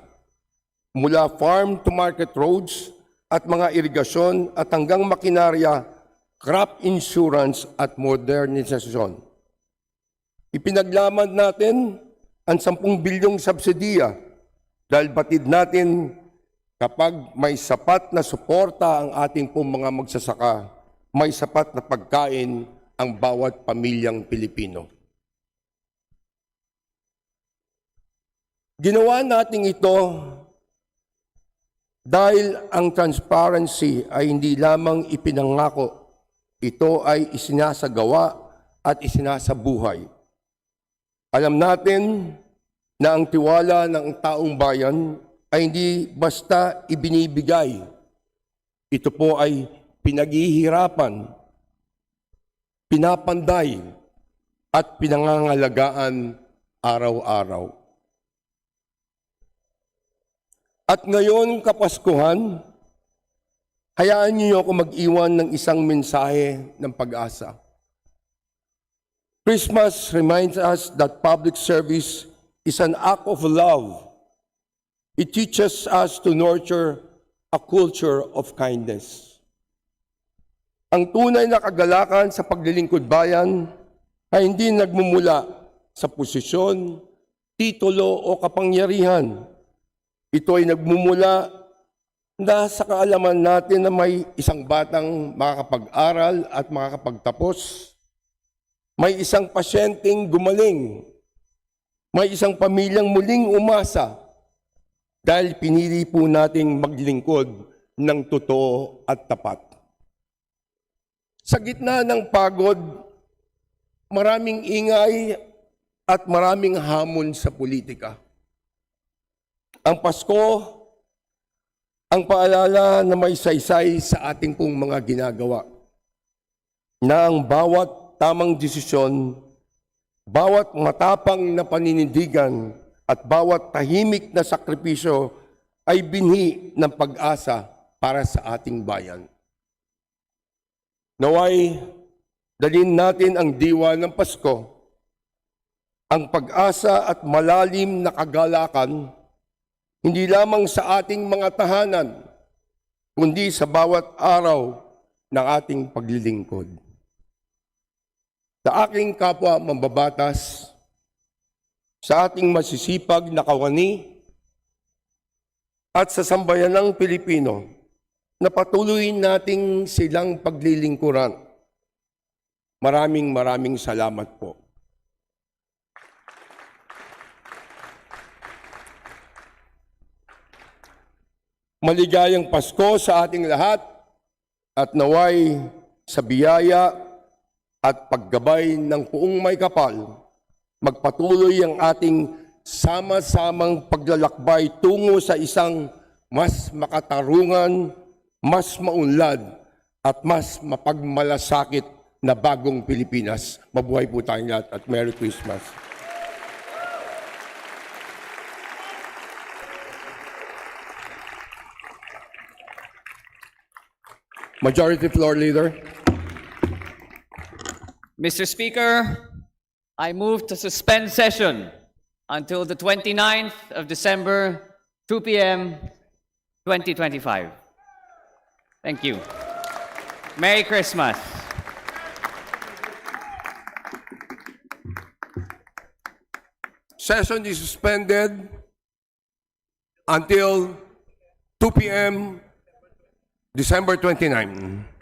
mula farm to market roads at mga irigasyon at hanggang makinarya, crop insurance at modernisasyon. Ipinaglaman natin ang 10 bilyong subsidiya dahil batid natin kapag may sapat na suporta ang ating pong mga magsasaka, may sapat na pagkain ang bawat pamilyang Pilipino. Ginawa natin ito dahil ang transparency ay hindi lamang ipinangako, ito ay isinasagawa at isinasabuhay. Alam natin na ang tiwala ng taong bayan ay hindi basta ibinibigay. Ito po ay pinaghihirapan, pinapanday, at pinangangalagaan araw-araw. At ngayon, Kapaskuhan, hayaan niyo ako mag-iwan ng isang mensahe ng pag-asa. Christmas reminds us that public service is an act of love. It teaches us to nurture a culture of kindness. Ang tunay na kagalakan sa paglilingkod bayan ay hindi nagmumula sa posisyon, titulo o kapangyarihan. Ito ay nagmumula na sa kaalaman natin na may isang batang makakapag-aral at makakapagtapos, may isang pasyenteng gumaling, may isang pamilyang muling umasa dahil pinili po nating maglingkod ng totoo at tapat. Sa gitna ng pagod, maraming ingay at maraming hamon sa politika. Ang Pasko, ang paalala na may saysay sa ating pong mga ginagawa, na ang bawat tamang desisyon, bawat matapang na paninindigan, at bawat tahimik na sakripisyo ay binhi ng pag-asa para sa ating bayan. Naway, dalhin natin ang diwa ng Pasko, ang pag-asa at malalim na kagalakan, hindi lamang sa ating mga tahanan, kundi sa bawat araw ng ating paglilingkod. Sa aking kapwa mambabatas, sa ating masisipag na kawani, at sa sambayanang Pilipino, na patuloy nating silang paglilingkuran. Maraming salamat po. Maligayang Pasko sa ating lahat at naway sa biyaya at paggabay ng Poong May Kapal, magpatuloy ang ating sama-samang paglalakbay tungo sa isang mas makatarungan, mas maunlad at mas mapagmalasakit na bagong Pilipinas. Mabuhay po tayong lahat at Merry Christmas. Majority Floor Leader. Mr. Speaker, I move to suspend session until the 29th of December, 2 p.m., 2025. Thank you. Merry Christmas. Session is suspended until 2 p.m. December 29.